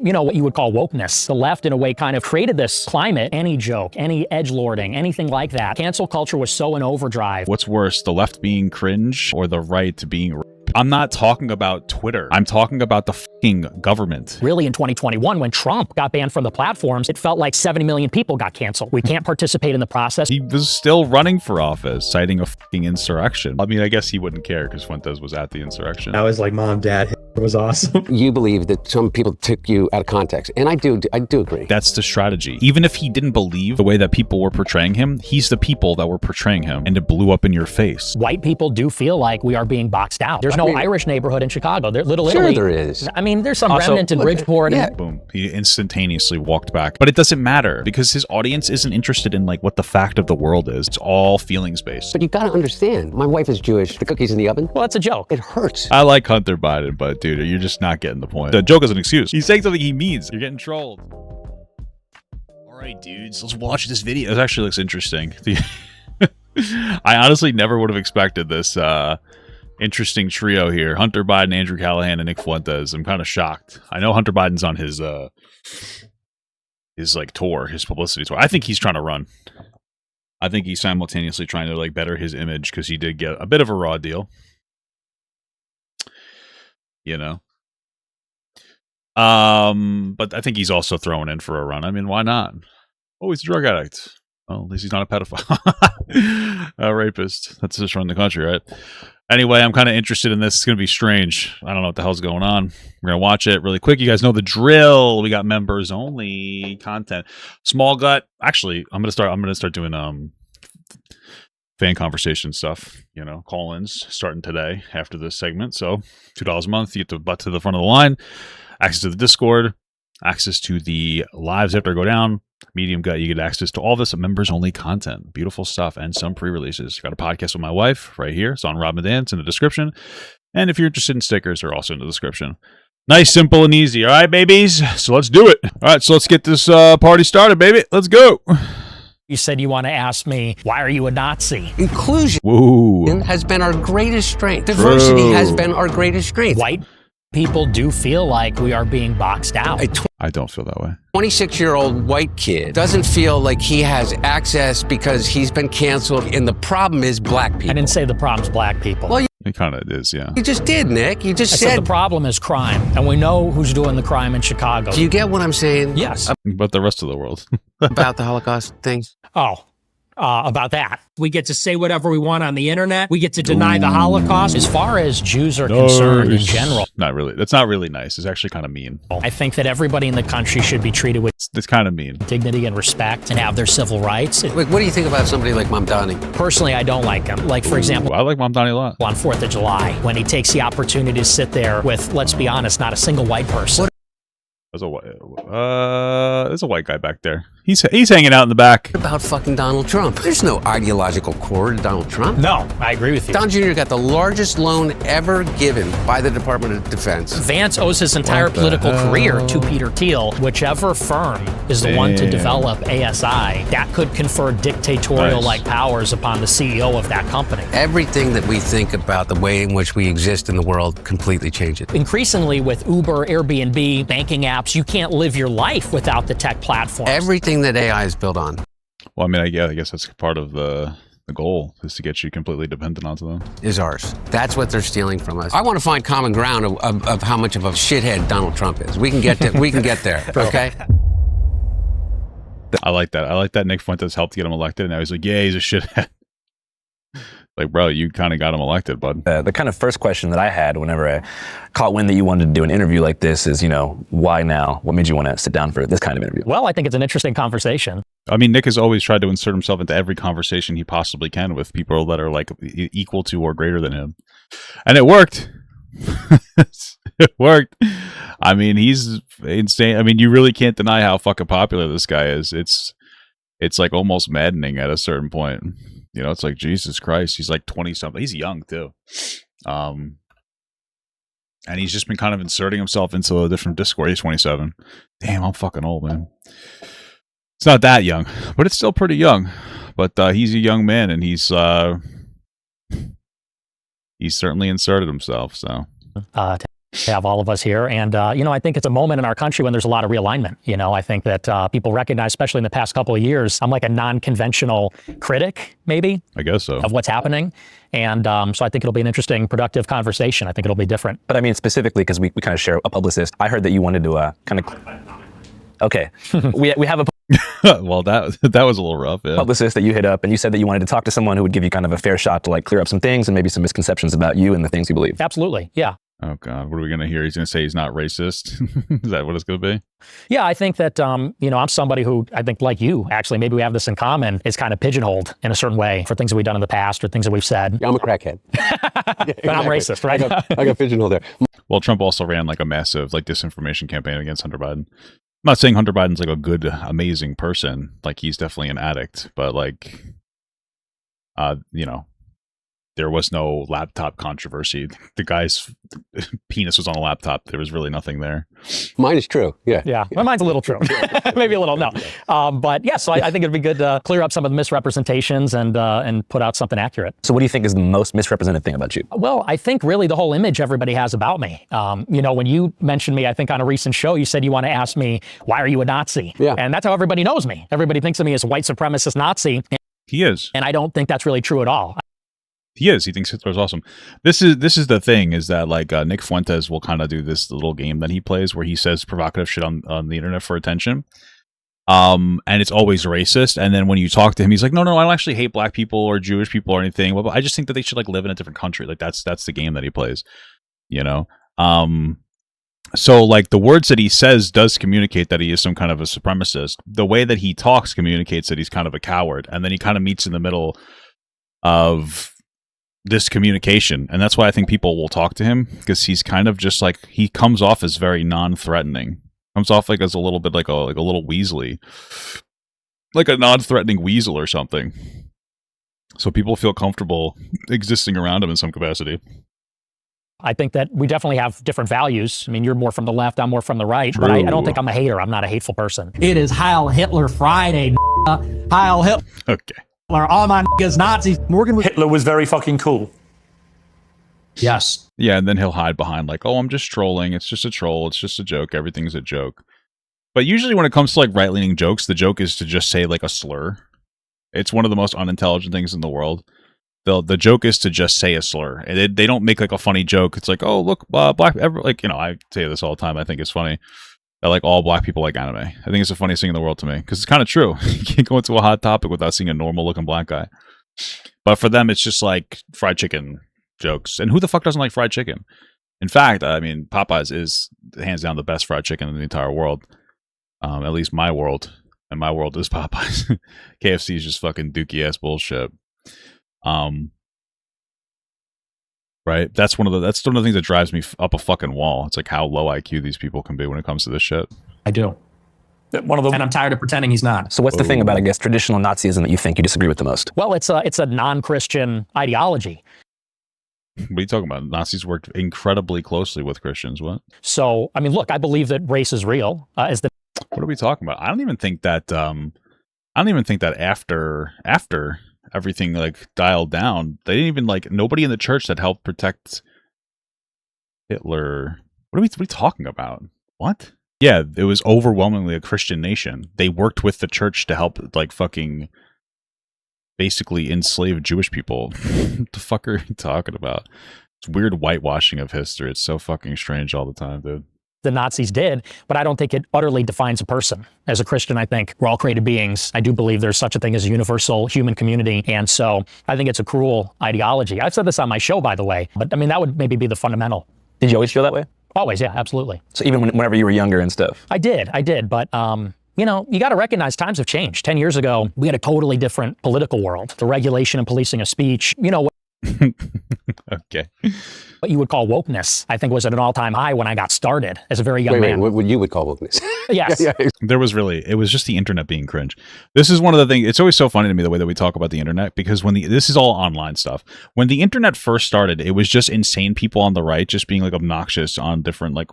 you know, what you would call wokeness. The left, in a way, kind of created this climate. Any joke, any edgelording, anything like that. Cancel culture was so in overdrive. What's worse, the left being cringe or the right being... I'm not talking about Twitter. I'm talking about the fucking government. Really, in 2021, when Trump got banned from the platforms, it felt like 70 million people got canceled. We can't participate in the process. He was still running for office, citing a fucking insurrection. I mean, I guess he wouldn't care because Fuentes was at the insurrection. I was like, Mom, Dad, it was awesome. You believe that some people took you out of context, and I do agree. That's the strategy. Even if he didn't believe the way that people were portraying him, he's the people that were portraying him, and it blew up in your face. White people do feel like we are being boxed out. There's no Irish neighborhood in Chicago. Little Italy. Sure there is. I mean, there's some remnant in Bridgeport. Yeah. Boom. He instantaneously walked back. But it doesn't matter because his audience isn't interested in like what the fact of the world is. It's all feelings based. But you gotta understand, my wife is Jewish. The cookies in the oven. Well, it's a joke. It hurts. I like Hunter Biden, but dude, you're just not getting the point. The joke is an excuse. He's saying something he means. You're getting trolled. All right, dudes, let's watch this video. It actually looks interesting. I honestly never would have expected this interesting trio here. Hunter Biden, Andrew Callaghan, and Nick Fuentes. I'm kind of shocked. I know Hunter Biden's on his like tour, his publicity tour. I think he's trying to run. I think he's simultaneously trying to like better his image because he did get a bit of a raw deal. You know. But I think he's also throwing in for a run. I mean, why not? Oh, he's a drug addict. Well, at least he's not a pedophile. A rapist. That's just running the country, right? Anyway, I'm kind of interested in this. It's going to be strange. I don't know what the hell's going on. We're going to watch it really quick. You guys know the drill. We got members only content. Small gut. Actually, I'm going to start doing fan conversation stuff, you know, call-ins starting today after this segment. So $2 a month, you get to butt to the front of the line, access to the Discord, access to the lives after I go down. Medium gut, you get access to all this members only content, beautiful stuff, and some pre-releases. Got a podcast with my wife right here. It's on Rob and Dan. It's in the description. And if you're interested in stickers, they're also in the description. Nice, simple, and easy. All right, babies. So let's do it. All right, so let's get this party started, baby. Let's go. You said you want to ask me, why are you a Nazi? Inclusion Woo. has been our greatest strength. Diversity has been our greatest strength. White people do feel like we are being boxed out. I don't feel that way. 26-year-old white kid doesn't feel like he has access because he's been canceled, and the problem is black people. I didn't say the problem's black people. Well, It kind of is, yeah. you just did, Nick. You just I said the problem is crime, and we know who's doing the crime in Chicago. Do you get what I'm saying? Yes. But the rest of the world. About the Holocaust thing? Oh, about that. We get to say whatever we want on the internet. We get to deny the Holocaust. As far as Jews are concerned in general, Not really. That's not really nice. It's actually kind of mean. I think that everybody in the country should be treated with It's kind of mean. dignity and respect and have their civil rights. Like, what do you think about somebody like Mamdani? Personally, I don't like him. Like, for example, I like Mamdani a lot. on 4th of July, when he takes the opportunity to sit there with, let's be honest, not a single white person. There's a white guy back there. He's hanging out in the back. What about fucking Donald Trump? There's no ideological core to Donald Trump. No, I agree with you. Don Jr. got the largest loan ever given by the Department of Defense. Vance owes his entire political career to Peter Thiel. Whichever firm is the one to develop ASI, that could confer dictatorial-like powers upon the CEO of that company. Everything that we think about the way in which we exist in the world completely changes. Increasingly with Uber, Airbnb, banking apps, you can't live your life without the tech platforms. Everything that AI is built on Well, I mean, I guess that's part of the goal is to get you completely dependent onto them. is ours. That's what they're stealing from us. I want to find common ground of how much of a shithead Donald Trump is. We can get there, okay? I like that. I like that Nick Fuentes helped get him elected, and now he's like, yeah, he's a shithead. Like, bro, you kind of got him elected, bud. The kind of first question that I had whenever I caught wind that you wanted to do an interview like this is, why now? What made you want to sit down for this kind of interview? Well, I think it's an interesting conversation. I mean, Nick has always tried to insert himself into every conversation he possibly can with people that are like equal to or greater than him. And it worked. It worked. I mean, he's insane. I mean, you really can't deny how fucking popular this guy is. It's like almost maddening at a certain point. It's like, Jesus Christ, he's like 20-something. He's young, too. And he's just been kind of inserting himself into a different Discord. He's 27. Damn, I'm fucking old, man. It's not that young, but it's still pretty young. But he's a young man, and he's certainly inserted himself, so... have all of us here. And, I think it's a moment in our country when there's a lot of realignment. I think that people recognize, especially in the past couple of years, I'm like a non-conventional critic, maybe. I guess so. Of what's happening. And so I think it'll be an interesting, productive conversation. I think it'll be different. But I mean, specifically, because we kind of share a publicist, I heard that you wanted to kind of... Okay. we have a well, that was a little rough, yeah. publicist that you hit up, and you said that you wanted to talk to someone who would give you kind of a fair shot to like clear up some things and maybe some misconceptions about you and the things you believe. Absolutely, yeah. Oh, God. What are we going to hear? He's going to say he's not racist? Is that what it's going to be? Yeah, I think that, I'm somebody who, I think like you, actually, maybe we have this in common, is kind of pigeonholed in a certain way for things that we've done in the past or things that we've said. Yeah, I'm a crackhead. But I'm racist, right? I got pigeonholed there. Well, Trump also ran like a massive like disinformation campaign against Hunter Biden. I'm not saying Hunter Biden's like a good, amazing person. Like, he's definitely an addict, but like, there was no laptop controversy. The guy's penis was on a laptop. There was really nothing there. Mine is true. Yeah. Yeah, my mind's a little true. Maybe a little, no. But yeah, so I think it'd be good to clear up some of the misrepresentations and put out something accurate. So what do you think is the most misrepresented thing about you? Well, I think really the whole image everybody has about me. When you mentioned me, I think on a recent show, you said you want to ask me, why are you a Nazi? Yeah. And that's how everybody knows me. Everybody thinks of me as a white supremacist Nazi. He is. And I don't think that's really true at all. He is. He thinks Hitler's awesome. This is the thing, is that like Nick Fuentes will kind of do this little game that he plays where he says provocative shit on the internet for attention. And it's always racist. And then when you talk to him, he's like, no, I don't actually hate black people or Jewish people or anything. Well, I just think that they should like live in a different country. Like that's the game that he plays, So like the words that he says does communicate that he is some kind of a supremacist. The way that he talks communicates that he's kind of a coward. And then he kind of meets in the middle of this communication, and that's why I think people will talk to him, because he's kind of just like, he comes off as very non-threatening, comes off like as a little bit like a little weaselly, like a non-threatening weasel or something, so people feel comfortable existing around him in some capacity. I think that we definitely have different values. I mean, you're more from the left, I'm more from the right, but I don't think I'm a hater. I'm not a hateful person. It is Heil Hitler Friday. Heil Hitler. Okay. All my niggas Nazis. Hitler was very fucking cool. Yes. Yeah, and then he'll hide behind like, oh, I'm just trolling. It's just a troll. It's just a joke. Everything's a joke. But usually when it comes to like right-leaning jokes, the joke is to just say like a slur. It's one of the most unintelligent things in the world. The joke is to just say a slur. And they don't make like a funny joke. It's like, oh, look, black, I say this all the time. I think it's funny that like all black people like anime. I think it's the funniest thing in the world to me, because it's kind of true. You can't go into a hot topic without seeing a normal looking black guy. But for them, it's just like fried chicken jokes. And who the fuck doesn't like fried chicken? In fact, I mean, Popeyes is hands down the best fried chicken in the entire world. At least my world. And my world is Popeyes. KFC is just fucking dookie ass bullshit. Right? That's one of the things that drives me up a fucking wall. It's like how low IQ these people can be when it comes to this shit. I do. One of them. And I'm tired of pretending he's not. So what's the thing about, I guess, traditional Nazism that you think you disagree with the most? Well, it's a non-Christian ideology. What are you talking about? Nazis worked incredibly closely with Christians. What? So, I mean, look, I believe that race is real. What are we talking about? I don't even think that after everything like dialed down, they didn't even like, nobody in the church that helped protect Hitler. What are we talking about? What? Yeah, it was overwhelmingly a Christian nation. They worked with the church to help like fucking basically enslave Jewish people. What the fuck are you talking about? It's weird whitewashing of history. It's so fucking strange all the time, dude. The Nazis did, but I don't think it utterly defines a person. As a Christian, I think we're all created beings. I do believe there's such a thing as a universal human community. And so I think it's a cruel ideology. I've said this on my show, by the way, but I mean, that would maybe be the fundamental. Did you always feel that way? Always, yeah, absolutely. So even whenever you were younger and stuff? I did, but you got to recognize times have changed. 10 years ago, we had a totally different political world. The regulation and policing of speech, Okay. what you would call wokeness, I think was at an all-time high when I got started as a very young man. What you would call wokeness? Yes. It was just the internet being cringe. This is one of the things, it's always so funny to me the way that we talk about the internet, because this is all online stuff. When the internet first started, it was just insane people on the right just being like obnoxious on different like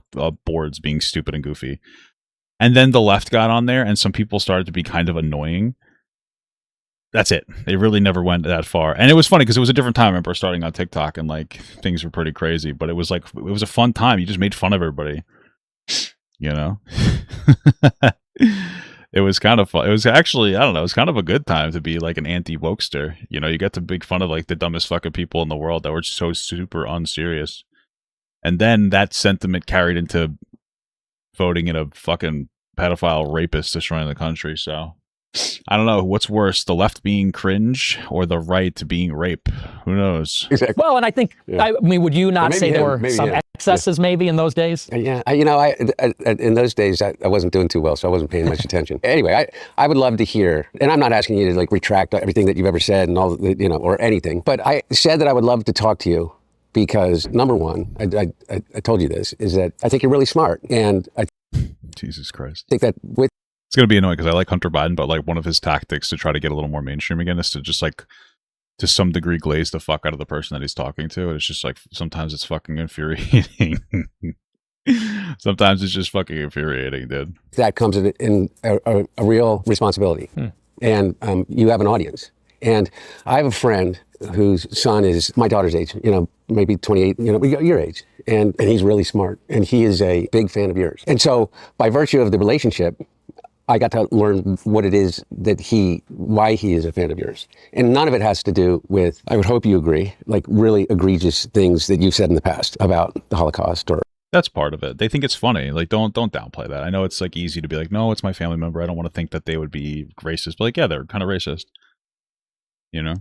boards, being stupid and goofy. And then the left got on there and some people started to be kind of annoying. that's it. They really never went that far. And it was funny because it was a different time. I remember starting on TikTok and like things were pretty crazy, but it was like, it was a fun time. You just made fun of everybody, you know? It was kind of fun. It was actually, I don't know, it was kind of a good time to be like an anti-wokester. You know, you get to make fun of like the dumbest fucking people in the world that were so super unserious. And then that sentiment carried into voting in a fucking pedophile rapist destroying the country. So I don't know what's worse, the left being cringe or the right being rape. Who knows? Exactly. Well, and I think, I mean, would you not say there were some excesses maybe in those days? Yeah, in those days, I wasn't doing too well, so I wasn't paying much attention. Anyway, I would love to hear, and I'm not asking you to like retract everything that you've ever said and all, or anything, but I said that I would love to talk to you because number one, I told you this, is that I think you're really smart, and I Jesus Christ. think that with It's going to be annoying because I like Hunter Biden, but like one of his tactics to try to get a little more mainstream again is to just like, to some degree, glaze the fuck out of the person that he's talking to. It's just like, sometimes it's fucking infuriating. Sometimes it's just fucking infuriating, dude. that comes in a real responsibility, and you have an audience. And I have a friend whose son is my daughter's age, maybe 28, your age. And he's really smart. And he is a big fan of yours. And so by virtue of the relationship, I got to learn what it is that why he is a fan of yours. And none of it has to do with, I would hope you agree, like really egregious things that you've said in the past about the Holocaust or. That's part of it. They think it's funny. Like, don't downplay that. I know it's like easy to be like, no, it's my family member. I don't want to think that they would be racist. But like, yeah, they're kind of racist. You know,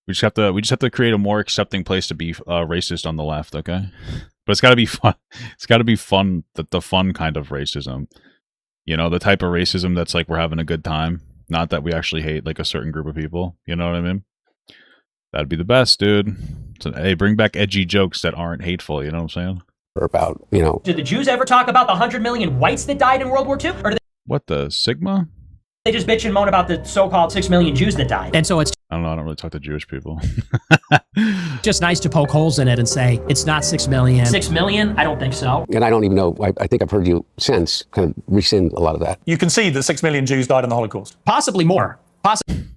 we just have to create a more accepting place to be racist on the left. Okay, but it's got to be fun. It's got to be fun. The fun kind of racism. You know, the type of racism that's like we're having a good time. Not that we actually hate like a certain group of people. You know what I mean? That'd be the best, dude. So, hey, bring back edgy jokes that aren't hateful. You know what I'm saying? Or about, Did the Jews ever talk about the 100 million whites that died in World War II? Or did What the Sigma? they just bitch and moan about the so-called 6 million Jews that died? And so it's I don't know. I don't really talk to Jewish people. just nice to poke holes in it and say, it's not 6 million. 6 million? I don't think so. and I don't even know, I think I've heard you since kind of rescind a lot of that. You can see that 6 million Jews died in the Holocaust. Possibly more.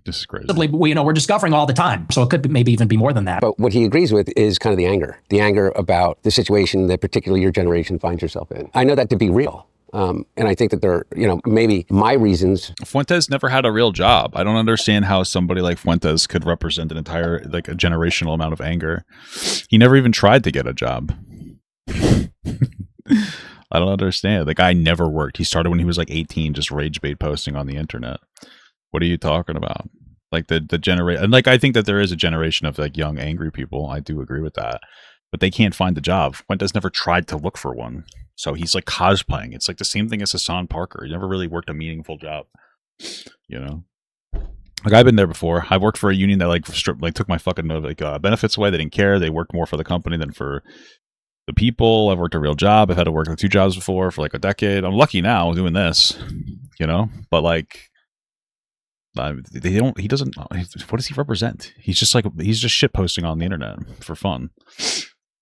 This is crazy. Possibly, we're discovering all the time. So it could be, maybe even be more than that. But what he agrees with is kind of the anger about the situation that particularly your generation finds yourself in. I know that to be real. And I think that there, maybe my reasons. Fuentes never had a real job. I don't understand how somebody like Fuentes could represent an entire, like a generational amount of anger. He never even tried to get a job. I don't understand. The guy never worked. He started when he was like 18, just rage bait posting on the internet. What are you talking about? Like the generation, and like I think that there is a generation of like young angry people. I do agree with that, but they can't find the job. Fuentes never tried to look for one, so he's like cosplaying. It's like the same thing as Hassan Parker. He never really worked a meaningful job, Like I've been there before. I worked for a union that took my fucking benefits away. They didn't care. They worked more for the company than for the people. I've worked a real job. I've had to work like 2 jobs before for like a decade. I'm lucky now doing this, but like. He doesn't, what does he represent? He's just shit posting on the internet for fun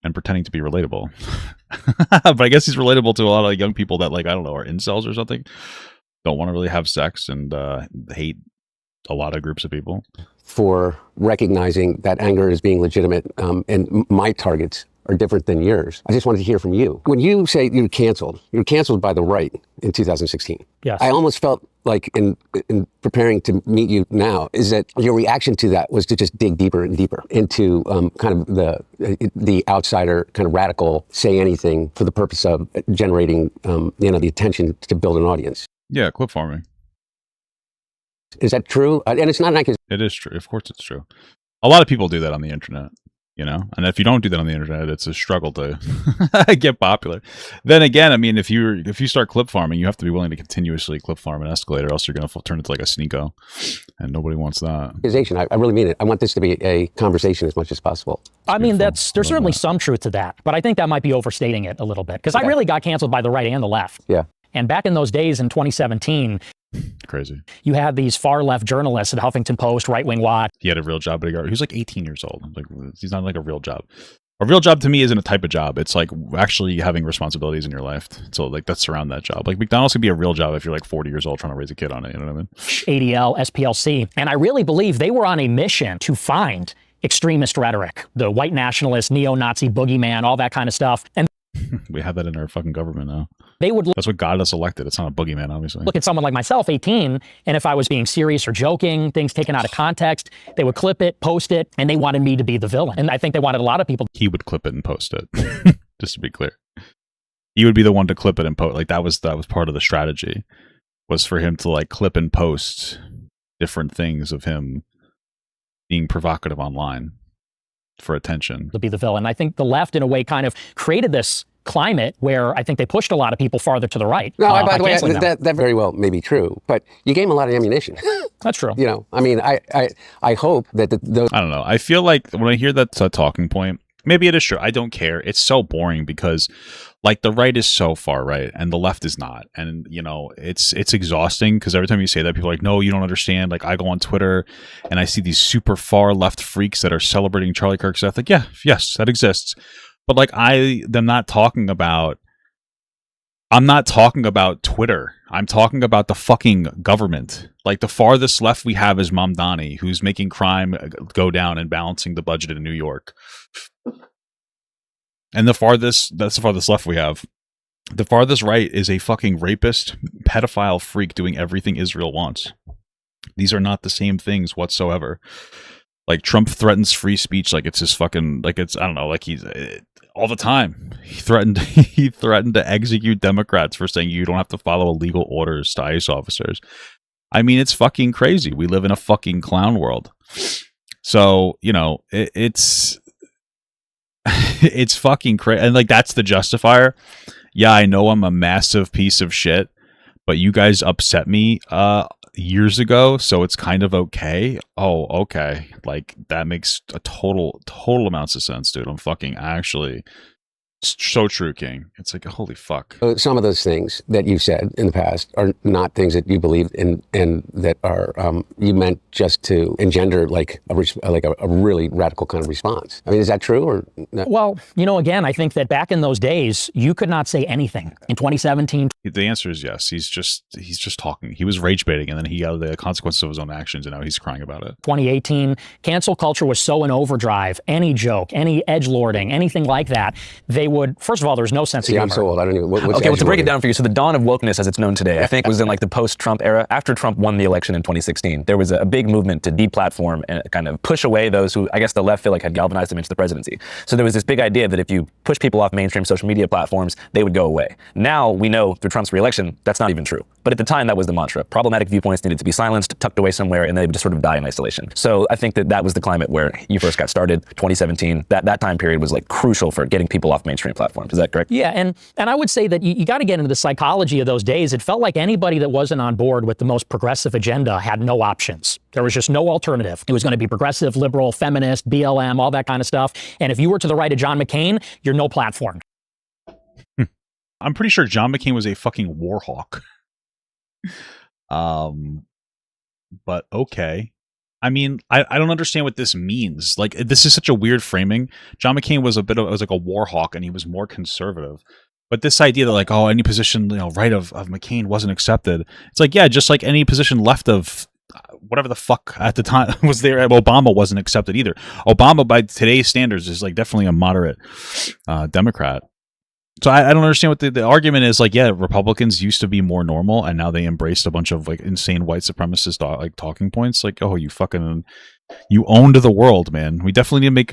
and pretending to be relatable. But I guess he's relatable to a lot of young people that like, I don't know, are incels or something. Don't want to really have sex and hate a lot of groups of people. For recognizing that anger is being legitimate and my targets are different than yours. I just wanted to hear from you. When you say you're canceled by the right in 2016. Yes. I almost felt like in preparing to meet you now, is that your reaction to that was to just dig deeper and deeper into kind of the outsider, kind of radical, say anything for the purpose of generating, the attention to build an audience. Yeah, clip farming. Is that true? And it's not an accusation. It is true. Of course it's true. A lot of people do that on the internet. And if you don't do that on the internet, it's a struggle to get popular. Then again, I mean, if you start clip farming, you have to be willing to continuously clip farm an escalator, else you're going to turn into like a sneako, and nobody wants that. I really mean it. I want this to be a conversation as much as possible. I mean, there's certainly some truth to that, but I think that might be overstating it a little bit because I really got canceled by the right and the left. Yeah. And back in those days in 2017, crazy. You had these far left journalists at Huffington Post, Right Wing Watch. He had a real job, but he was like 18 years old. Like he's not like a real job. A real job to me isn't a type of job. It's like actually having responsibilities in your life. So like that's around that job. Like McDonald's could be a real job if you're like 40 years old trying to raise a kid on it. You know what I mean? ADL, SPLC. And I really believe they were on a mission to find extremist rhetoric, the white nationalist, neo-Nazi boogeyman, all that kind of stuff. And we have that in our fucking government now. they would That's what got us elected. It's not a boogeyman, obviously. look at someone like myself, 18, and if I was being serious or joking, things taken out of context, they would clip it, post it, and they wanted me to be the villain. And I think they wanted a lot of people. He would clip it and post it. Just to be clear. He would be the one to clip it and post. Like that was part of the strategy, was for him to like clip and post different things of him being provocative online for attention. to be the villain. I think the left, in a way, kind of created this climate where I think they pushed a lot of people farther to the right. No, by the way, canceling them. that very well may be true, but you gave him a lot of ammunition. That's true. You know, I mean, I hope that those. I don't know. I feel like when I hear that talking point, maybe it is true. I don't care. It's so boring because like the right is so far right and the left is not. And you know, it's exhausting because every time you say that, people are like, no, you don't understand. Like I go on Twitter and I see these super far left freaks that are celebrating Charlie Kirk's death. Like, yeah, yes, that exists. But like I'm not talking about Twitter. I'm talking about the fucking government. Like the farthest left we have is Mamdani, who's making crime go down and balancing the budget in New York. And that's the farthest left we have. The farthest right is a fucking rapist, pedophile freak doing everything Israel wants. These are not the same things whatsoever. Like Trump threatens free speech like it's his fucking, like it's, I don't know, like he's all the time. He threatened to execute Democrats for saying you don't have to follow illegal orders to ICE officers. I mean, it's fucking crazy. We live in a fucking clown world. So, you know, it's fucking crazy. And like, that's the justifier. Yeah, I know I'm a massive piece of shit, but you guys upset me years ago, so it's kind of okay. Oh, okay. Like that makes a total amounts of sense, dude. I'm fucking actually so true, King. It's like, holy fuck. Some of those things that you said in the past are not things that you believed in, and that are you meant just to engender like a really radical kind of response. I mean, is that true or not? Well, you know, again, I think that back in those days, you could not say anything. In 2017, The answer is yes. He's just talking. He was rage baiting, and then he got the consequences of his own actions, and now he's crying about it. 2018, cancel culture was so in overdrive. Any joke, any edgelording, anything like that, they would, first of all, there's no sense of See, humor. I'm so old. I don't even. What's Okay, well, to break it edgelording? down for you, so the dawn of wokeness as it's known today, I think was in like the post-Trump era. After Trump won the election in 2016, there was a big movement to deplatform and kind of push away those who, I guess the left feel like had galvanized them into the presidency. So there was this big idea that if you push people off mainstream social media platforms, they would go away. Now we know through Trump's reelection, that's not even true. But at the time, that was the mantra. Problematic viewpoints needed to be silenced, tucked away somewhere, and they would just sort of die in isolation. So I think that was the climate where you first got started, 2017. That time period was like crucial for getting people off mainstream platforms. Is that correct? Yeah, and I would say that you got to get into the psychology of those days. It felt like anybody that wasn't on board with the most progressive agenda had no options. There was just no alternative. It was going to be progressive, liberal, feminist, BLM, all that kind of stuff. And if you were to the right of John McCain, you're no platform. I'm pretty sure John McCain was a fucking war hawk. But okay. I mean, I don't understand what this means. Like, this is such a weird framing. John McCain was like a war hawk, and he was more conservative. But this idea that like, oh, any position, you know, right of McCain wasn't accepted. It's like, yeah, just like any position left of whatever the fuck at the time was there. Obama wasn't accepted either. Obama, by today's standards, is like definitely a moderate Democrat. So I don't understand what the argument is. Like, yeah, Republicans used to be more normal, and now they embraced a bunch of like insane white supremacist like talking points. Like, oh, you owned the world, man. We definitely need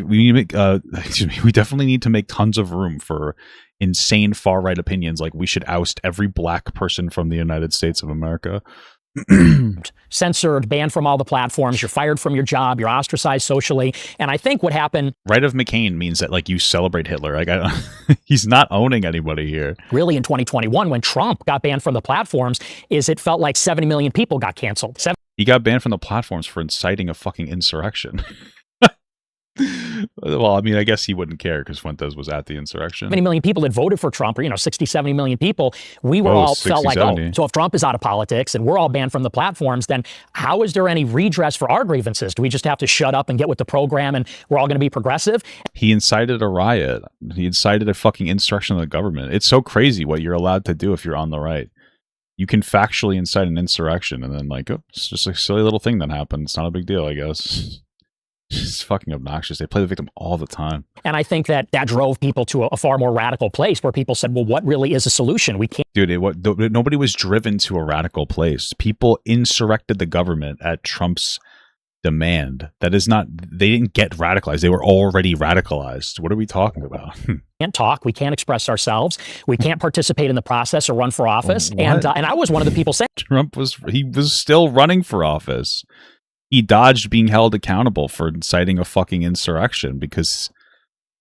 to make tons of room for insane far right opinions. Like, we should oust every black person from the United States of America. Censored, banned from all the platforms, you're fired from your job, you're ostracized socially. And I think what happened Right of McCain means that like you celebrate Hitler. Like, he's not owning anybody here. really in 2021, when Trump got banned from the platforms, is it felt like 70 million people got canceled. He got banned from the platforms for inciting a fucking insurrection. Well, I mean, I guess he wouldn't care because Fuentes was at the insurrection. Many million people that voted for Trump, or 60, 70 million people, we were all 60, felt like, 70. oh, so if Trump is out of politics and we're all banned from the platforms, then how is there any redress for our grievances? Do we just have to shut up and get with the program and we're all going to be progressive? He incited a riot. He incited a fucking insurrection of the government. It's so crazy what you're allowed to do if you're on the right. You can factually incite an insurrection and then oh, it's just a silly little thing that happened. It's not a big deal, I guess. It's fucking obnoxious. They play the victim all the time. And I think that drove people to a far more radical place where people said, well, what really is a solution? We can't. Dude, nobody was driven to a radical place. People insurrected the government at Trump's demand. That is not, they didn't get radicalized. They were already radicalized. What are we talking about? Can't talk. We can't express ourselves. We can't participate in the process or run for office. And I was one of the people saying Trump was still running for office. He dodged being held accountable for inciting a fucking insurrection because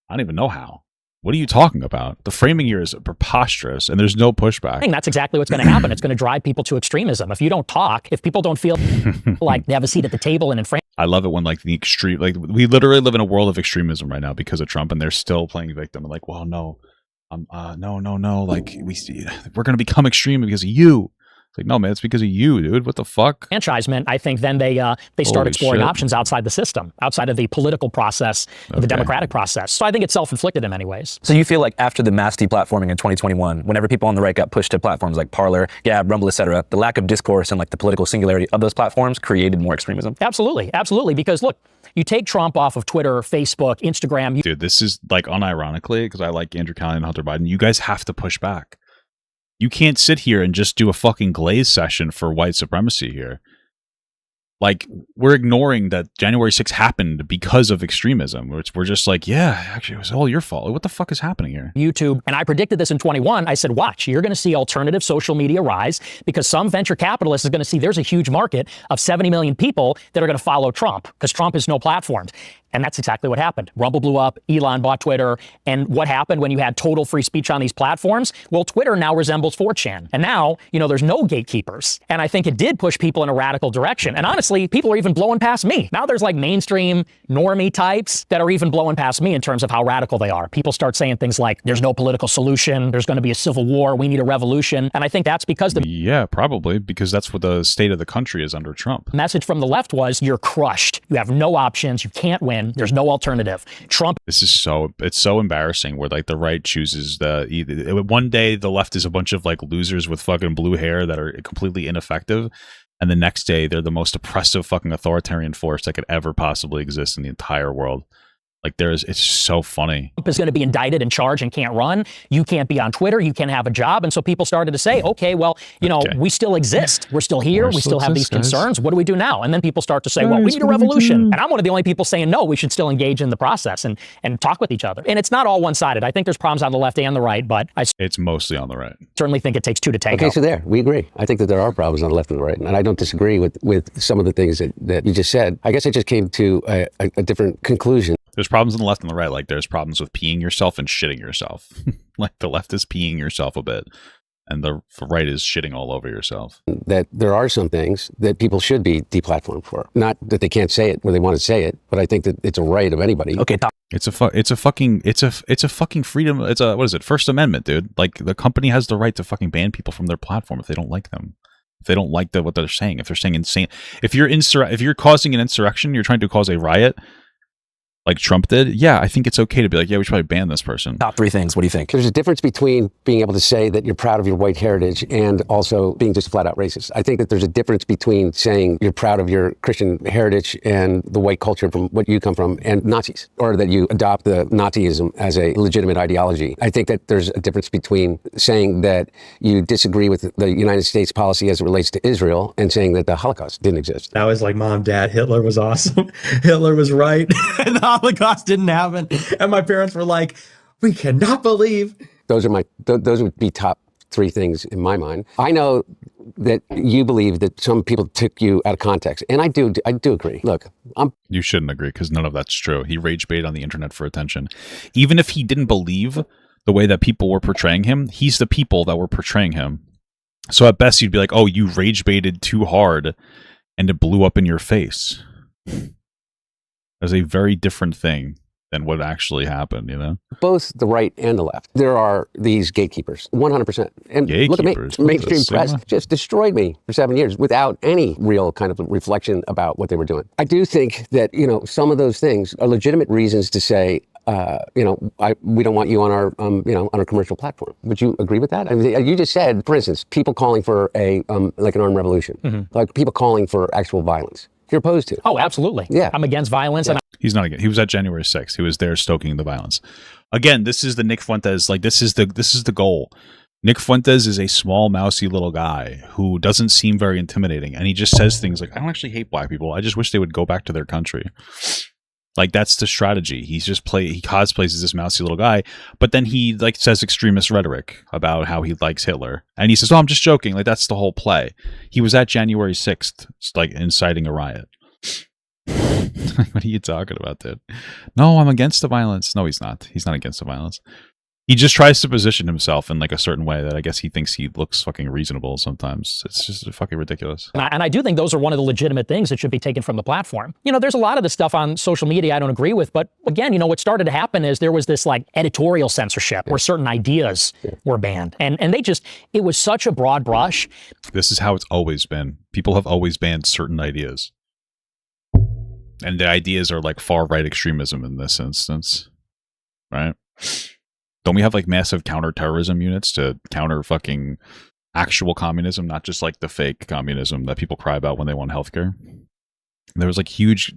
I don't even know how. What are you talking about? The framing here is preposterous and there's no pushback. that's exactly what's going to happen. It's going to drive people to extremism. If you don't talk, if people don't feel like they have a seat at the table and in frame. I love it when the extreme, we literally live in a world of extremism right now because of Trump and they're still playing victim. Well, no, no. We're going to become extreme because of you. It's no, man, it's because of you, dude. What the fuck? Enfranchisement, I think then they start exploring options outside the system, outside of the political process, the democratic process. So I think it's self-inflicted in many ways. So you feel like after the mass deplatforming in 2021, whenever people on the right got pushed to platforms like Parler, Gab, Rumble, etc., the lack of discourse and the political singularity of those platforms created more extremism? Absolutely. Because look, you take Trump off of Twitter, Facebook, Instagram. Dude, this is unironically, because I like Andrew Callaghan and Hunter Biden, you guys have to push back. You can't sit here and just do a fucking glaze session for white supremacy here. We're ignoring that January 6th happened because of extremism, which we're just yeah, actually, it was all your fault. What the fuck is happening here? YouTube, and I predicted this in 21. I said, watch, you're going to see alternative social media rise because some venture capitalist is going to see there's a huge market of 70 million people that are going to follow Trump because Trump has no platforms. And that's exactly what happened. Rumble blew up, Elon bought Twitter, and what happened when you had total free speech on these platforms? Well, Twitter now resembles 4chan. And now, there's no gatekeepers. And I think it did push people in a radical direction. And honestly, people are even blowing past me. Now there's mainstream normie types that are even blowing past me in terms of how radical they are. People start saying things like, there's no political solution, there's going to be a civil war, we need a revolution. And I think that's because Yeah, probably, because that's what the state of the country is under Trump. Message from the left was, you're crushed. You have no options. You can't win. There's no alternative. Trump. This is it's so embarrassing where the right chooses one day the left is a bunch of losers with fucking blue hair that are completely ineffective. And the next day they're the most oppressive fucking authoritarian force that could ever possibly exist in the entire world. It's so funny. Trump is going to be indicted and charged and can't run. You can't be on Twitter. You can't have a job. And so people started to say, okay, well, we still exist. We're still here. We still have these concerns. What do we do now? And then people start to say, well, we need a revolution. And I'm one of the only people saying, no, we should still engage in the process and talk with each other. And it's not all one-sided. I think there's problems on the left and the right, but it's mostly on the right. Certainly think it takes two to tango. Okay, so we agree. I think that there are problems on the left and the right. And I don't disagree with some of the things that you just said. I guess I just came to a different conclusion. There's problems on the left and the right. There's problems with peeing yourself and shitting yourself. The left is peeing yourself a bit, and the right is shitting all over yourself. That there are some things that people should be deplatformed for. Not that they can't say it when they want to say it, but I think that it's a right of anybody. Okay, it's a fucking freedom. It's what is it? First Amendment, dude. The company has the right to fucking ban people from their platform if they don't like them. If they don't like what they're saying, if they're saying insane, if you're causing an insurrection, you're trying to cause a riot. Like Trump did, yeah, I think it's okay to be yeah, we should probably ban this person. Top three things. What do you think? There's a difference between being able to say that you're proud of your white heritage and also being just flat out racist. I think that there's a difference between saying you're proud of your Christian heritage and the white culture from what you come from and Nazis, or that you adopt the Nazism as a legitimate ideology. I think that there's a difference between saying that you disagree with the United States policy as it relates to Israel and saying that the Holocaust didn't exist. That was Mom, Dad, Hitler was awesome. Hitler was right. Holocaust didn't happen, and my parents were like, we cannot believe. Those would be top three things in my mind. I know that you believe that some people took you out of context, and I do agree. Look, you shouldn't agree because none of that's true. He rage baited on the internet for attention. Even if he didn't believe the way that people were portraying him, he's the people that were portraying him. So at best you'd be like, oh, you rage baited too hard and it blew up in your face. as a very different thing than what actually happened, you know? Both the right and the left. There are these gatekeepers, 100%. And look at me, Gatekeepers? What mainstream the press sigma? just destroyed me for 7 years without any real kind of reflection about what they were doing. I do think that, you know, some of those things are legitimate reasons to say, you know, we don't want you on our, you know, on our commercial platform. Would you agree with that? I mean, you just said, for instance, people calling for a, like an armed revolution, like people calling for actual violence. You're opposed to. Oh, absolutely. Yeah. I'm against violence. And He's not again. He was at January 6th. He was there stoking the violence. Again, this is the Nick Fuentes, like this is the goal. Nick Fuentes is a small, mousy little guy who doesn't seem very intimidating. And he just says things like, I don't actually hate black people. I just wish they would go back to their country. Like, that's the strategy. He cosplays as this mousy little guy, but then he like says extremist rhetoric about how he likes Hitler. And he says, oh, I'm just joking. Like, that's the whole play. He was at January 6th, like inciting a riot. What are you talking about, dude? No, I'm against the violence. No, he's not. He's not against the violence. He just tries to position himself in like a certain way that I guess he thinks he looks fucking reasonable sometimes. It's just fucking ridiculous. And I do think those are one of the legitimate things that should be taken from the platform. You know, there's a lot of the stuff on social media I don't agree with, but again, you know, what started to happen is there was this like editorial censorship where certain ideas were banned. And they just, it was such a broad brush. This is how it's always been. People have always banned certain ideas. And the ideas are like far-right extremism in this instance, right? Don't we have like massive counterterrorism units to counter fucking actual communism, not just like the fake communism that people cry about when they want healthcare? There was like huge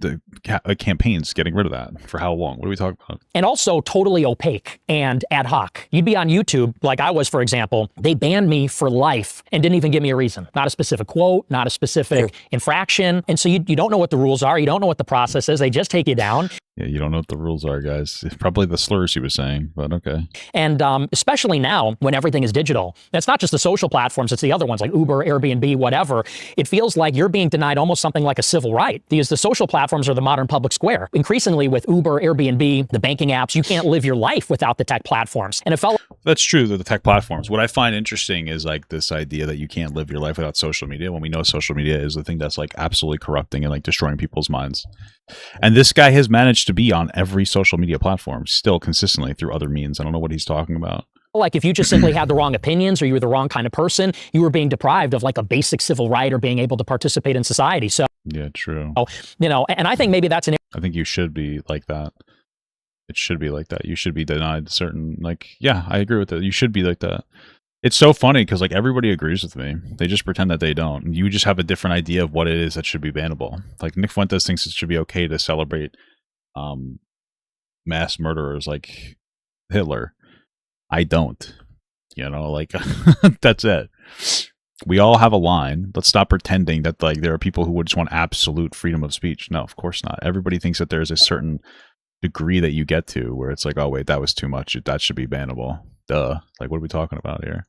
campaigns getting rid of that. For how long? What are we talking about? And also totally opaque and ad hoc. You'd be on YouTube, like I was, for example. They banned me for life and didn't even give me a reason. Not a specific quote, not a specific infraction. And so you don't know what the rules are. You don't know what the process is. They just take you down. Yeah, you don't know what the rules are, guys. It's probably the slurs he was saying, but okay. And especially now when everything is digital, that's not just the social platforms, it's the other ones like Uber, Airbnb, whatever. It feels like you're being denied almost something like a civil right because the social platforms are the modern public square. Increasingly with Uber, Airbnb, the banking apps, you can't live your life without the tech platforms. And it felt That's true, the tech platforms. What I find interesting is like this idea that you can't live your life without social media when we know social media is the thing that's like absolutely corrupting and like destroying people's minds. And this guy has managed to be on every social media platform still consistently through other means. I don't know what he's talking about. like if you just simply had the wrong opinions or you were the wrong kind of person, you were being deprived of like a basic civil right or being able to participate in society. So, Yeah, true. you know, and I think maybe that's an I think you should be like that. It should be like that. You should be denied certain, like, yeah, I agree with that. You should be like that. It's so funny because like everybody agrees with me. They just pretend that they don't. You just have a different idea of what it is that should be bannable. Like Nick Fuentes thinks it should be okay to celebrate mass murderers like Hitler. I don't. You know, like that's it. We all have a line. Let's stop pretending that like there are people who would just want absolute freedom of speech. No, of course not. Everybody thinks that there's a certain degree that you get to where it's like, oh wait, that was too much. That should be bannable. Duh. Like, what are we talking about here?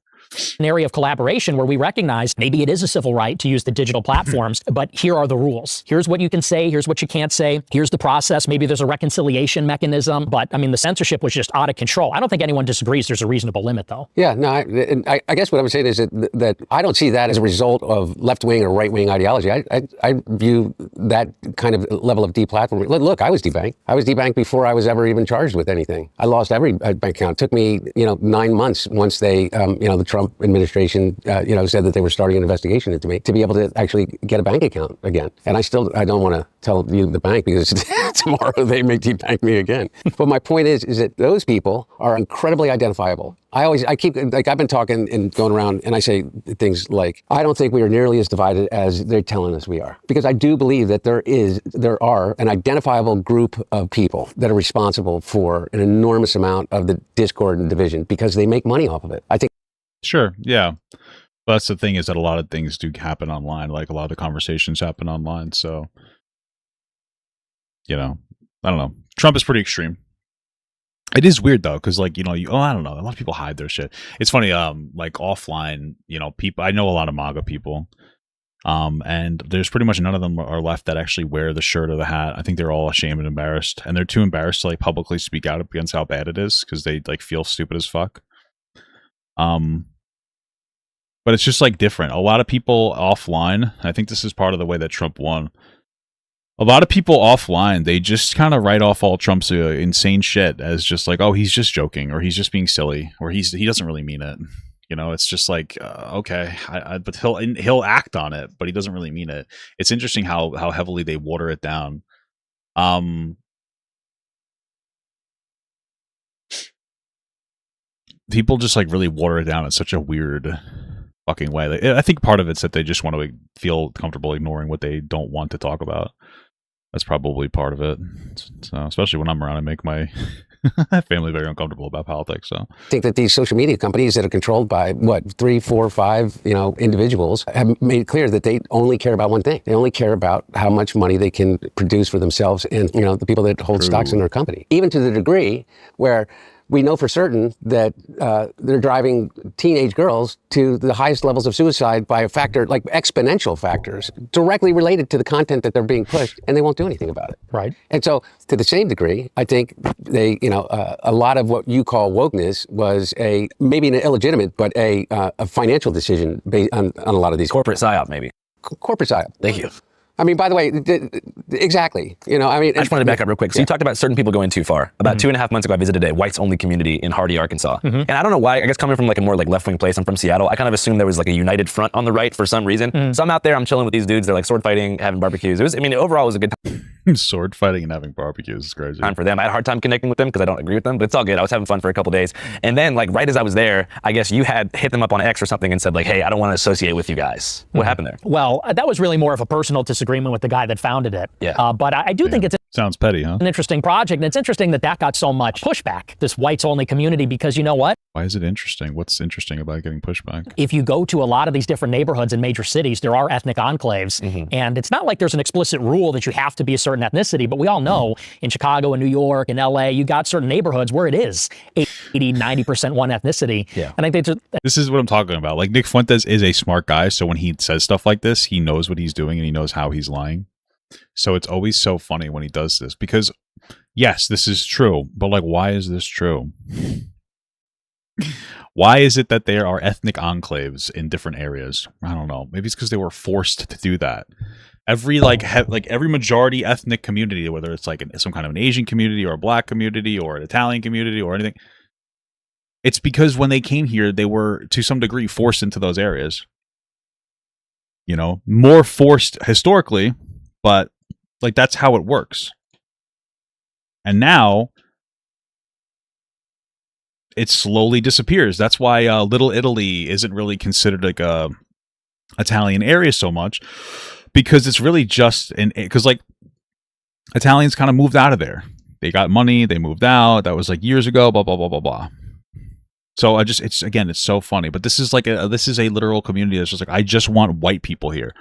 area of collaboration where we recognize maybe it is a civil right to use the digital platforms, but here are the rules. Here's what you can say. Here's what you can't say. Here's the process. Maybe there's a reconciliation mechanism, but I mean, the censorship was just out of control. I don't think anyone disagrees there's a reasonable limit though. Yeah, no, I guess what I would say is that I don't see that as a result of left-wing or right-wing ideology. I view that kind of level of deplatforming. Look, I was debanked. I was debanked before I was ever even charged with anything. I lost every bank account. It took me, 9 months once they, the Trump administration, said that they were starting an investigation into me to be able to actually get a bank account again. And I don't want to tell you the bank because tomorrow they may debank me again. But my point is that those people are incredibly identifiable. I've been talking and going around and I say things like, I don't think we are nearly as divided as they're telling us we are. Because I do believe that there are an identifiable group of people that are responsible for an enormous amount of the discord and division because they make money off of it. I think. Sure. Yeah. But that's the thing is that a lot of things do happen online. Like a lot of the conversations happen online. So, I don't know. Trump is pretty extreme. It is weird though, because I don't know. A lot of people hide their shit. It's funny, like offline, people. I know a lot of MAGA people, and there's pretty much none of them are left that actually wear the shirt or the hat. I think they're all ashamed and embarrassed, and they're too embarrassed to publicly speak out against how bad it is because they feel stupid as fuck. But it's just different. A lot of people offline. I think this is part of the way that Trump won. A lot of people offline, they just kind of write off all Trump's insane shit as just like, oh, he's just joking, or he's just being silly, or he doesn't really mean it. You know, it's just like, okay, but he'll act on it, but he doesn't really mean it. It's interesting how heavily they water it down. People just like really water it down in such a weird fucking way. Like, I think part of it's that they just want to feel comfortable ignoring what they don't want to talk about. That's probably part of it. So, especially when I'm around, I make my family very uncomfortable about politics. So I think that these social media companies that are controlled by 3, 4, 5, individuals have made it clear that they only care about one thing. They only care about how much money they can produce for themselves and, the people that hold stocks in their company. Even to the degree where we know for certain that they're driving teenage girls to the highest levels of suicide by a factor, like exponential factors, directly related to the content that they're being pushed, and they won't do anything about it. Right. And so, to the same degree, I think they, a lot of what you call wokeness was maybe an illegitimate, but a financial decision based on a lot of these Corporate psyop, maybe. Corporate psyop. Thank you. I mean, by the way, exactly. I just wanted to back up real quick. So you talked about certain people going too far. About 2.5 months ago, I visited a whites-only community in Hardy, Arkansas. And I don't know why. I guess coming from like a more like left-wing place, I'm from Seattle. I kind of assumed there was like a united front on the right for some reason. So I'm out there, I'm chilling with these dudes. They're like sword fighting, having barbecues. Overall, it was a good time. Sword fighting and having barbecues is crazy. Time for them. I had a hard time connecting with them because I don't agree with them, but it's all good. I was having fun for a couple days. And then like right as I was there, I guess you had hit them up on X or something and said like, hey, I don't want to associate with you guys. What happened there? Well, that was really more of a personal disagreement with the guy that founded it. Yeah. But I do think it's Sounds petty, huh? an interesting project. And it's interesting that got so much pushback, this whites-only community, because you know what? Why is it interesting? What's interesting about getting pushback? If you go to a lot of these different neighborhoods in major cities, there are ethnic enclaves. And it's not like there's an explicit rule that you have to be a certain ethnicity, but we all know in Chicago and New York and LA, you got certain neighborhoods where it is 80, 90% one ethnicity. Yeah. And I think This is what I'm talking about. Like Nick Fuentes is a smart guy, so when he says stuff like this, he knows what he's doing and he knows how he's lying. So it's always so funny when he does this because, yes, this is true, but like, why is this true? Why is it that there are ethnic enclaves in different areas? I don't know. Maybe it's because they were forced to do that. Every every majority ethnic community, whether it's like some kind of an Asian community or a black community or an Italian community or anything, it's because when they came here, they were to some degree forced into those areas. More forced historically, but like that's how it works. And now it slowly disappears. That's why Little Italy isn't really considered like a Italian area so much, because it's really just because like Italians kind of moved out of there. They got money, they moved out. That was like years ago. Blah blah blah blah blah. So it's so funny. But this is like this is a literal community that's just like, I just want white people here.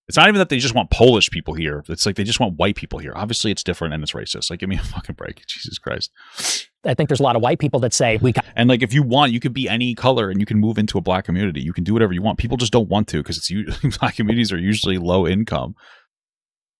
It's not even that they just want Polish people here. It's like they just want white people here. Obviously, it's different and it's racist. Like, give me a fucking break. Jesus Christ. I think there's a lot of white people that say and like, if you want, you could be any color and you can move into a black community. You can do whatever you want. People just don't want to because black communities are usually low income.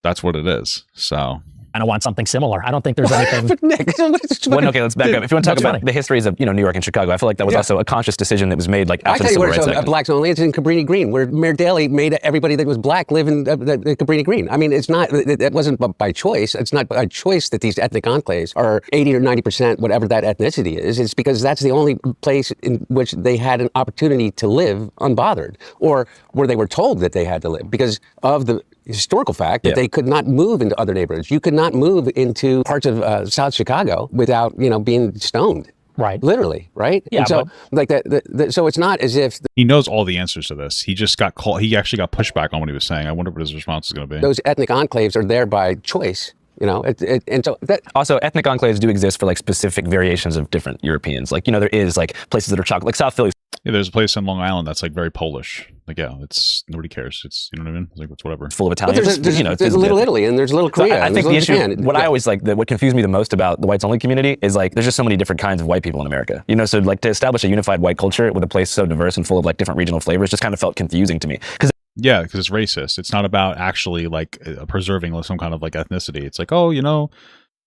That's what it is. So I want something similar. I don't think there's anything. Okay, let's back up. If you want to talk about the histories of New York and Chicago, I feel like that was also a conscious decision that was made like after the Civil Rights Act. Blacks only. It's in Cabrini Green, where Mayor Daley made everybody that was black live in Cabrini Green. I mean, it's not. It wasn't by choice. It's not by choice that these ethnic enclaves are 80 or 90%, whatever that ethnicity is. It's because that's the only place in which they had an opportunity to live unbothered, or where they were told that they had to live because of the historical fact that they could not move into other neighborhoods. You could not move into parts of South Chicago without, being stoned. Right. Literally, right? Yeah. And so, like that. So it's not as if he knows all the answers to this. He just got called. He actually got pushback on what he was saying. I wonder what his response is going to be. Those ethnic enclaves are there by choice. And so that also ethnic enclaves do exist for like specific variations of different Europeans. Like, there is like places that are chocolate, like South Philly. Yeah, there's a place in Long Island that's like very Polish. Like, yeah, it's nobody cares. It's, you know what I mean? It's like, it's whatever. It's full of Italians. There's Little Italy and there's Little Korea. So I think the issue, I always like, what confused me the most about the whites only community is like, there's just so many different kinds of white people in America. So like to establish a unified white culture with a place so diverse and full of like different regional flavors just kind of felt confusing to me. Yeah, because it's racist. It's not about actually like preserving some kind of like ethnicity. It's like, oh,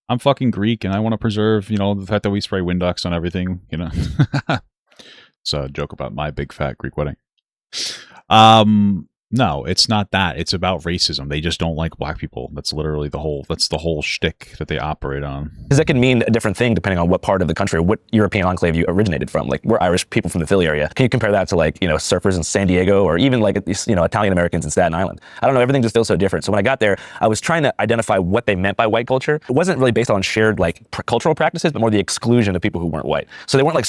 I'm fucking Greek and I want to preserve, the fact that we spray Windex on everything, It's a joke about my big fat Greek wedding. No, it's not that. It's about racism. They just don't like black people. That's literally the whole shtick that they operate on. Because that can mean a different thing depending on what part of the country, or what European enclave you originated from. Like, we're Irish people from the Philly area. Can you compare that to, like, you know, surfers in San Diego, or even like, you know, Italian Americans in Staten Island? I don't know. Everything just feels so different. So when I got there, I was trying to identify what they meant by white culture. It wasn't really based on shared like cultural practices, but more the exclusion of people who weren't white. So they weren't like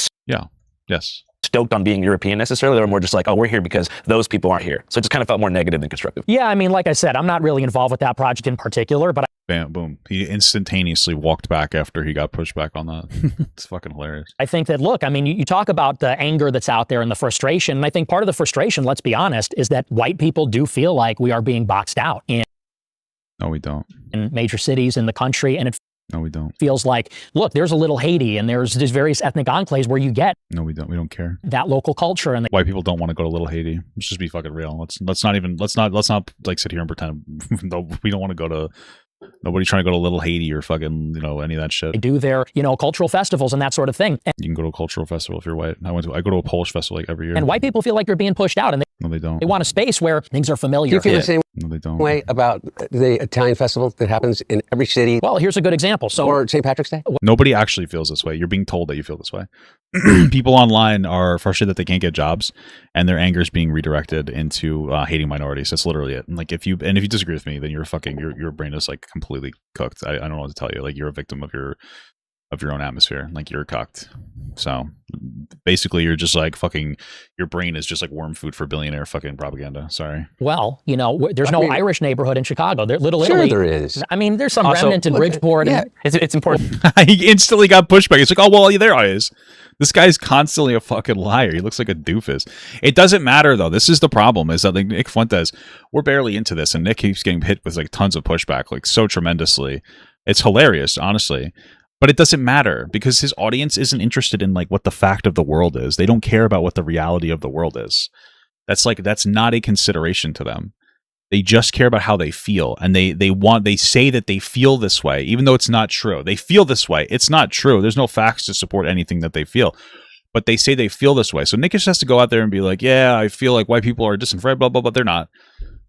Yes. stoked on being European necessarily. They were more just like, oh, we're here because those people aren't here. So it just kind of felt more negative than constructive. Yeah, I mean, like I said, I'm not really involved with that project in particular, but Bam, boom. He instantaneously walked back after he got pushed back on that. It's fucking hilarious. I think that, look, I mean, you talk about the anger that's out there and the frustration, and I think part of the frustration, let's be honest, is that white people do feel like we are being boxed out in No, we don't. major cities in the country, and it No, we don't. feels like, look, there's a little Haiti, and there's various ethnic enclaves where you get No, we don't. We don't care. that local culture, and White people don't want to go to Little Haiti. Let's just be fucking real. Let's not like sit here and pretend no, we don't want to go to. Nobody's trying to go to Little Haiti or fucking, you know, any of that shit. they do their, you know, cultural festivals and that sort of thing. You can go to a cultural festival if you're white. I go to a Polish festival like every year. And white people feel like they're being pushed out, and No, they don't. they want a space where things are Do familiar. you feel the same No, they don't. way about the Italian festival that happens in every city, Well, here's a good example. So or St. Patrick's Day? Nobody actually feels this way. You're being told that you feel this way. People online are frustrated that they can't get jobs, and their anger is being redirected into hating minorities. That's literally it. And like, if you disagree with me, then your brain is like completely cooked. I don't know what to tell you. Like, you're a victim of your own atmosphere. Like, you're cocked. So basically, you're just like fucking. Your brain is just like worm food for billionaire fucking propaganda. Sorry. well, you know, there's no Irish neighborhood in Chicago. There, Little Sure Italy. there is. I mean, there's some Also, remnant in Bridgeport. Yeah. And, It's important. He instantly got pushback. It's like, oh well, there I is. This guy's constantly a fucking liar. He looks like a doofus. It doesn't matter though. This is the problem. Is that like Nick Fuentes, we're barely into this, and Nick keeps getting hit with like tons of pushback, like so tremendously. It's hilarious, honestly. But it doesn't matter because his audience isn't interested in like what the fact of the world is. They don't care about what the reality of the world is. That's not a consideration to them. They just care about how they feel, and they say that they feel this way, even though it's not true. They feel this way. It's not true. There's no facts to support anything that they feel, but they say they feel this way. So Nick just has to go out there and be like, yeah, I feel like white people are disenfranchised, blah, blah, blah. They're not.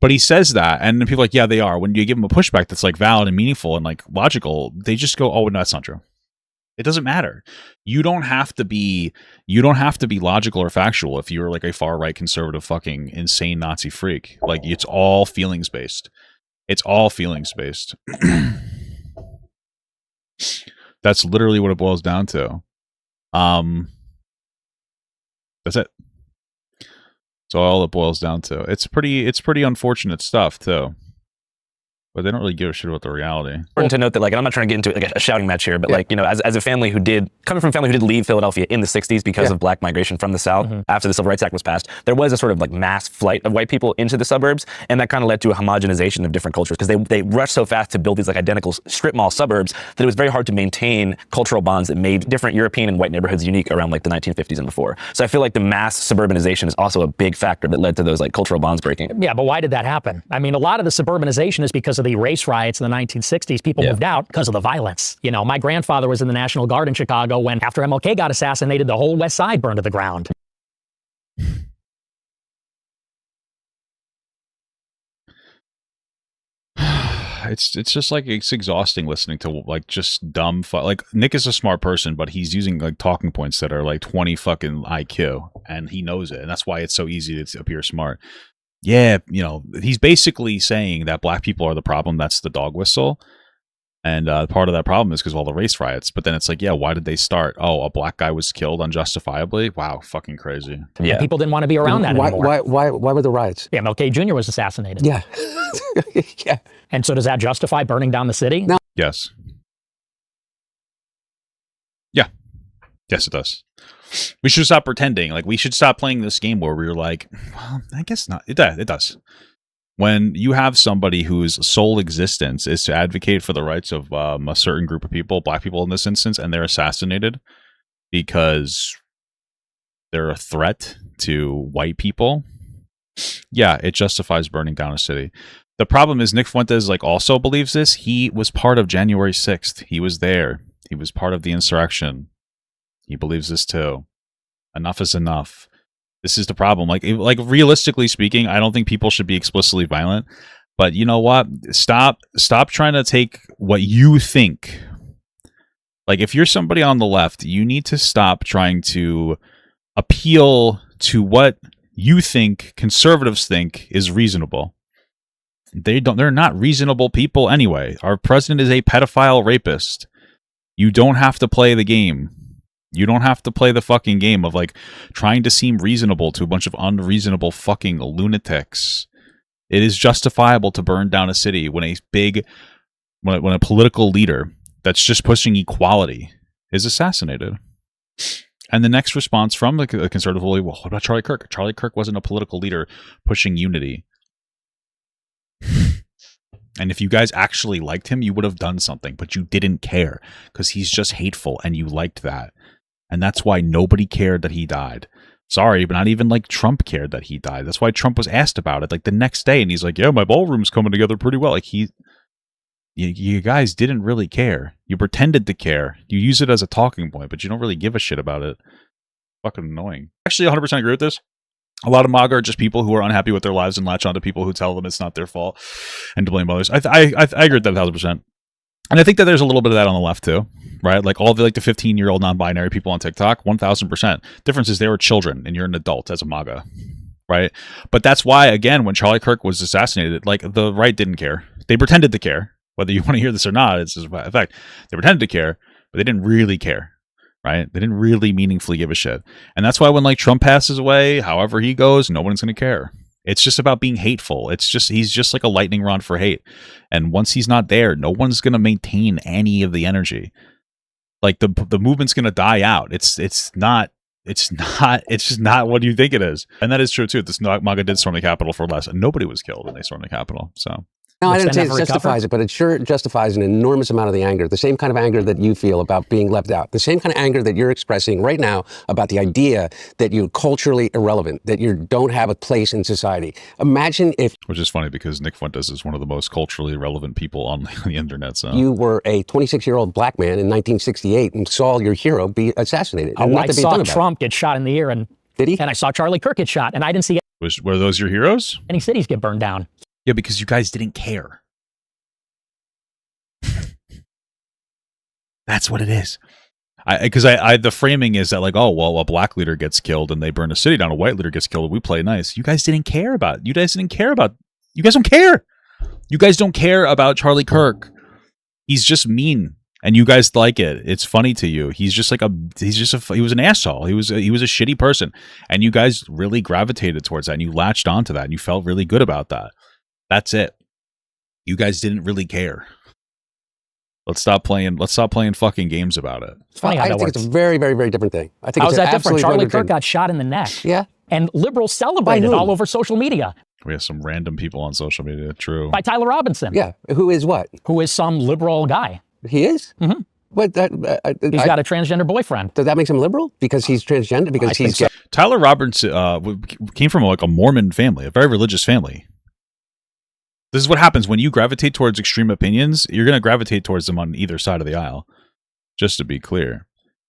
But he says that, and then people are like, yeah, they are. When you give them a pushback that's like valid and meaningful and like logical, they just go, oh, no, that's not true. It doesn't matter. You don't have to be logical or factual if you're like a far right conservative fucking insane Nazi freak. Like, it's all feelings based. It's all feelings based. That's literally what it boils down to. That's it. So all it boils down to. It's pretty unfortunate stuff too. But they don't really give a shit about the reality. Important to note that, like, and I'm not trying to get into like a shouting match here, but like, you know, as a family coming from a family who did leave Philadelphia in the 60s because of black migration from the South after the Civil Rights Act was passed, there was a sort of like mass flight of white people into the suburbs, and that kind of led to a homogenization of different cultures because they rushed so fast to build these like identical strip mall suburbs that it was very hard to maintain cultural bonds that made different European and white neighborhoods unique around like the 1950s and before. So I feel like the mass suburbanization is also a big factor that led to those like cultural bonds breaking. yeah, but why did that happen? I mean, a lot of the suburbanization is because of the race riots in the 1960s. People moved out because of the violence. You know, my grandfather was in the National Guard in Chicago when, after MLK got assassinated, the whole West Side burned to the ground. It's just like, it's exhausting listening to like just dumb like, Nick is a smart person, but he's using like talking points that are like 20 fucking IQ, and he knows it, and that's why it's so easy to appear smart. Yeah, you know, he's basically saying that black people are the problem. That's the dog whistle. And part of that problem is because of all the race riots. But then it's like, yeah, why did they start? Oh, a black guy was killed unjustifiably? Wow, fucking crazy. Yeah. People didn't want to be around that anymore. Why were the riots? Yeah, MLK Jr. was assassinated. Yeah. Yeah. And so does that justify burning down the city? No. Yes. Yeah. Yes, it does. We should stop pretending. Like, we should stop playing this game where we're like, well, I guess not. It does. When you have somebody whose sole existence is to advocate for the rights of a certain group of people, black people in this instance, and they're assassinated because they're a threat to white people, yeah, it justifies burning down a city. The problem is Nick Fuentes like also believes this. He was part of January 6th. He was there. He was part of the insurrection. He believes this too. Enough is enough. This is the problem. Like realistically speaking, I don't think people should be explicitly violent. But you know what? Stop trying to take what you think. Like, if you're somebody on the left, you need to stop trying to appeal to what you think conservatives think is reasonable. They're not reasonable people anyway. Our president is a pedophile rapist. You don't have to play the game. You don't have to play the fucking game of like trying to seem reasonable to a bunch of unreasonable fucking lunatics. It is justifiable to burn down a city when a political leader that's just pushing equality is assassinated. And the next response from the conservative will be, well, what about Charlie Kirk? Charlie Kirk wasn't a political leader pushing unity. And if you guys actually liked him, you would have done something, but you didn't care because he's just hateful and you liked that. And that's why nobody cared that he died. Sorry, but not even like Trump cared that he died. That's why Trump was asked about it like the next day. And he's like, yeah, my ballroom's coming together pretty well. Like you guys didn't really care. You pretended to care. You use it as a talking point, but you don't really give a shit about it. Fucking annoying. Actually, 100% agree with this. A lot of MAGA are just people who are unhappy with their lives and latch on to people who tell them it's not their fault and to blame others. I agree with that 1,000%. And I think that there's a little bit of that on the left too, right? Like all the 15-year-old non-binary people on TikTok, 1,000%. Difference is they were children and you're an adult as a MAGA, right? But that's why, again, when Charlie Kirk was assassinated, like the right didn't care. They pretended to care. Whether you want to hear this or not, it's just a fact. They pretended to care, but they didn't really care, right? They didn't really meaningfully give a shit. And that's why when like Trump passes away, however he goes, no one's going to care. It's just about being hateful. He's just like a lightning rod for hate. And once he's not there, no one's going to maintain any of the energy. Like the movement's going to die out. It's just not what you think it is. And that is true too. This MAGA did storm the Capitol for less, and nobody was killed when they stormed the Capitol. So no, I didn't say it justifies it, but it sure justifies an enormous amount of the anger, the same kind of anger that you feel about being left out, the same kind of anger that you're expressing right now about the idea that you're culturally irrelevant, that you don't have a place in society. Imagine if... Which is funny because Nick Fuentes is one of the most culturally relevant people on the internet. So you were a 26-year-old black man in 1968 and saw your hero be assassinated. I saw Trump get shot in the ear, and did he? And I saw Charlie Kirk get shot, and I didn't see Were those your heroes? any cities get burned down. Yeah, because you guys didn't care. That's what it is. Because the framing is that like, oh, well, a black leader gets killed and they burn a city down, a white leader gets killed and we play nice. You guys didn't care about it. You guys don't care. You guys don't care about Charlie Kirk. He's just mean. And you guys like it. It's funny to you. He was an asshole. He was a shitty person. And you guys really gravitated towards that and you latched onto that and you felt really good about that. That's it. You guys didn't really care. Let's stop playing fucking games about it. It's funny how I that think works. it's a very, very, very different thing. I think How is that different? absolutely Charlie Kirk got shot in the neck. Yeah. And liberals celebrated all over social media. We have some random people on social media. True. By Tyler Robinson. Yeah. Who is what? Who is some liberal guy. He is? Mm-hmm. What? He's got a transgender boyfriend. Does that make him liberal? Because he's transgender? Because he's gay? Tyler Robinson came from like a Mormon family, a very religious family. This is what happens when you gravitate towards extreme opinions. You're going to gravitate towards them on either side of the aisle, just to be clear.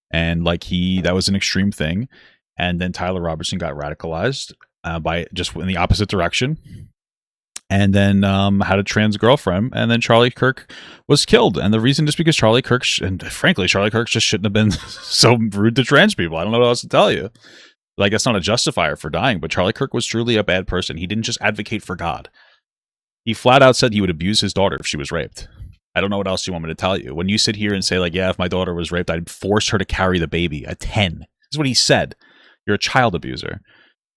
And like that was an extreme thing. And then Tyler Robertson got radicalized by just in the opposite direction. And then had a trans girlfriend. And then Charlie Kirk was killed. And the reason is because Charlie Kirk just shouldn't have been so rude to trans people. I don't know what else to tell you. Like, that's not a justifier for dying, but Charlie Kirk was truly a bad person. He didn't just advocate for God. He flat out said he would abuse his daughter if she was raped. I don't know what else you want me to tell you. When you sit here and say, like, yeah, if my daughter was raped, I'd force her to carry the baby at 10. This is what he said. You're a child abuser.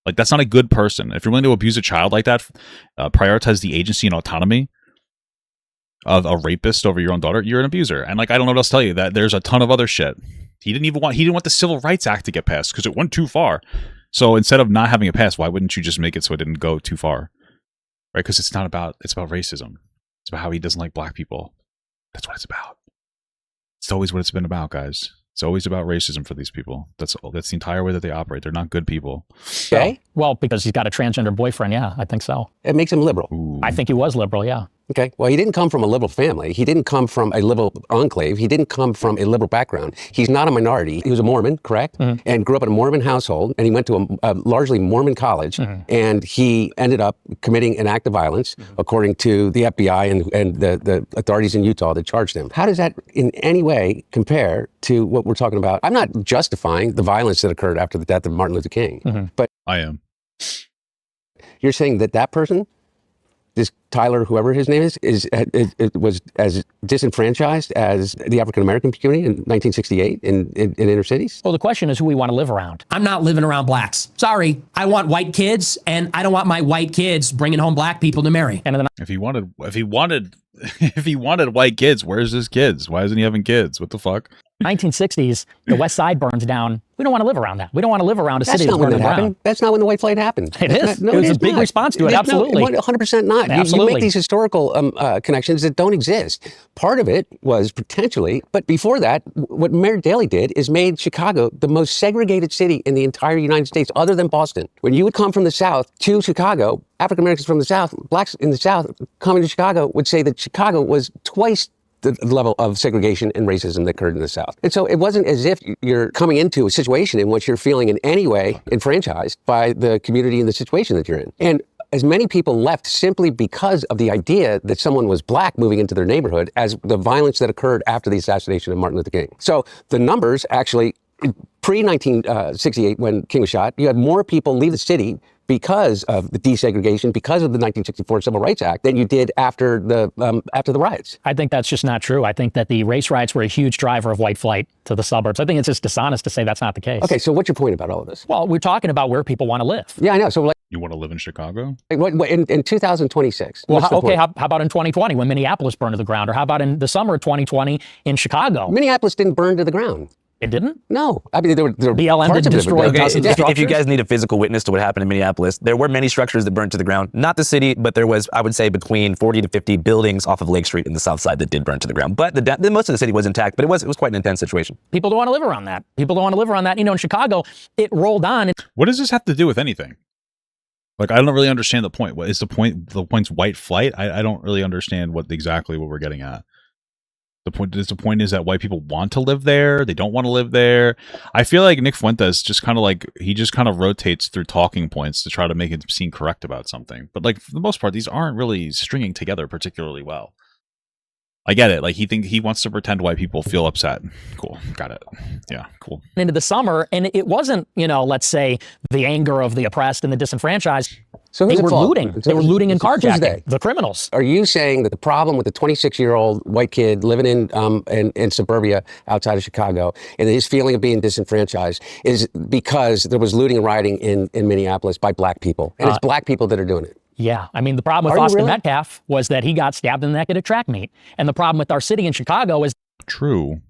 Like, that's not a good person. If you're willing to abuse a child like that, prioritize the agency and autonomy of a rapist over your own daughter, you're an abuser. And, like, I don't know what else to tell you. That there's a ton of other shit. He didn't want the Civil Rights Act to get passed because it went too far. So instead of not having it passed, why wouldn't you just make it so it didn't go too far? Right? Because it's about racism. It's about how he doesn't like black people. That's what it's about. It's always what it's been about, guys. It's always about racism for these people. That's the entire way that they operate. They're not good people. Okay. Well, because he's got a transgender boyfriend, yeah, I think so. It makes him liberal. Ooh. I think he was liberal, yeah. Okay. Well, he didn't come from a liberal family. He didn't come from a liberal enclave. He didn't come from a liberal background. He's not a minority. He was a Mormon, correct? And grew up in a Mormon household. And he went to a largely Mormon college. And he ended up committing an act of violence, according to the FBI and the authorities in Utah that charged him. How does that in any way compare to what we're talking about? I'm not justifying the violence that occurred after the death of Martin Luther King. But I am. you're saying that person, this Tyler, whoever his name is it was as disenfranchised as the African American community in 1968 in inner cities? Well, the question is who we want to live around. I'm not living around blacks. Sorry. I want white kids, and I don't want my white kids bringing home black people to marry. And in the If he wanted white kids, where's his kids? Why isn't he having kids? What the fuck? 1960s, the West Side burns down. We don't want to live around that. We don't want to live around a city that's not when burning that down. happened. That's not when the white flight happened. It is. No, It was is a big not. response to it. No, Absolutely. 100% not. You Absolutely. make these historical connections that don't exist. Part of it was potentially, but before that, what Mayor Daley did is made Chicago the most segregated city in the entire United States, other than Boston. When you would come from the South to Chicago, African Americans from the South, blacks in the South coming to Chicago would say that Chicago was twice the level of segregation and racism that occurred in the South. And so it wasn't as if you're coming into a situation in which you're feeling in any way enfranchised by the community and the situation that you're in. And as many people left simply because of the idea that someone was black moving into their neighborhood as the violence that occurred after the assassination of Martin Luther King. So the numbers actually, pre-1968 when King was shot, you had more people leave the city because of the desegregation, because of the 1964 Civil Rights Act, than you did after the riots. I think that's just not true. I think that the race riots were a huge driver of white flight to the suburbs. I think it's just dishonest to say that's not the case. Okay, so what's your point about all of this? Well, we're talking about where people want to live. Yeah, I know. So You want to live in Chicago? what, in 2026? Well, what's the point? how about in 2020 when Minneapolis burned to the ground? Or how about in the summer of 2020 in Chicago? Minneapolis didn't burn to the ground. It didn't? No, I mean there were BLM parts didn't of it destroy that- dozens of If you guys need a physical witness to what happened in Minneapolis, there were many structures that burned to the ground. Not the city, but there was, I would say, between 40 to 50 buildings off of Lake Street in the south side that did burn to the ground. But most of the city was intact, but it was quite an intense situation. People don't want to live around that. People don't want to live around that. You know, in Chicago, it rolled on. What does this have to do with anything? Like, I don't really understand the point. What is the point? The point's white flight? I don't really understand exactly what we're getting at. The point is that white people want to live there. They don't want to live there. I feel like Nick Fuentes just kind of rotates through talking points to try to make it seem correct about something. But like for the most part, these aren't really stringing together particularly well. I get it. Like he wants to pretend white people feel upset. Cool. Got it. Yeah, cool. Into the summer, and it wasn't, let's say, the anger of the oppressed and the disenfranchised. So they who's at were fault? looting. They were looting and Who's they? carjacking. The criminals. Are you saying that the problem with the 26-year-old white kid living in suburbia outside of Chicago and his feeling of being disenfranchised is because there was looting and rioting in Minneapolis by black people, and it's black people that are doing it? Yeah. I mean, the problem with Are you Austin really? Metcalf was that he got stabbed in the neck at a track meet. And the problem with our city in Chicago is True.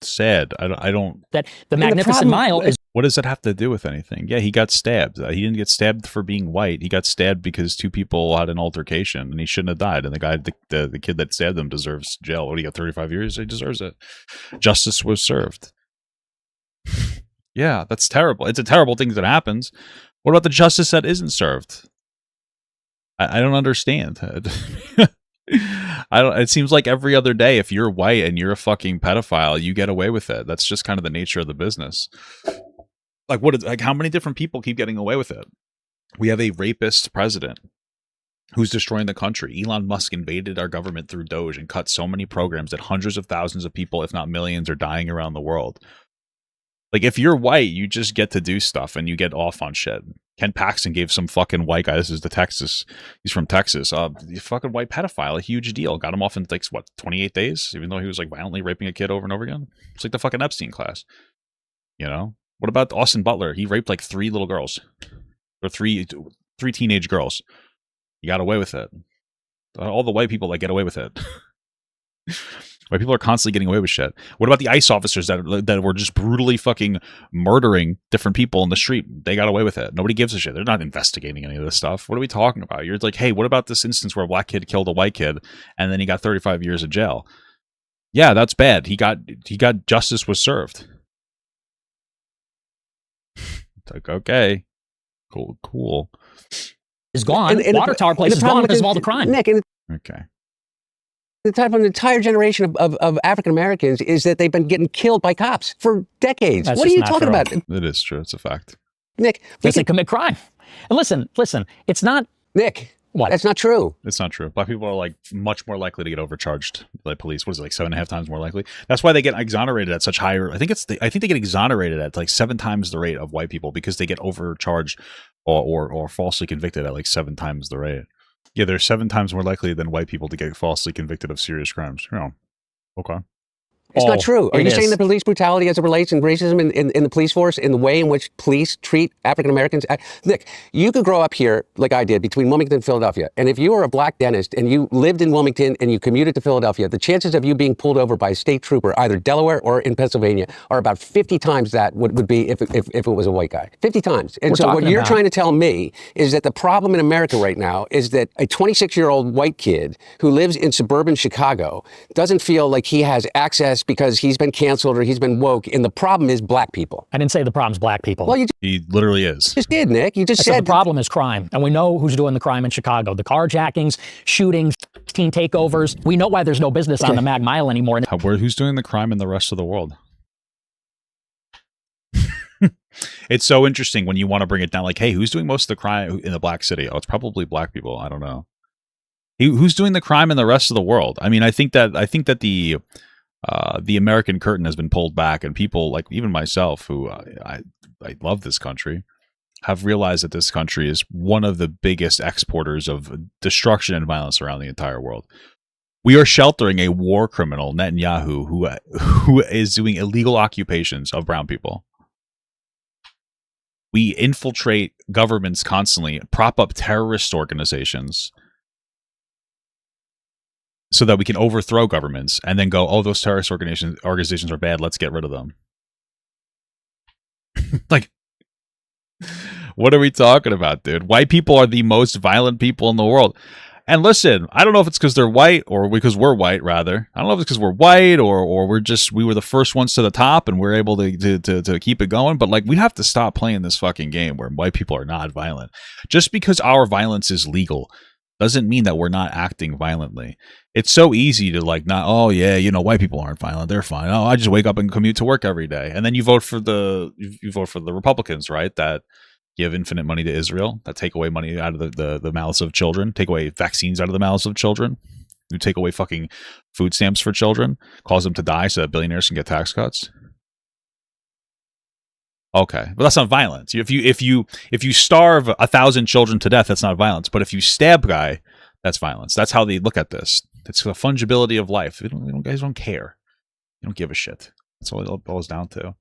Sad. I don't. that the Magnificent Mile is What does that have to do with anything? Yeah, he got stabbed. He didn't get stabbed for being white. He got stabbed because two people had an altercation, and he shouldn't have died. And the kid that stabbed him deserves jail. What, he got 35 years? He deserves it. Justice was served. Yeah, that's terrible. It's a terrible thing that happens. What about the justice that isn't served? I don't understand. It seems like every other day, if you're white and you're a fucking pedophile, you get away with it. That's just kind of the nature of the business. Like how many different people keep getting away with it? We have a rapist president who's destroying the country. Elon Musk invaded our government through Doge and cut so many programs that hundreds of thousands of people, if not millions, are dying around the world. Like, if you're white, you just get to do stuff and you get off on shit. Ken Paxton gave some fucking white guy, he's from Texas, the fucking white pedophile, a huge deal. Got him off in, 28 days? Even though he was, violently raping a kid over and over again? It's like the fucking Epstein class. What about Austin Butler? He raped, 3 little girls. Or three teenage girls. He got away with it. All the white people that get away with it. White people are constantly getting away with shit. What about the ICE officers that were just brutally fucking murdering different people in the street? They got away with it. Nobody gives a shit. They're not investigating any of this stuff. What are we talking about? You're like, hey, what about this instance where a black kid killed a white kid and then he got 35 years in jail? Yeah, that's bad. He got justice was served. It's like, okay, cool. gone. Water tower place is gone because of all the crime. Nick, and Okay. The type of an entire generation of African Americans is that they've been getting killed by cops for decades. That's What are just you not talking true. about, It is true. It's a fact. Nick? Because they commit crime. And listen, it's not. Nick, What? that's not true. It's not true. Black people are like much more likely to get overcharged by police. What is it, like 7.5 times more likely? That's why they get exonerated at such higher. I think they get exonerated at like 7 times the rate of white people because they get overcharged or falsely convicted at like 7 times the rate. Yeah, they're 7 times more likely than white people to get falsely convicted of serious crimes. Yeah. Okay. It's not true. Are it you is. saying the police brutality as it relates in racism in the police force, in the way in which police treat African Americans? Nick, you could grow up here like I did between Wilmington and Philadelphia. And if you were a black dentist and you lived in Wilmington and you commuted to Philadelphia, the chances of you being pulled over by a state trooper, either Delaware or in Pennsylvania, are about 50 times that would be if it was a white guy. 50 times. And We're so what talking you're about- trying to tell me is that the problem in America right now is that a 26-year-old white kid who lives in suburban Chicago doesn't feel like he has access because he's been canceled or he's been woke, and the problem is black people. I didn't say the problem's black people. Well, you He literally is. just did, Nick. You just I said said the problem is crime, and we know who's doing the crime in Chicago. The carjackings, shootings, teen takeovers. We know why there's no business on the Mag Mile anymore. And Who's doing the crime in the rest of the world? It's so interesting when you want to bring it down. Like, hey, who's doing most of the crime in the black city? Oh, it's probably black people. I don't know. Who's doing the crime in the rest of the world? I mean, I think that the American curtain has been pulled back, and people like even myself, who I love this country, have realized that this country is one of the biggest exporters of destruction and violence around the entire world. We are sheltering a war criminal, Netanyahu, who is doing illegal occupations of brown people. We infiltrate governments constantly, prop up terrorist organizations so that we can overthrow governments and then go, oh, those terrorist organizations are bad. Let's get rid of them. Like, what are we talking about, dude? White people are the most violent people in the world. And listen, I don't know if it's because they're white or because we're white, rather. I don't know if it's because we're white or we were the first ones to the top and we're able to keep it going. But like, we have to stop playing this fucking game where white people are not violent. Just because our violence is legal doesn't mean that we're not acting violently. It's so easy to like not, oh yeah, you know, white people aren't violent, they're fine. Oh, I just wake up and commute to work every day. And then you vote for the Republicans, right? That give infinite money to Israel, that take away money out of the mouths of children, take away vaccines out of the mouths of children, who take away fucking food stamps for children, cause them to die so that billionaires can get tax cuts. Okay, but that's not violence. If you starve 1,000 children to death, that's not violence. But if you stab a guy, that's violence. That's how they look at this. It's the fungibility of life. Guys don't care. You don't give a shit. That's what it all boils down to.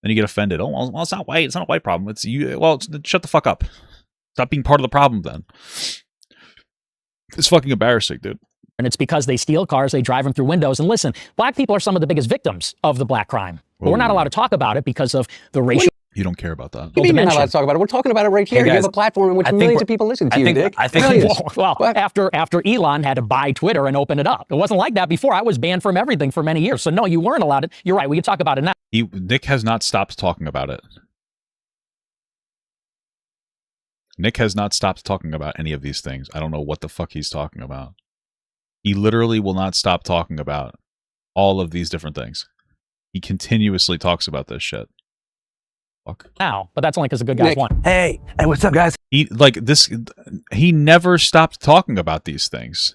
Then you get offended. Oh, well, it's not white. It's not a white problem. It's you. Well, shut the fuck up. Stop being part of the problem then. It's fucking embarrassing, dude. And it's because they steal cars, they drive them through windows. And listen, black people are some of the biggest victims of the black crime. But we're not allowed to talk about it because of the racial You don't care about that. What do you mean you're not allowed to talk about it? We're talking about it right here. Hey, you guys, have a platform in which I think millions we're- of people listen to I you, think- Nick. I think- Millions. Well, What? after Elon had to buy Twitter and open it up. It wasn't like that before. I was banned from everything for many years. So no, you weren't allowed it. You're right. We can talk about it now. Nick has not stopped talking about it. Nick has not stopped talking about any of these things. I don't know what the fuck he's talking about. He literally will not stop talking about all of these different things. He continuously talks about this shit. Fuck. Now, but that's only because the good guys Nick. won. Hey, what's up, guys? He never stopped talking about these things.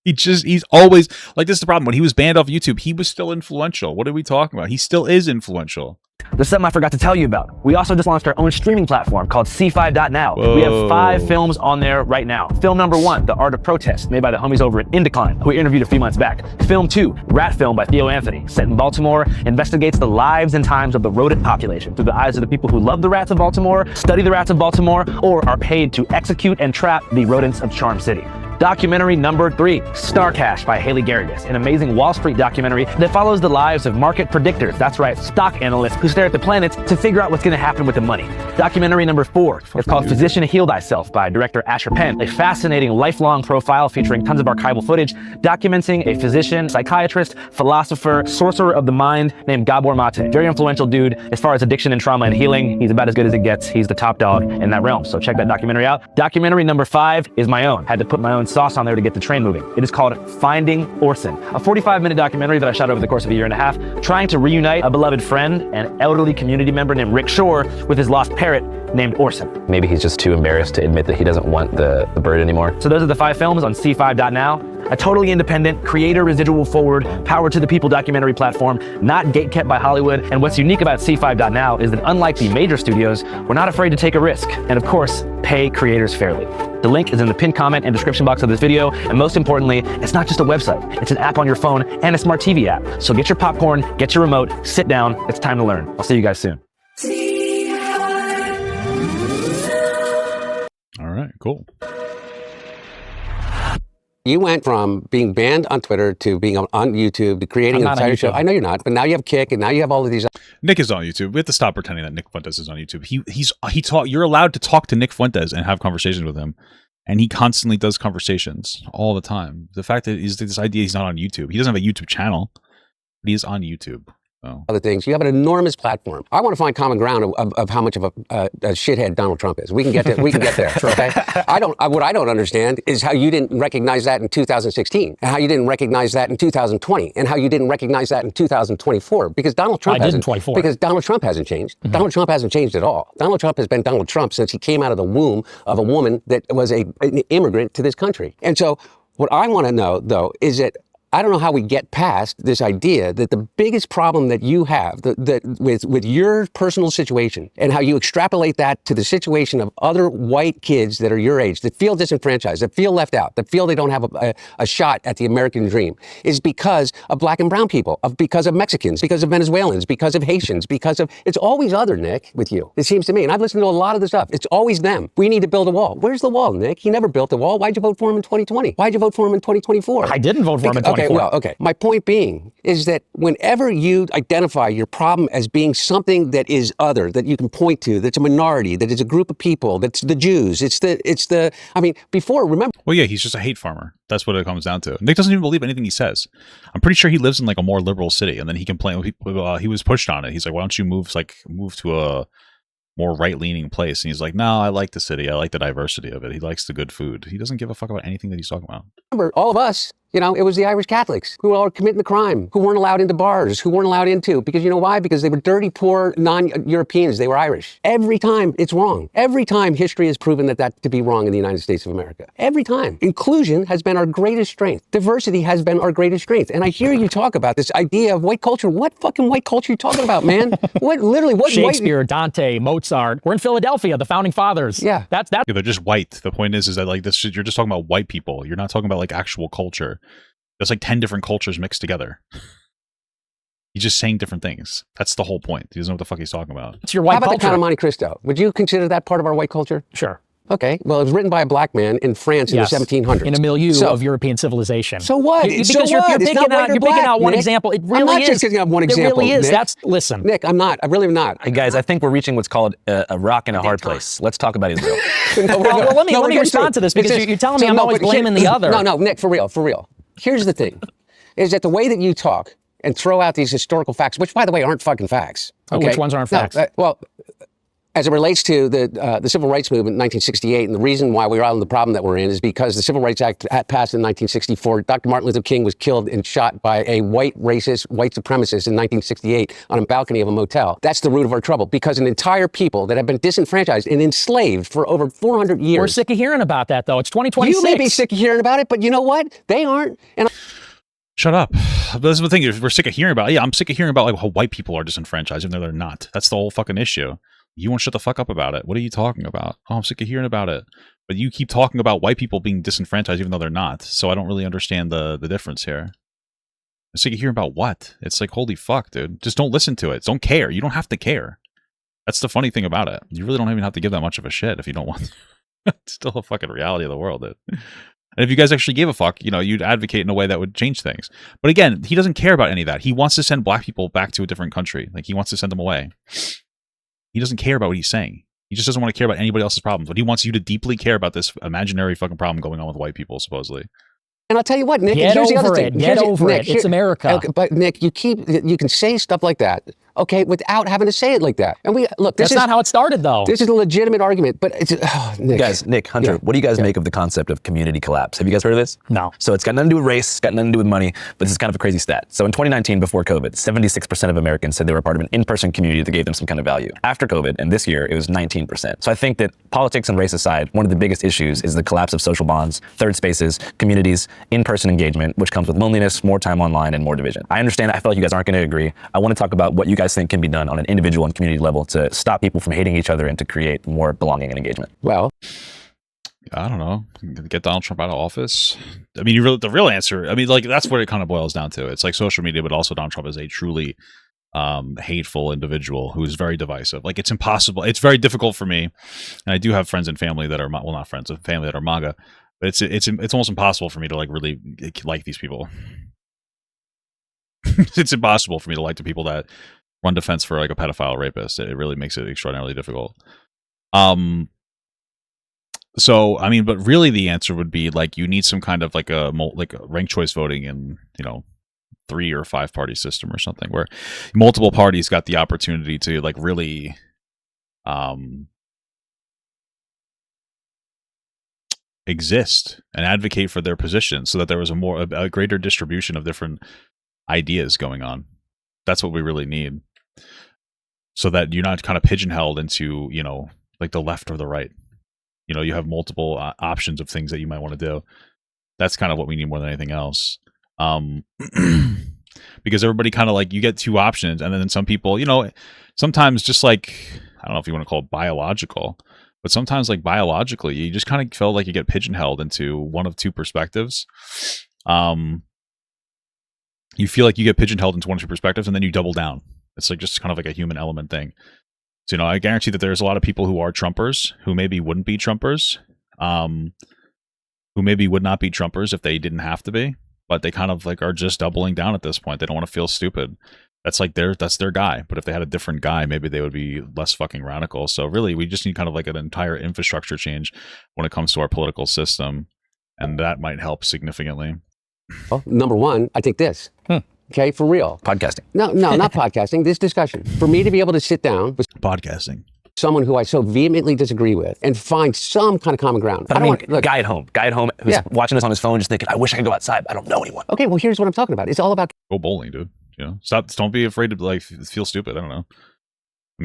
He's always like, this is the problem. When he was banned off YouTube, he was still influential. What are we talking about? He still is influential. There's something I forgot to tell you about. We also just launched our own streaming platform called C5.now. We have Whoa. 5 films on there right now. Film number 1, The Art of Protest, made by the homies over at Indecline, who we interviewed a few months back. Film 2, Rat Film by Theo Anthony, set in Baltimore, investigates the lives and times of the rodent population through the eyes of the people who love the rats of Baltimore, study the rats of Baltimore, or are paid to execute and trap the rodents of Charm City. Documentary number 3, Star Cash by Haley Garrigus, an amazing Wall Street documentary that follows the lives of market predictors, that's right, stock analysts who stare at the planets to figure out what's going to happen with the money. Documentary number 4 is called Physician Heal Thyself by director Asher Penn, a fascinating lifelong profile featuring tons of archival footage documenting a physician, psychiatrist, philosopher, sorcerer of the mind named Gabor Mate. Very influential dude as far as addiction and trauma and healing. He's about as good as it gets. He's the top dog in that realm. So check that documentary out. Documentary number 5 is my own. Had to put my own sauce on there to get the train moving. It is called Finding Orson, a 45-minute documentary that I shot over the course of a year and a half, trying to reunite a beloved friend and elderly community member named Rick Shore with his lost parrot named Orson. Maybe he's just too embarrassed to admit that he doesn't want the bird anymore. So those are the 5 films on C5.now. A totally independent, creator residual forward, power to the people documentary platform, not gatekept by Hollywood. And what's unique about C5.now is that unlike the major studios, we're not afraid to take a risk. And of course, pay creators fairly. The link is in the pinned comment and description box of this video. And most importantly, it's not just a website. It's an app on your phone and a smart TV app. So get your popcorn, get your remote, sit down. It's time to learn. I'll see you guys soon. All right, cool. You went from being banned on Twitter to being on YouTube to creating an entire show. I know you're not, but now you have Kick, and now you have all of these. Nick is on YouTube. We have to stop pretending that Nick Fuentes is on YouTube. You're allowed to talk to Nick Fuentes and have conversations with him, and he constantly does conversations all the time. The fact that he's this idea he's not on YouTube. He doesn't have a YouTube channel, but he is on YouTube. Other things. You have an enormous platform. I want to find common ground of how much of a shithead Donald Trump is. We can get there. Okay. What I don't understand is how you didn't recognize that in 2016, and how you didn't recognize that in 2020, and how you didn't recognize that in 2024. Because Donald Trump hasn't changed. Mm-hmm. Donald Trump hasn't changed at all. Donald Trump has been Donald Trump since he came out of the womb of a woman that was an immigrant to this country. And so, what I want to know, though, is that I don't know how we get past this idea that the biggest problem that you have with your personal situation and how you extrapolate that to the situation of other white kids that are your age, that feel disenfranchised, that feel left out, that feel they don't have a shot at the American dream, is because of black and brown people, because of Mexicans, because of Venezuelans, because of Haitians, it's always other, Nick, with you. It seems to me. And I've listened to a lot of the stuff. It's always them. We need to build a wall. Where's the wall, Nick? He never built a wall. Why'd you vote for him in 2020? Why'd you vote for him in 2024? I didn't vote for him in 2024. Okay. My point being is that whenever you identify your problem as being something that is other, that you can point to, that's a minority, that is a group of people, that's the Jews, before, remember. Well, yeah, he's just a hate farmer. That's what it comes down to. Nick doesn't even believe anything he says. I'm pretty sure he lives in like a more liberal city, and then he complained. He was pushed on it. He's like, why don't you move to a more right-leaning place? And he's like, no, I like the city. I like the diversity of it. He likes the good food. He doesn't give a fuck about anything that he's talking about. Remember, all of us, it was the Irish Catholics who were all committing the crime, who weren't allowed into bars, who weren't allowed into, because you know why? Because they were dirty, poor, non-Europeans. They were Irish. Every time it's wrong. Every time history has proven that to be wrong in the United States of America. Every time. Inclusion has been our greatest strength. Diversity has been our greatest strength. And I hear you talk about this idea of white culture. What fucking white culture are you talking about, man? What Shakespeare, Dante, Mozart. We're in Philadelphia, the founding fathers. Yeah. Yeah, they're just white. The point is that like this, you're just talking about white people. You're not talking about like actual culture. There's like 10 different cultures mixed together. He's just saying different things. That's the whole point. He doesn't know what the fuck he's talking about. It's your white culture. How about the Count of Monte Cristo? Would you consider that part of our white culture? Sure. Okay. Well, it was written by a black man in France in the 1700s. In a milieu of European civilization. So what? Because you're picking out one example. It really is. I'm not just picking out one example. It really is. Nick. Listen. Nick, I'm not. I really am not. Hey guys, I think we're reaching what's called a rock in a hard place. Let's talk about Israel. Let me respond to this because you're telling me I'm always blaming the other. No, Nick, for real. Here's the thing, is that the way that you talk and throw out these historical facts, which by the way aren't fucking facts. Okay? Which ones aren't facts? As it relates to the Civil Rights Movement in 1968, and the reason why we're out in the problem that we're in is because the Civil Rights Act passed in 1964. Dr. Martin Luther King was killed and shot by a white racist, white supremacist in 1968 on a balcony of a motel. That's the root of our trouble, because an entire people that have been disenfranchised and enslaved for over 400 years. We're sick of hearing about that, though. It's 2026. You may be sick of hearing about it, but you know what? They aren't. And Shut up. That's the thing. We're sick of hearing about it. Yeah, I'm sick of hearing about like how white people are disenfranchised, even though they're not. That's the whole fucking issue. You won't shut the fuck up about it. What are you talking about? Oh, I'm sick of hearing about it. But you keep talking about white people being disenfranchised even though they're not. So I don't really understand the difference here. I'm sick of hearing about what? It's like, holy fuck, dude. Just don't listen to it. Don't care. You don't have to care. That's the funny thing about it. You really don't even have to give that much of a shit if you don't want to. It's still a fucking reality of the world, dude. And if you guys actually gave a fuck, you'd advocate in a way that would change things. But again, he doesn't care about any of that. He wants to send black people back to a different country. Like, he wants to send them away. He doesn't care about what he's saying. He just doesn't want to care about anybody else's problems. But he wants you to deeply care about this imaginary fucking problem going on with white people, supposedly. And I'll tell you what, Nick. Get here's the over other it. thing. Get over it. It's America. Okay, but Nick, you can say stuff like that, okay, without having to say it like that. And That's not how it started, though. This is a legitimate argument, but it's Nick. Nick, Hunter, what do you guys make of the concept of community collapse? Have you guys heard of this? No. So it's got nothing to do with race, it's got nothing to do with money, but this is kind of a crazy stat. So in 2019, before COVID, 76% of Americans said they were part of an in-person community that gave them some kind of value. After COVID, and this year, it was 19%. So I think that politics and race aside, one of the biggest issues is the collapse of social bonds, third spaces, communities, in-person engagement, which comes with loneliness, more time online, and more division. I understand, I feel like you guys aren't going to agree. I want to talk about what you guys think can be done on an individual and community level to stop people from hating each other and to create more belonging and engagement. Well, I don't know. Get Donald Trump out of office. I mean, the real answer, that's what it kind of boils down to. It's like social media, but also Donald Trump is a truly hateful individual who is very divisive. Like, it's impossible. It's very difficult for me. And I do have friends and family that are, well, not friends, but family that are MAGA. But it's almost impossible for me to really like these people. It's impossible for me to like the people that run defense for like a pedophile rapist. It really makes it extraordinarily difficult. So, but really the answer would be like, you need some kind of like a ranked choice voting in, 3 or 5 party system or something where multiple parties got the opportunity to like really, exist and advocate for their position so that there was a greater distribution of different ideas going on. That's what we really need. So that you're not kind of pigeonholed into, like the left or the right. You have multiple options of things that you might want to do. That's kind of what we need more than anything else. Because everybody kind of like, you get 2 options, and then some people, sometimes just like, I don't know if you want to call it biological, but sometimes like biologically, you just kind of feel like you get pigeonholed into one of 2 perspectives. You feel like you get pigeonholed into 1 or 2 perspectives, and then you double down. It's like just kind of like a human element thing. So, I guarantee that there's a lot of people who are Trumpers who maybe wouldn't be Trumpers, who maybe would not be Trumpers if they didn't have to be, but they kind of like are just doubling down at this point. They don't want to feel stupid. That's their guy. But if they had a different guy, maybe they would be less fucking radical. So really, we just need kind of like an entire infrastructure change when it comes to our political system. And that might help significantly. well, number one, I think this. Okay, for real. Podcasting. No, not podcasting. This discussion. For me to be able to sit down with Podcasting. someone who I so vehemently disagree with and find some kind of common ground. But guy at home who's watching this on his phone just thinking, I wish I could go outside. I don't know anyone. Okay, well, here's what I'm talking about. It's all about Go bowling, dude. Don't be afraid to like feel stupid. I don't know.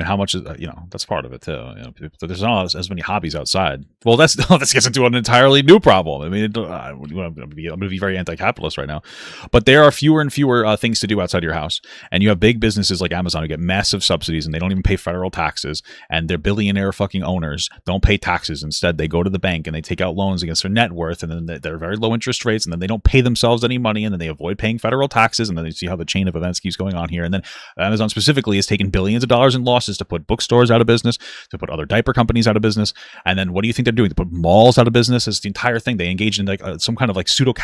How much is that's part of it too. There's not as many hobbies outside. Well, this gets into an entirely new problem. I'm going to be very anti-capitalist right now, but there are fewer and fewer things to do outside your house, and you have big businesses like Amazon who get massive subsidies, and they don't even pay federal taxes, and their billionaire fucking owners don't pay taxes. Instead, they go to the bank and they take out loans against their net worth, and then they're very low interest rates, and then they don't pay themselves any money, and then they avoid paying federal taxes, and then they see how the chain of events keeps going on here, and then Amazon specifically has taken billions of dollars in losses to put bookstores out of business, to put other diaper companies out of business, and then what do you think they're doing? To put malls out of business. It's the entire thing. They engage in like some kind of like pseudo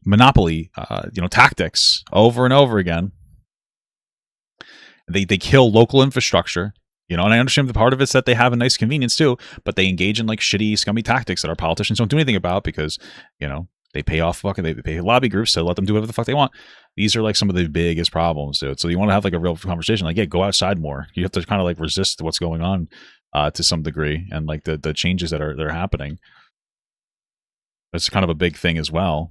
monopoly, tactics over and over again. They kill local infrastructure. And I understand the part of it's that they have a nice convenience too, but they engage in like shitty, scummy tactics that our politicians don't do anything about because, they pay lobby groups to let them do whatever the fuck they want. These are like some of the biggest problems, dude. So you want to have like a real conversation, like, go outside more. You have to kind of like resist what's going on to some degree, and like the changes that are happening. That's kind of a big thing as well.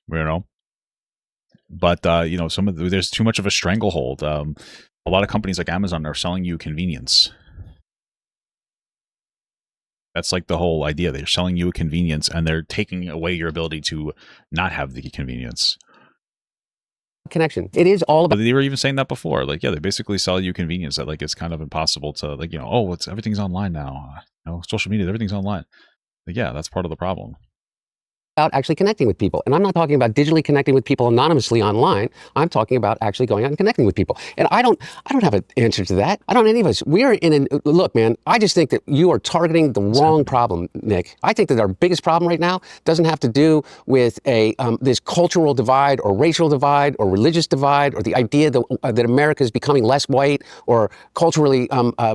But there's too much of a stranglehold. A lot of companies like Amazon are selling you convenience. That's like the whole idea. They're selling you a convenience, and they're taking away your ability to not have the convenience. connection. It is all about. But they were even saying that before. Like, they basically sell you convenience that like it's kind of impossible to everything's online now. Social media, everything's online. Like, yeah, that's part of the problem. about actually connecting with people. And I'm not talking about digitally connecting with people anonymously online. I'm talking about actually going out and connecting with people. And I don't have an answer to that. I don't, any of us. We are in look, man, I just think that you are targeting the wrong problem, Nick. I think that our biggest problem right now doesn't have to do with this cultural divide or racial divide or religious divide or the idea that America is becoming less white or culturally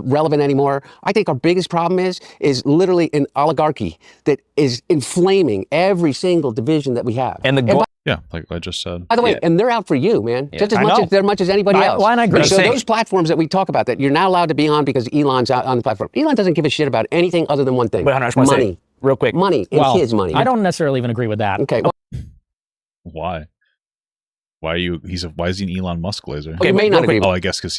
relevant anymore. I think our biggest problem is literally an oligarchy that is inflaming every single division that we have. And the goal. Yeah, like I just said. By the way, and they're out for you, man. Just as I much know. as anybody else. Well, and I agree. So those platforms that we talk about that you're not allowed to be on because Elon's out on the platform. Elon doesn't give a shit about anything other than one thing. Wait, Hunter, I just wanna say, money. real quick. Money and his money. I don't necessarily even agree with that. Okay. Why? Why are you? Why is he an Elon Musk laser? Okay, you may not agree. Oh, I guess because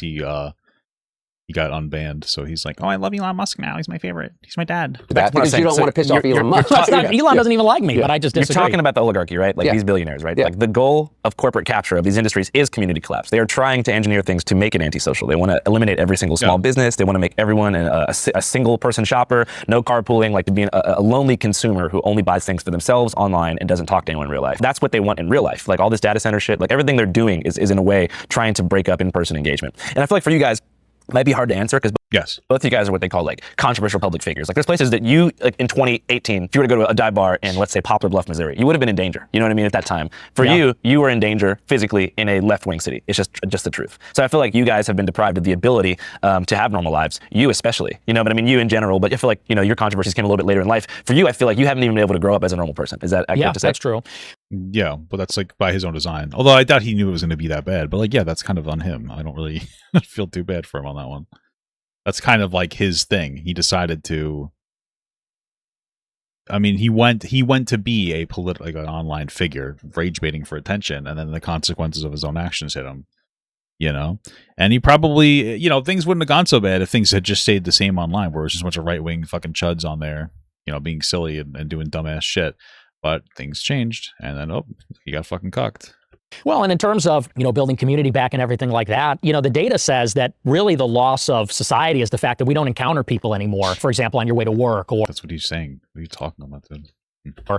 he got unbanned, so he's like, oh, I love Elon Musk now. He's my favorite. He's my dad. That, because you don't want to piss off Elon Musk. It's not, Elon doesn't even like me, but I just You're disagree. talking about the oligarchy, right? Like these billionaires, right? Yeah. Like the goal of corporate capture of these industries is community collapse. They are trying to engineer things to make it antisocial. They want to eliminate every single small business. They want to make everyone a single person shopper, no carpooling, like to be a lonely consumer who only buys things for themselves online and doesn't talk to anyone in real life. That's what they want in real life. Like all this data center shit, like everything they're doing is in a way trying to break up in-person engagement. And I feel like for you guys, it might be hard to answer because Yes. both of you guys are what they call like controversial public figures. Like there's places that you, like in 2018, if you were to go to a dive bar in, let's say, Poplar Bluff, Missouri, you would have been in danger. You know what I mean? At that time. For you were in danger physically in a left-wing city. It's just the truth. So I feel like you guys have been deprived of the ability to have normal lives. You especially, you know, but I mean you in general, but I feel like, you know, your controversies came a little bit later in life. For you, I feel like you haven't even been able to grow up as a normal person. Is that accurate to say? That's true. Yeah, but that's like by his own design. Although I doubt he knew it was going to be that bad. But like, yeah, that's kind of on him. I don't really feel too bad for him on that one. That's kind of like his thing. He decided to. I mean, he went to be a like an online figure, rage baiting for attention, and then the consequences of his own actions hit him. You know, and he probably, you know, things wouldn't have gone so bad if things had just stayed the same online, where it was just a bunch of right wing fucking chuds on there, you know, being silly and doing dumbass shit. But things changed, and then he got fucking cucked. Well, and in terms of, you know, building community back and everything like that, you know, the data says that really the loss of society is the fact that we don't encounter people anymore. For example, on your way to work, or That's what he's saying. What are you talking about, dude?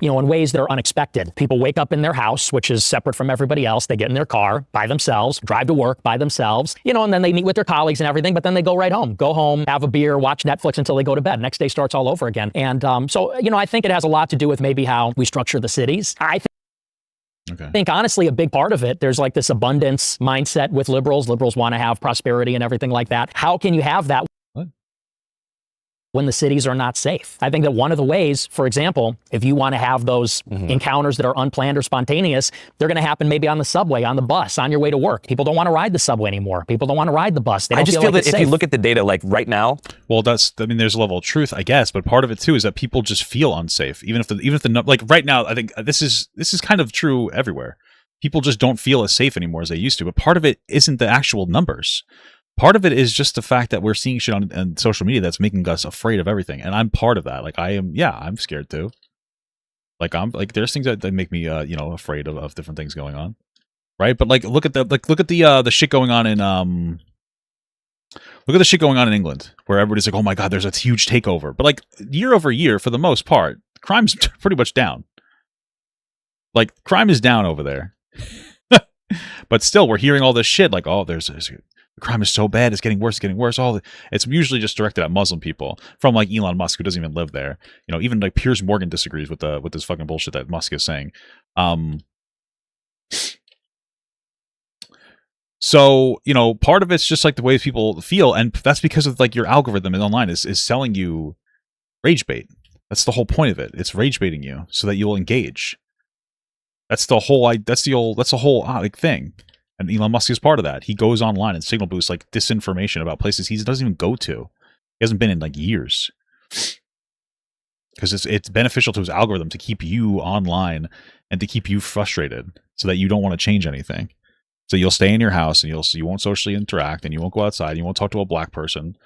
you know, in ways that are unexpected. People wake up in their house, which is separate from everybody else. They get in their car by themselves, drive to work by themselves, you know, and then they meet with their colleagues and everything, but then they go right home, have a beer, watch Netflix until they go to bed. Next day starts all over again. And so, you know, I think it has a lot to do with maybe how we structure the cities. I think honestly, a big part of it, there's like this abundance mindset with liberals. Liberals want to have prosperity and everything like that. How can you have that when the cities are not safe? I think that one of the ways, for example, if you want to have those encounters that are unplanned or spontaneous, they're going to happen maybe on the subway, on the bus, on your way to work. People don't want to ride the subway anymore. People don't want to ride the bus. They don't I just feel like that it's if safe. you look at the data, like right now, well, there's a level of truth, I guess, but part of it too is that people just feel unsafe, even if the like right now, I think this is kind of true everywhere. People just don't feel as safe anymore as they used to. But part of it isn't the actual numbers. Part of it is just the fact that we're seeing shit on social media that's making us afraid of everything, and I'm part of that. Like I'm scared too. Like there's things that make me you know, afraid of different things going on, right? But like look at the shit going on in England, where everybody's like, oh my god, there's a huge takeover. But like year over year, for the most part, crime's pretty much down. Like crime is down over there, but still we're hearing all this shit like, oh, there's crime is so bad, it's getting worse. It's usually just directed at Muslim people from like Elon Musk, who doesn't even live there. You know, even like Piers Morgan disagrees with this fucking bullshit that Musk is saying. So, you know, part of it's just like the way people feel, and that's because of like your algorithm online is selling you rage bait. That's the whole point of it. It's rage baiting you so that you'll engage. That's the whole like thing. And Elon Musk is part of that. He goes online and signal boosts like disinformation about places he doesn't even go to. He hasn't been in like years. Because it's beneficial to his algorithm to keep you online and to keep you frustrated so that you don't want to change anything. So you'll stay in your house and you won't socially interact and you won't go outside. And you won't talk to a black person.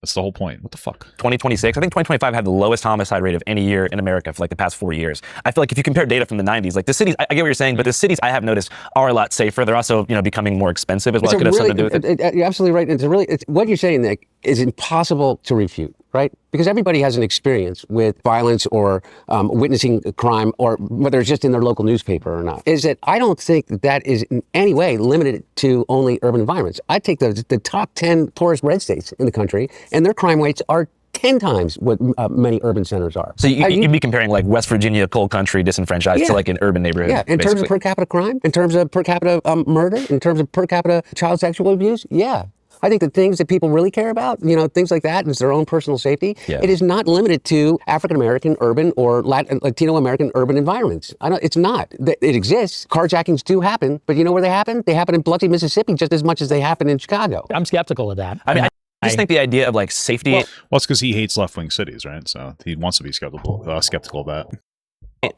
That's the whole point. What the fuck? 2026, I think 2025 had the lowest homicide rate of any year in America for like the past 4 years. I feel like if you compare data from the 90s, like the cities, I get what you're saying, but the cities I have noticed are a lot safer. They're also, you know, becoming more expensive as well. It could have something to do with it. You're absolutely right. What you're saying, Nick, is impossible to refute, right? Because everybody has an experience with violence or witnessing a crime, or whether it's just in their local newspaper or not, is that I don't think that is in any way limited to only urban environments. I take the top 10 poorest red states in the country, and their crime rates are 10 times what many urban centers are. So you'd be comparing like West Virginia, coal country, disenfranchised to like an urban neighborhood. Yeah, in terms of per capita crime, in terms of per capita murder, in terms of per capita child sexual abuse, yeah. I think the things that people really care about, things like that, is their own personal safety. Yeah. It is not limited to African-American urban or Latino-American urban environments. It's not. It exists. Carjackings do happen, but you know where they happen? They happen in Biloxi, Mississippi, just as much as they happen in Chicago. I'm skeptical of that. I mean, I just think the idea of like safety. Well, it's because he hates left-wing cities, right? So he wants to be skeptical of that.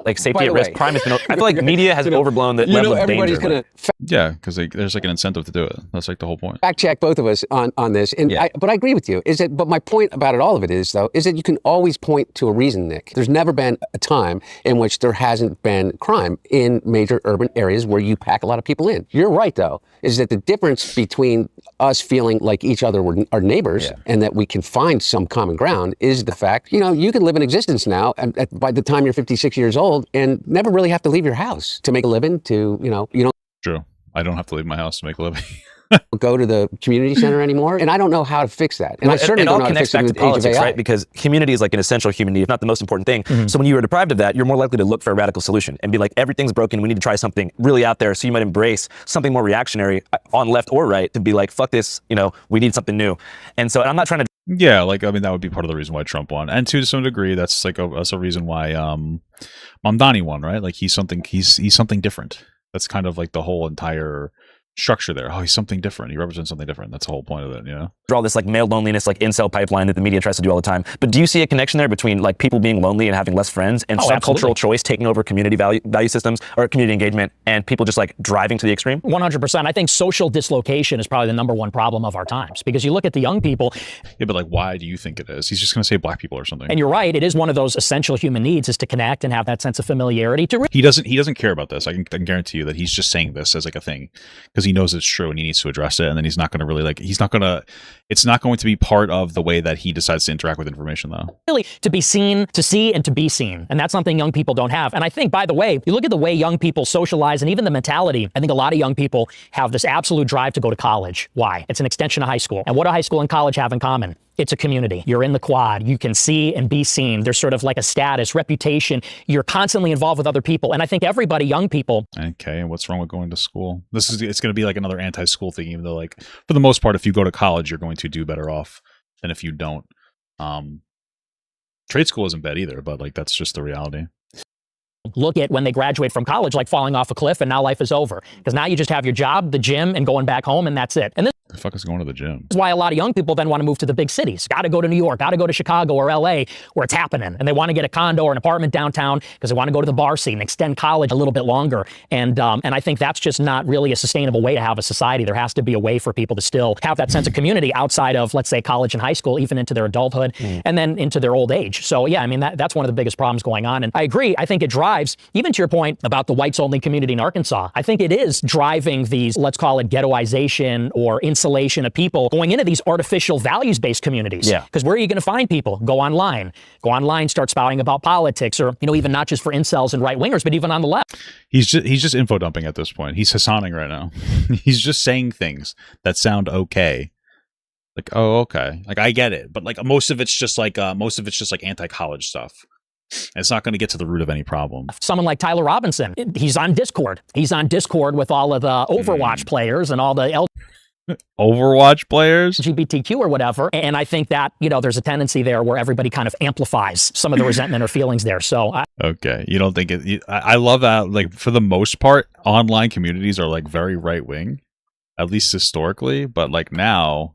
Like safety at risk, crime has been. I feel like media has overblown the level of danger. Yeah, because there's like an incentive to do it. That's like the whole point. Fact check both of us on this, but I agree with you. But my point about all of it is that you can always point to a reason, Nick. There's never been a time in which there hasn't been crime in major urban areas where you pack a lot of people in. You're right, though, is that the difference between us feeling like each other are neighbors and that we can find some common ground is the fact, you can live in existence now by the time you're 56 years old and never really have to leave your house to make a living, you don't. True. I don't have to leave my house to make a living. Go to the community center anymore, and I don't know how to fix that. And I certainly don't know how to fix it with the age of AI. Right? Because community is like an essential human need, if not the most important thing. Mm-hmm. So when you are deprived of that, you're more likely to look for a radical solution and be like, everything's broken, we need to try something really out there. So you might embrace something more reactionary on left or right to be like, fuck this, we need something new. And so I'm not trying to. Yeah, that would be part of the reason why Trump won, and to some degree, that's a reason why Mamdani won, right? Like he's something different. That's kind of like the whole entire structure there. Oh, he's something different. He represents something different. That's the whole point of it, Draw this like male loneliness, like incel pipeline that the media tries to do all the time. But do you see a connection there between like people being lonely and having less friends and subcultural choice taking over community value systems or community engagement and people just like driving to the extreme? 100%. I think social dislocation is probably the number one problem of our times, because you look at the young people. Yeah, but like, why do you think it is? He's just going to say black people or something. And you're right. It is one of those essential human needs, is to connect and have that sense of familiarity. He doesn't care about this. I can guarantee you that he's just saying this as like a thing because he knows it's true and he needs to address it, and then he's not going to really it's not going to be part of the way that he decides to interact with information, though. Really, to be seen, to see, and to be seen. And that's something young people don't have. And I think, by the way, you look at the way young people socialize and even the mentality, I think a lot of young people have this absolute drive to go to college. Why? It's an extension of high school. And what do high school and college have in common? It's a community. You're in the quad. You can see and be seen. There's sort of like a status, reputation. You're constantly involved with other people. And I think everybody, young people. Okay, and what's wrong with going to school? It's going to be like another anti-school thing, even though, like, for the most part, if you go to college, you're going to do better off than if you don't. Trade school isn't bad either, but like that's just the reality. Look at when they graduate from college, like falling off a cliff, and now life is over. Because now you just have your job, the gym, and going back home, and that's it. And this the fuck is going to the gym? is why a lot of young people then want to move to the big cities. Got to go to New York, got to go to Chicago or LA, where it's happening. And they want to get a condo or an apartment downtown because they want to go to the bar scene, extend college a little bit longer. And I think that's just not really a sustainable way to have a society. There has to be a way for people to still have that sense of community outside of, let's say, college and high school, even into their adulthood, and then into their old age. So yeah, I mean, that's one of the biggest problems going on. And I agree. I think it drives, even to your point about the whites-only community in Arkansas, I think it is driving these, let's call it ghettoization or insulation of people going into these artificial values-based communities. Yeah. Because where are you going to find people? Go online, start spouting about politics, or, even not just for incels and right-wingers, but even on the left. He's just info dumping at this point. He's Hassaning right now. He's just saying things that sound okay. Like, oh, okay. Like, I get it. But like most of it's just like anti-college stuff. And it's not going to get to the root of any problem. Someone like Tyler Robinson, he's on Discord. He's on Discord with all of the Overwatch players and all the Overwatch players, LGBTQ or whatever. And I think that, there's a tendency there where everybody kind of amplifies some of the resentment or feelings there. So okay. You don't think I love that. Like, for the most part, online communities are like very right wing, at least historically. But like now,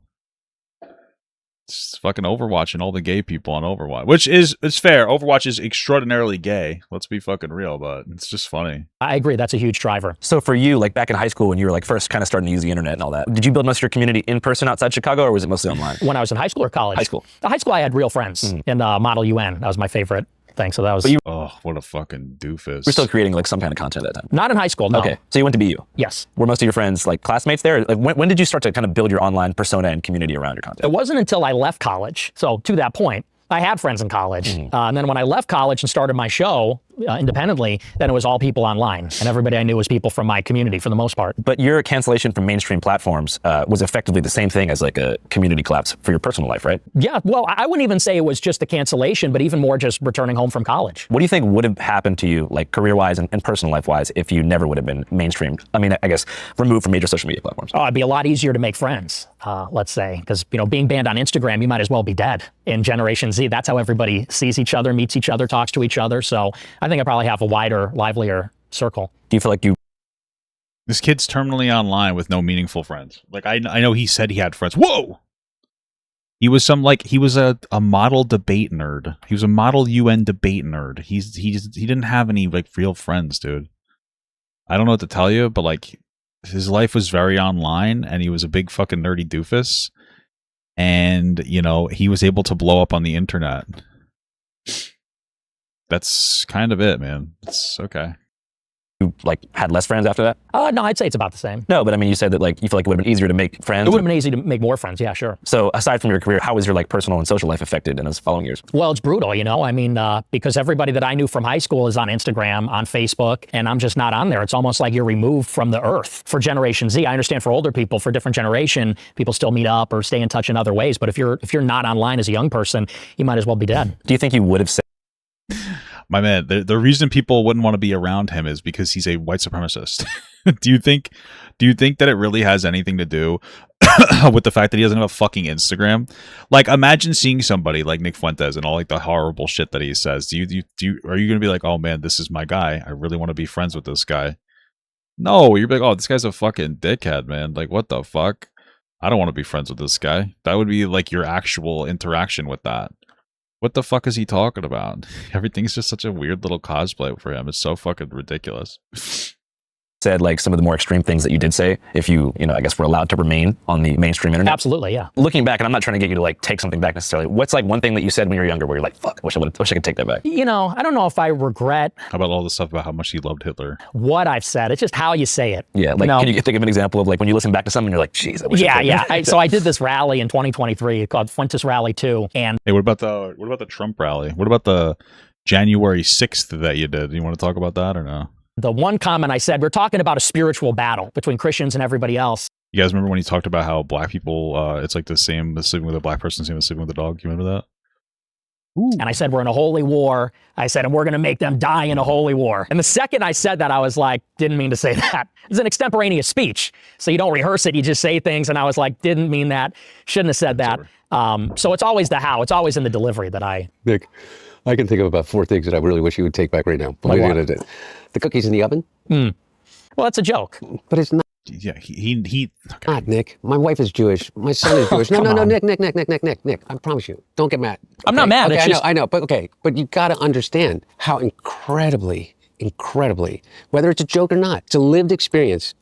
it's fucking Overwatch and all the gay people on Overwatch, which it's fair. Overwatch is extraordinarily gay. Let's be fucking real, but it's just funny. I agree. That's a huge driver. So for you, like back in high school when you were like first kind of starting to use the internet and all that, did you build most of your community in person outside Chicago, or was it mostly online? When I was in high school or college? High school. The high school, I had real friends in Model UN. That was my favorite thing. So that was. Oh, what a fucking doofus. We're still creating like some kind of content at that time. Not in high school, no. Okay, so you went to BU. Yes. Were most of your friends like classmates there? Like when did you start to kind of build your online persona and community around your content? It wasn't until I left college. So to that point, I had friends in college. And then when I left college and started my show independently, then it was all people online. And everybody I knew was people from my community for the most part. But your cancellation from mainstream platforms was effectively the same thing as like a community collapse for your personal life, right? Yeah, well, I wouldn't even say it was just a cancellation, but even more just returning home from college. What do you think would have happened to you, like career-wise and personal life-wise, if you never would have been mainstreamed? I mean, I guess removed from major social media platforms. Oh, it'd be a lot easier to make friends, let's say, because being banned on Instagram, you might as well be dead. In Generation Z, that's how everybody sees each other, meets each other, talks to each other. So I think I probably have a wider, livelier circle. Do you feel like you... This kid's terminally online with no meaningful friends. Like, I know he said he had friends. Whoa! He was a model debate nerd. He was a model UN debate nerd. He didn't have any like real friends, dude. I don't know what to tell you, but like his life was very online and he was a big fucking nerdy doofus. And, he was able to blow up on the internet. That's kind of it, man. It's okay. You like had less friends after that? No, I'd say it's about the same. No, but I mean, you said that like you feel like it would have been easier to make friends. It would have been easy to make more friends, yeah, sure. So aside from your career, how was your like personal and social life affected in those following years? Well, it's brutal, I mean, because everybody that I knew from high school is on Instagram, on Facebook, and I'm just not on there. It's almost like you're removed from the earth. For Generation Z, I understand for older people, for different generation, people still meet up or stay in touch in other ways. But if you're not online as a young person, you might as well be dead. Do you think you would have said... My man, the reason people wouldn't want to be around him is because he's a white supremacist. Do you think that it really has anything to do with the fact that he doesn't have a fucking Instagram? Like, imagine seeing somebody like Nick Fuentes and all like the horrible shit that he says. Are you going to be like, oh man, this is my guy. I really want to be friends with this guy. No, you're like, oh, this guy's a fucking dickhead, man. Like, what the fuck? I don't want to be friends with this guy. That would be like your actual interaction with that. What the fuck is he talking about? Everything's just such a weird little cosplay for him. It's so fucking ridiculous. Said like some of the more extreme things that you did say if you I guess were allowed to remain on the mainstream internet? Absolutely, yeah. Looking back, and I'm not trying to get you to like take something back necessarily, what's like one thing that you said when you were younger where you're like, fuck, I wish I could take that back? I don't know if I regret How about all the stuff about how much he loved Hitler? what I've said. It's just how you say it. Yeah, like can you think of an example of like when you listen back to something, you're like, jeez, I wish I Yeah, could. yeah. So I did this rally in 2023 called Fuentes Rally 2, and Hey, what about the Trump rally? What about the January 6th that you did? You want to talk about that or no? the one comment I said, we're talking about a spiritual battle between Christians and everybody else. You guys remember when he talked about how black people, it's like the same as sleeping with a black person, same as sleeping with a dog? You remember that? Ooh. And I said, we're in a holy war. I said, and we're going to make them die in a holy war. And the second I said that, I was like, didn't mean to say that. It's an extemporaneous speech. So you don't rehearse it. You just say things. And I was like, didn't mean that. Shouldn't have said that. So it's always the how. It's always in the delivery that I... Nick, I can think of about 4 things that I really wish you would take back right now. Like what? The cookies in the oven? Well, that's a joke. But it's not. Yeah, he okay. Not, Nick. My wife is Jewish. My son is Jewish. No, Nick. I promise you. Don't get mad. I'm not mad. Okay, It's I know. But you got to understand how incredibly, whether it's a joke or not, it's a lived experience.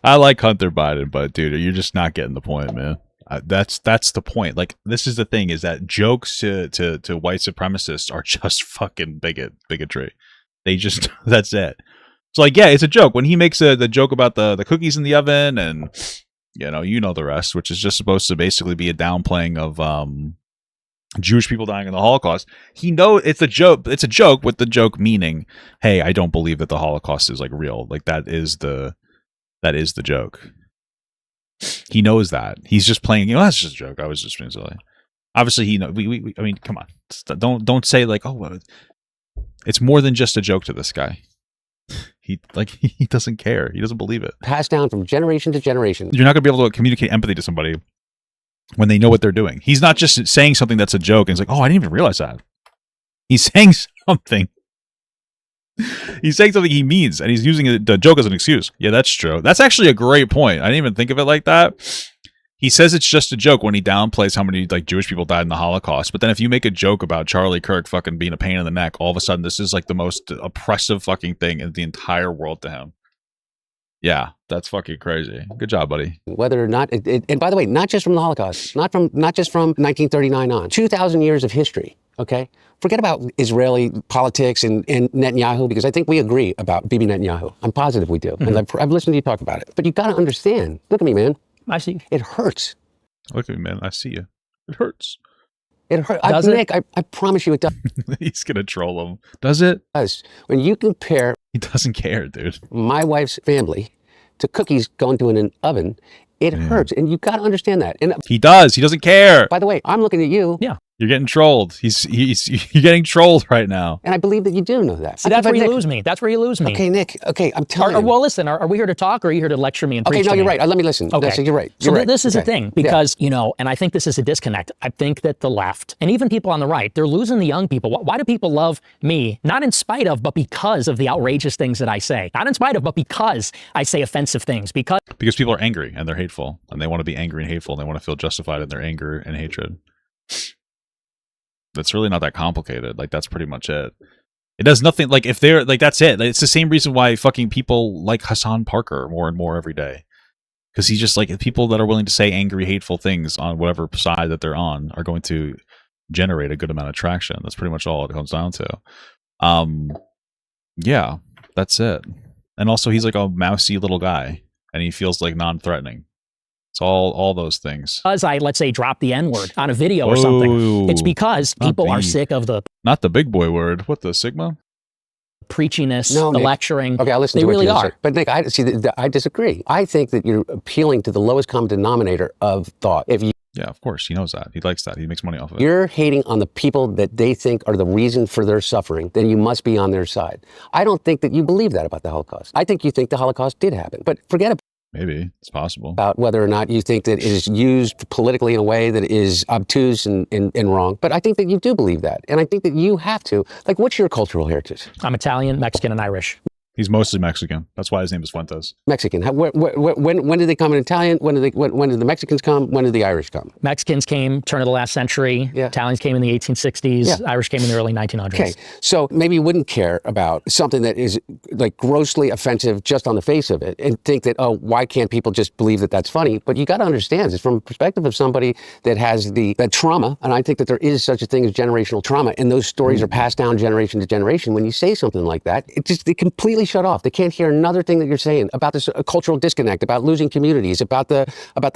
I like Hunter Biden, but dude, you're just not getting the point, man. That's the point. Like, this is the thing: is that jokes to white supremacists are just fucking bigotry. They just that's it. So like, yeah, it's a joke when he makes the joke about the cookies in the oven, and you know the rest, which is just supposed to basically be a downplaying of Jewish people dying in the Holocaust. He knows it's a joke. It's a joke with the joke meaning, hey, I don't believe that the Holocaust is like real. Like that is the joke. He knows that. He's just playing. That's just a joke. I was just being silly. Obviously, he knows. I mean, come on. Don't say like, oh, it's more than just a joke to this guy. He doesn't care. He doesn't believe it. Passed down from generation to generation. You're not going to be able to communicate empathy to somebody when they know what they're doing. He's not just saying something that's a joke and it's like, oh, I didn't even realize that. He's saying something. He's saying something he means, and he's using the joke as an excuse. Yeah, that's true. That's actually a great point. I didn't even think of it like that. He says it's just a joke when he downplays how many like Jewish people died in the Holocaust. But then if you make a joke about Charlie Kirk fucking being a pain in the neck, all of a sudden this is like the most oppressive fucking thing in the entire world to him. Yeah, that's fucking crazy. Good job, buddy. Whether or not, and by the way, not just from the Holocaust, not just from 1939 on, 2,000 years of history Okay? Forget about Israeli politics and Netanyahu, because I think we agree about Bibi Netanyahu. I'm positive we do. And I've listened to you talk about it. But you got to understand. Look at me, man. I see. It hurts. Look at me, man. I see you. It hurts. It hurts. Does it? Nick, I promise you it does. He's going to troll him. Does it? When you compare He doesn't care, dude. my wife's family to cookies going to an oven, it hurts. And you got to understand that. And He does. He doesn't care. by the way, I'm looking at you. Yeah. You're getting trolled. You're getting trolled right now. And I believe that you do know that. See, that's where you Nick, lose me. That's where you lose me. Okay, Nick. Okay, I'm telling you. Well, listen, are we here to talk or are you here to lecture me and Okay, preach no, to you're me? right. Let me listen. Okay. So you're right. So You're right. this is the Okay. thing, because, you know, and I think this is a disconnect. I think that the left and even people on the right, they're losing the young people. Why do people love me? Not in spite of, but because of the outrageous things that I say. Not in spite of, but because I say offensive things. Because people are angry and they're hateful and they want to be angry and hateful and they want to feel justified in their anger and hatred. That's really not that complicated. Like, that's pretty much it. It does nothing. Like, if they're like, that's it. It's the same reason why fucking people like Hassan Parker more and more every day. Because he's just like, people that are willing to say angry, hateful things on whatever side that they're on are going to generate a good amount of traction. That's pretty much all it comes down to. Yeah, that's it. And also, he's like a mousy little guy and he feels like non-threatening. It's all those things. I, let's say, drop the N-word on a video or something, it's because people are sick of the Not the big boy word. What, the Sigma? preachiness, No, the Nick. lecturing. Okay, I'll listen They to what really you are. say. But Nick, I disagree. I think that you're appealing to the lowest common denominator of thought. If Yeah, of course. He knows that. He likes that. He makes money off of it. you're hating on the people that they think are the reason for their suffering, then you must be on their side. I don't think that you believe that about the Holocaust. I think you think the Holocaust did happen. But forget Maybe. It's possible. about whether or not you think that it is used politically in a way that is obtuse and wrong. But I think that you do believe that. And I think that you have to. Like, what's your cultural heritage? I'm Italian, Mexican, and Irish. He's mostly Mexican. That's why his name is Fuentes. Mexican. When did they come in Italian? When did the Mexicans come? When did the Irish come? Mexicans came turn of the last century. Yeah. Italians came in the 1860s. Yeah. Irish came in the early 1900s. Okay, so maybe you wouldn't care about something that is like grossly offensive just on the face of it and think that, oh, why can't people just believe that that's funny? But you got to understand, it's from the perspective of somebody that has that trauma, and I think that there is such a thing as generational trauma, and those stories are passed down generation to generation. When you say something like that, they completely shut off. They can't hear another thing that you're saying about this cultural disconnect, about losing communities, about the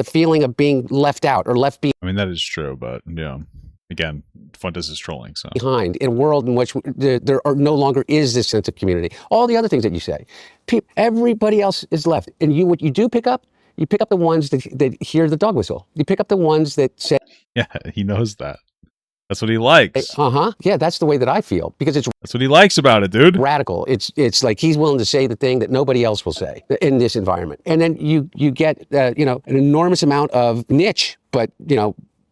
feeling of being left out or left I mean, that is true, but yeah. Again, Fuentes is trolling, so. behind in a world in which there no longer is this sense of community. All the other things that you say, everybody else is left. And what you do pick up, you pick up the ones that hear the dog whistle. You pick up the ones that say, Yeah, he knows that. That's what he likes. yeah, that's the way that I feel, because it's That's what he likes about it, dude. radical. It's like he's willing to say the thing that nobody else will say in this environment. And then you get an enormous amount of niche, but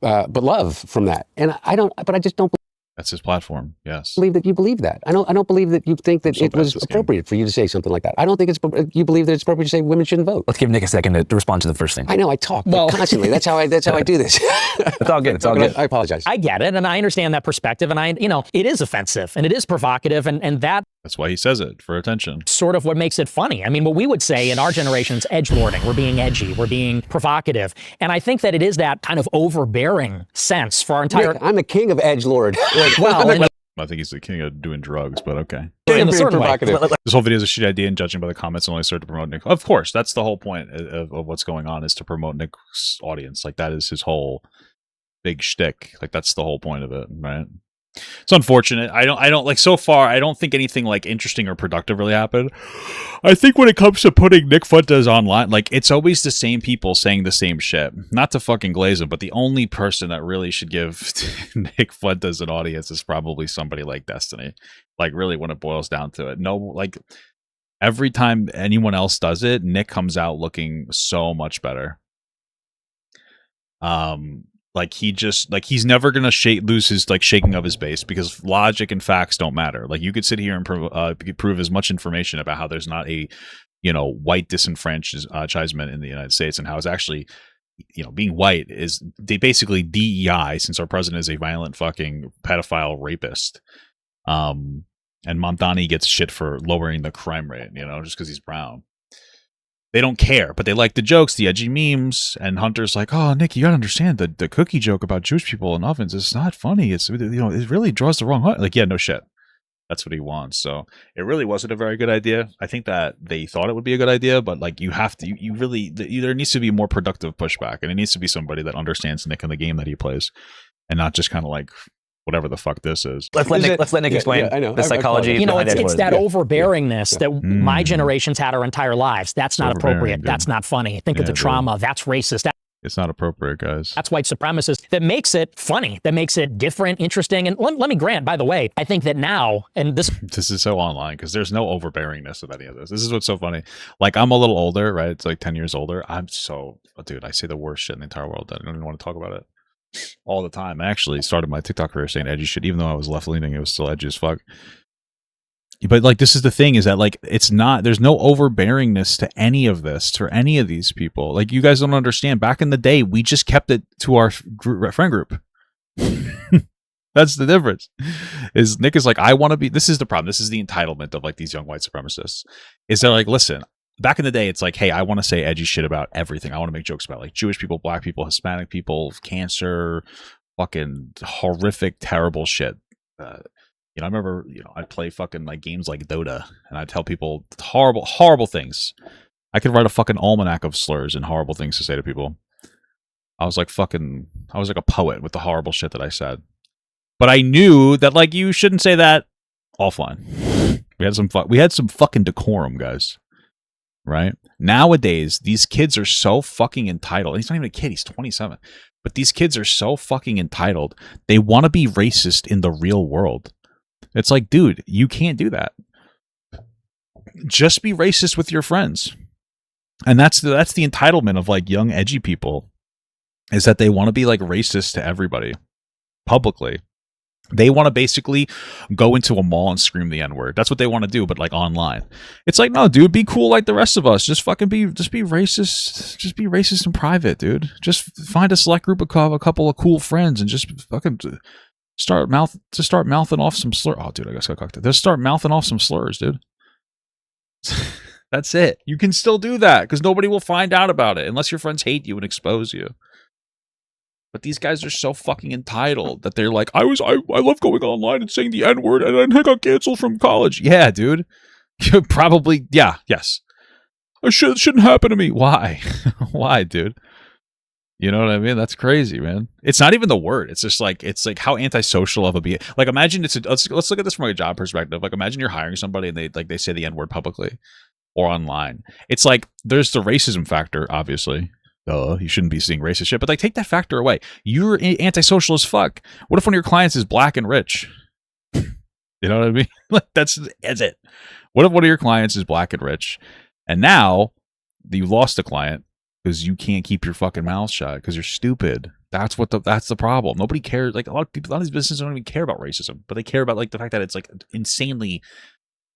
love from that. And I just don't That's his platform, yes. believe that you believe that. I don't believe that you think that So it bad was at this game. appropriate for you to say something like that. I don't think you believe that it's appropriate to say women shouldn't vote. Let's give Nick a second to respond to the first thing. I know I talk Well- constantly. That's how I do this. It's all good. It's all good. I apologize. I get it, and I understand that perspective, and it is offensive, and it is provocative, and that That's why he says it, for attention. sort of what makes it funny. I mean, what we would say in our generation is edgelording. We're being edgy. We're being provocative. And I think that it is that kind of overbearing sense for our entire... Nick, I'm the king of edgelord. Well, and I think he's the king of doing drugs, but okay. in a certain way. This whole video is a shitty idea, and judging by the comments, only started to promote Nick. Of course, that's the whole point of what's going on, is to promote Nick's audience. Like, that is his whole big shtick. Like, that's the whole point of it, right? It's unfortunate. I don't like, so far, I don't think anything like interesting or productive really happened. I think when it comes to putting Nick Fuentes online, like, it's always the same people saying the same shit. Not to fucking glaze him, but the only person that really should give Nick Fuentes an audience is probably somebody like Destiny. Like, really, when it boils down to it. No, like, every time anyone else does it, Nick comes out looking so much better. Like, he's never gonna lose his shaking of his base, because logic and facts don't matter. Like, you could sit here and prove as much information about how there's not a white disenfranchisement in the United States, and how it's actually being white is basically DEI, since our president is a violent fucking pedophile rapist. And Mamdani gets shit for lowering the crime rate, just because he's brown. they don't care, but they like the jokes, the edgy memes. And Hunter's like, oh, Nick, you gotta understand the cookie joke about Jewish people in ovens. It's not funny. It's, you know, it really draws the wrong heart. Like, yeah, no shit. That's what he wants. So it really wasn't a very good idea. I think that they thought it would be a good idea, but like you have to, you really, there needs to be more productive pushback, and it needs to be somebody that understands Nick and the game that he plays, and not just kind of like whatever the fuck this is. Let's let Nick explain I know. the psychology. You know, it's that overbearingness Yeah. that my generation's had our entire lives. That's not Overbearing, appropriate. dude. That's not funny. Think of Yeah, the dude. trauma. That's racist. It's not appropriate, guys. That's white supremacist. That makes it funny. That makes it different, interesting. And let me grant, by the way, I think that now, and this This is so online because there's no overbearingness of any of this. This is what's so funny. Like, I'm a little older, right? It's like 10 years older. I'm so, dude, I say the worst shit in the entire world. I don't even want to talk about it all the time. I actually started my TikTok career saying edgy shit, even though I was left leaning. It was still edgy as fuck. But like, this is the thing, is that like, it's not, there's no overbearingness to any of this, to any of these people. Like, you guys don't understand. Back in the day, we just kept it to our friend group. That's the difference. Is Nick is like, I want to be, this is the problem. This is the entitlement of like these young white supremacists. Is they're like, listen, back in the day, it's like, hey, I want to say edgy shit about everything. I want to make jokes about like Jewish people, black people, Hispanic people, cancer, fucking horrific, terrible shit. You know, I remember, you know, I'd play fucking like games like Dota, and I'd tell people horrible, horrible things. I could write a fucking almanac of slurs and horrible things to say to people. I was like a poet with the horrible shit that I said. But I knew that like, you shouldn't say that offline. We had some fucking decorum, guys. Right? Nowadays, these kids are so fucking entitled. He's not even a kid, he's 27. But these kids are so fucking entitled. They want to be racist in the real world. It's like, dude, you can't do that. Just be racist with your friends. And that's the entitlement of like young edgy people, is that they want to be like racist to everybody publicly. They want to basically go into a mall and scream the N-word. That's what they want to do, but like online. It's like, no, dude, be cool like the rest of us. Just be racist. Just be racist in private, dude. Just find a select group of a couple of cool friends and just fucking start mouthing off some slurs. Oh, dude, I guess I got cocked. Just start mouthing off some slurs, dude. That's it. You can still do that because nobody will find out about it unless your friends hate you and expose you. But these guys are so fucking entitled that they're like, I love going online and saying the N-word, and then I got canceled from college. Yeah, dude. Probably, yeah, yes. Shouldn't happen to me. Why? Why, dude? You know what I mean? That's crazy, man. It's not even the word. It's just like, it's like how antisocial of a be. Like, imagine let's look at this from a job perspective. Like, imagine you're hiring somebody and they say the N-word publicly or online. It's like, there's the racism factor, obviously. You shouldn't be seeing racist shit, but like, take that factor away. You're antisocial as fuck. What if one of your clients is black and rich? You know what I mean? Like, that's it. What if one of your clients is black and rich, and now you lost a client because you can't keep your fucking mouth shut because you're stupid? That's the problem. Nobody cares. Like, a lot of these businesses don't even care about racism, but they care about like the fact that it's like insanely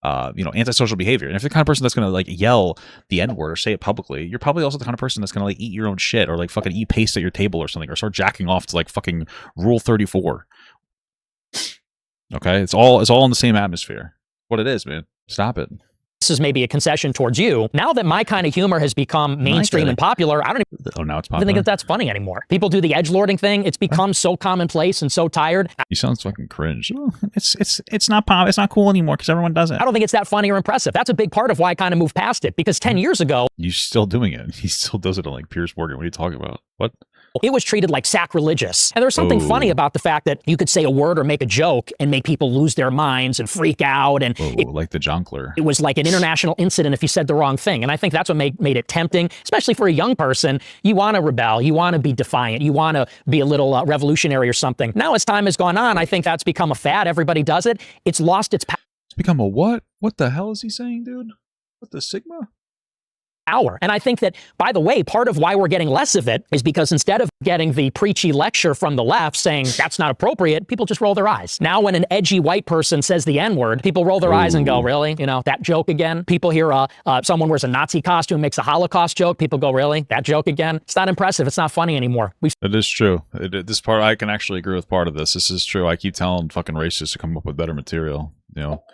antisocial behavior. And if you're the kind of person that's gonna like yell the N-word or say it publicly, you're probably also the kind of person that's gonna like eat your own shit or like fucking eat paste at your table or something, or start jacking off to like fucking Rule 34. Okay, it's all in the same atmosphere. What it is, man. Stop it. this is maybe a concession towards you. Now that my kind of humor has become mainstream and popular, I don't now it's even popular. think that that's funny anymore. People do the edgelording thing. It's become so commonplace and so tired. You sound fucking cringe. It's not pop. It's not cool anymore because everyone does it. I don't think it's that funny or impressive. That's a big part of why I kind of moved past it, because 10 years ago, You're still doing it. He still does it on like Piers Morgan. What are you talking about? What? it was treated like sacrilegious. And there was something Oh. funny about the fact that you could say a word or make a joke and make people lose their minds and freak out. And Whoa, like the Jonkler. it was like an international incident if you said the wrong thing. And I think that's what made it tempting, especially for a young person. You want to rebel. You want to be defiant. You want to be a little revolutionary or something. Now, as time has gone on, I think that's become a fad. Everybody does it. It's lost its It's become a what? What the hell is he saying, dude? What the Sigma? power. And I think that, by the way, part of why we're getting less of it is because instead of getting the preachy lecture from the left saying that's not appropriate, people just roll their eyes. Now, when an edgy white person says the N-word, people roll their eyes and go, really? You know, that joke again? People hear someone wears a Nazi costume, makes a Holocaust joke. People go, really? That joke again? It's not impressive. It's not funny anymore. It is true. This part, I can actually agree with part of this. This is true. I keep telling fucking racists to come up with better material. You know,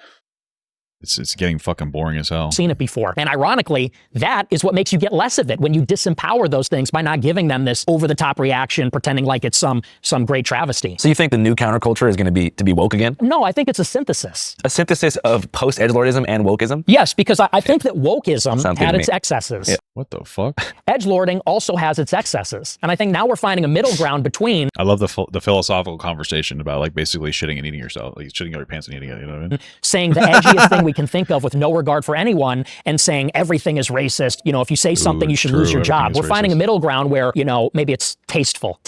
It's getting fucking boring as hell. Seen it before. And ironically, that is what makes you get less of it when you disempower those things by not giving them this over-the-top reaction, pretending like it's some great travesty. So you think the new counterculture is going to be woke again? No, I think it's a synthesis. A synthesis of post-edgelordism and wokeism? Yes, because I think that wokeism Sounds good had to its me. excesses. Yeah. What the fuck? Edgelording also has its excesses. And I think now we're finding a middle ground between I love the philosophical conversation about like basically shitting and eating yourself, like shitting out your pants and eating it. You know what I mean? saying the edgiest thing we can think of with no regard for anyone and saying everything is racist. You know, if you say something, you should true, lose your job. everything We're is finding a racist. middle ground where, you know, maybe it's tasteful.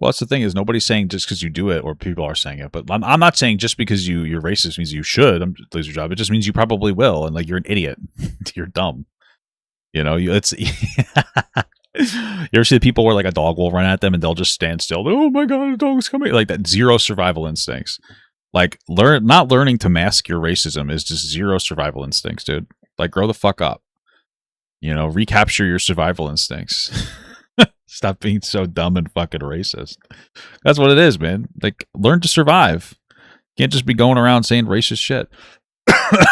Well, that's the thing is nobody's saying just because you do it or people are saying it, but I'm not saying just because you're racist means you should lose your job. It just means you probably will, and like you're an idiot. You're dumb. You know, it's. You ever see the people where like a dog will run at them and they'll just stand still? Oh my god, a dog's coming! Like that, zero survival instincts. Like not learning to mask your racism is just zero survival instincts, dude. Like grow the fuck up. You know, recapture your survival instincts. Stop being so dumb and fucking racist. That's what it is, man. Like learn to survive. You can't just be going around saying racist shit.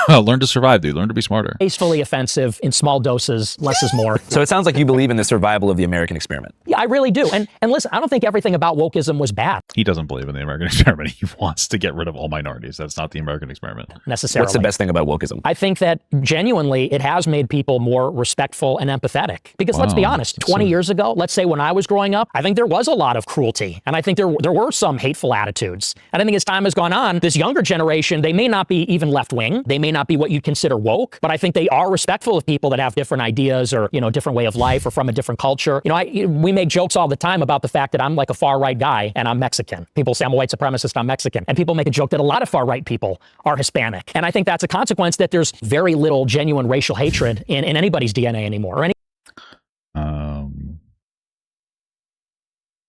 Learn to survive, dude. Learn to be smarter. Tastefully offensive in small doses, less is more. So it sounds like you believe in the survival of the American experiment. Yeah, I really do. And listen, I don't think everything about wokeism was bad He doesn't believe in the American experiment. He wants to get rid of all minorities. That's not the American experiment. necessarily. What's the best thing about wokeism? I think that genuinely it has made people more respectful and empathetic. Because let's be Wow. honest, 20 years ago, let's say when I was growing up, I think there was a lot of cruelty. And I think there were some hateful attitudes. And I think as time has gone on, this younger generation, they may not be even left-wing. They may not be what you'd consider woke, but I think they are respectful of people that have different ideas or, you know, different way of life or from a different culture. You know, we make jokes all the time about the fact that I'm like a far-right guy and I'm Mexican. People say I'm a white supremacist, I'm Mexican. And people make a joke that a lot of far-right people are Hispanic. And I think that's a consequence that there's very little genuine racial hatred in anybody's DNA anymore. Or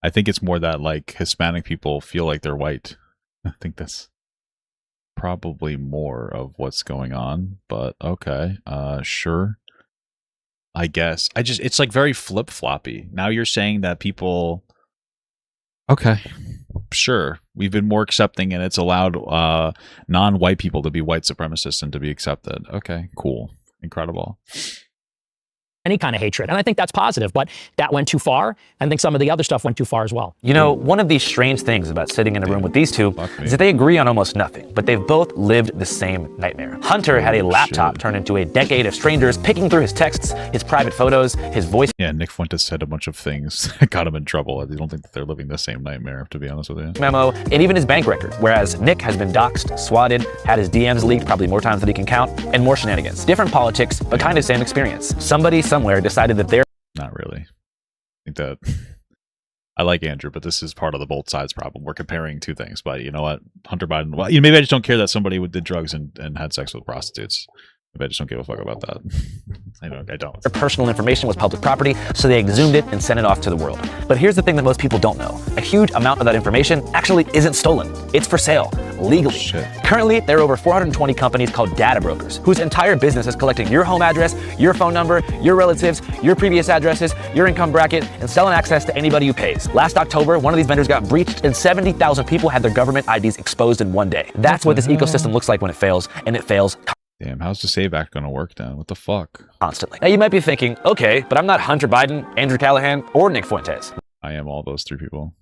I think it's more that like Hispanic people feel like they're white. I think that's probably more of what's going on, but okay. Sure. I guess. It's like very flip-floppy. Now you're saying that people okay. Sure. We've been more accepting and it's allowed non-white people to be white supremacists and to be accepted. Okay, cool. Incredible. any kind of hatred. And I think that's positive, but that went too far. I think some of the other stuff went too far as well. You know, one of these strange things about sitting in a room with these two is that they agree on almost nothing, but they've both lived the same nightmare. Hunter had a laptop turn into a decade of strangers picking through his texts, his private photos, his voice. Yeah, Nick Fuentes said a bunch of things that got him in trouble. I don't think that they're living the same nightmare, to be honest with you. Memo, and even his bank record, whereas Nick has been doxxed, swatted, had his DMs leaked probably more times than he can count, and more shenanigans. Different politics, but kind of same experience. Somebody somewhere decided that they're Not really. I think that I like Andrew, but this is part of the both sides problem. We're comparing two things, but you know what? Hunter Biden, well, maybe I just don't care that somebody did drugs and had sex with prostitutes. Maybe I just don't give a fuck about that. I don't. Their personal information was public property, so they exhumed it and sent it off to the world. But here's the thing that most people don't know. A huge amount of that information actually isn't stolen. It's for sale, legally. Shit. Currently, there are over 420 companies called data brokers, whose entire business is collecting your home address, your phone number, your relatives, your previous addresses, your income bracket, and selling access to anybody who pays. Last October, one of these vendors got breached and 70,000 people had their government IDs exposed in one day. That's what this ecosystem looks like when it fails, and it fails Damn, how's the SAVE Act gonna work then? What the fuck? constantly. Now you might be thinking, okay, but I'm not Hunter Biden, Andrew Callaghan, or Nick Fuentes. I am all those three people.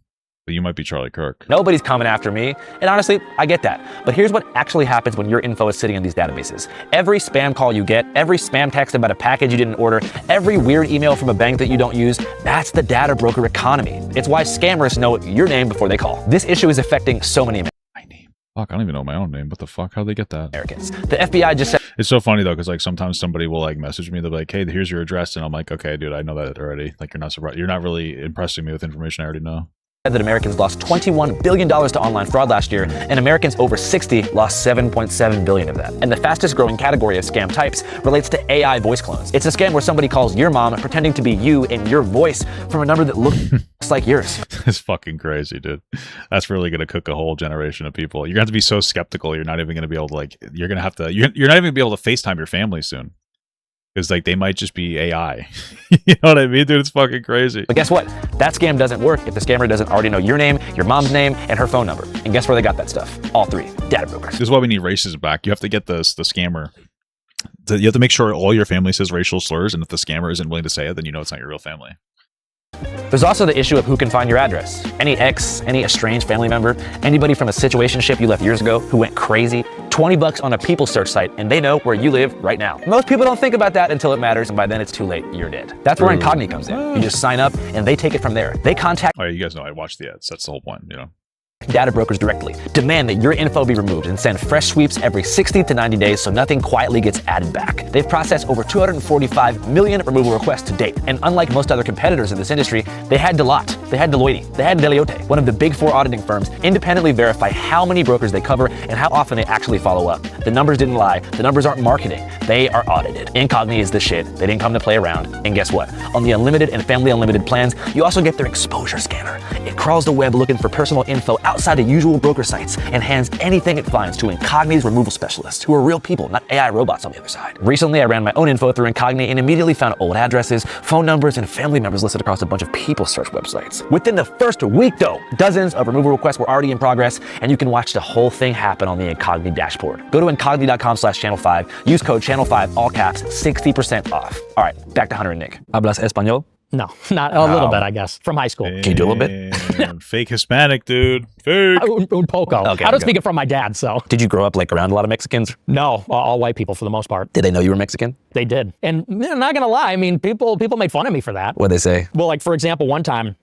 But you might be Charlie Kirk. Nobody's coming after me, and honestly, I get that. But here's what actually happens when your info is sitting in these databases. Every spam call you get, every spam text about a package you didn't order, every weird email from a bank that you don't use, that's the data broker economy. It's why scammers know your name before they call. This issue is affecting so many My name. Fuck, I don't even know my own name. What the fuck? How'd they get that? Americans. The FBI just said It's so funny though, because like sometimes somebody will like message me, they'll be like, "Hey, here's your address," and I'm like, "Okay, dude, I know that already." Like, you're not surprised. You're not really impressing me with information I already know. that Americans lost $21 billion to online fraud last year, and Americans over 60 lost $7.7 billion of that. And the fastest growing category of scam types relates to AI voice clones. It's a scam where somebody calls your mom pretending to be you and your voice from a number that looks like yours. It's fucking crazy, dude. That's really gonna cook a whole generation of people. You're gonna have to be so skeptical. You're not even gonna be able to like. You're gonna have to. You're not even gonna be able to FaceTime your family soon. Because like they might just be AI. You know what I mean, dude? It's fucking crazy. But guess what? That scam doesn't work if the scammer doesn't already know your name, your mom's name, and her phone number. And guess where they got that stuff? All three. Data brokers. This is why we need racism back. You have to get the scammer You have to make sure all your family says racial slurs, and if the scammer isn't willing to say it, then you know it's not your real family. There's also the issue of who can find your address. Any ex, any estranged family member, anybody from a situationship you left years ago who went crazy, $20 on a people search site, and they know where you live right now. Most people don't think about that until it matters, and by then it's too late. You're dead. That's where Incogni comes in. You just sign up, and they take it from there. They contact Oh, yeah, you guys know I watch the ads. That's the whole point, you know. data brokers directly, demand that your info be removed, and send fresh sweeps every 60 to 90 days so nothing quietly gets added back. They've processed over 245 million removal requests to date, and unlike most other competitors in this industry, they had Deloitte, they had Deloitte, they had Deliote, one of the big 4 auditing firms, independently verify how many brokers they cover and how often they actually follow up. The numbers didn't lie, the numbers aren't marketing, they are audited. Incogni is the shit, they didn't come to play around, and guess what? On the unlimited and family unlimited plans, you also get their exposure scanner. It crawls the web looking for personal info outside of usual broker sites and hands anything it finds to Incogni's removal specialists, who are real people, not AI robots on the other side. Recently, I ran my own info through Incogni and immediately found old addresses, phone numbers, and family members listed across a bunch of people search websites. Within the first week, though, dozens of removal requests were already in progress, and you can watch the whole thing happen on the Incogni dashboard. Go to incogni.com/channel5, use code channel5, all caps, 60% off. All right, back to Hunter and Nick. Hablas español? No, not a little bit, I guess, from high school. Can you do a little bit? Damn, fake Hispanic, dude. Fake. Un poco. Okay, I don't okay. speak it from my dad, so Did you grow up like around a lot of Mexicans? no, all white people for the most part. Did they know you were Mexican? They did. And not gonna lie, I mean, people made fun of me for that. What'd they say? Well, like for example, one time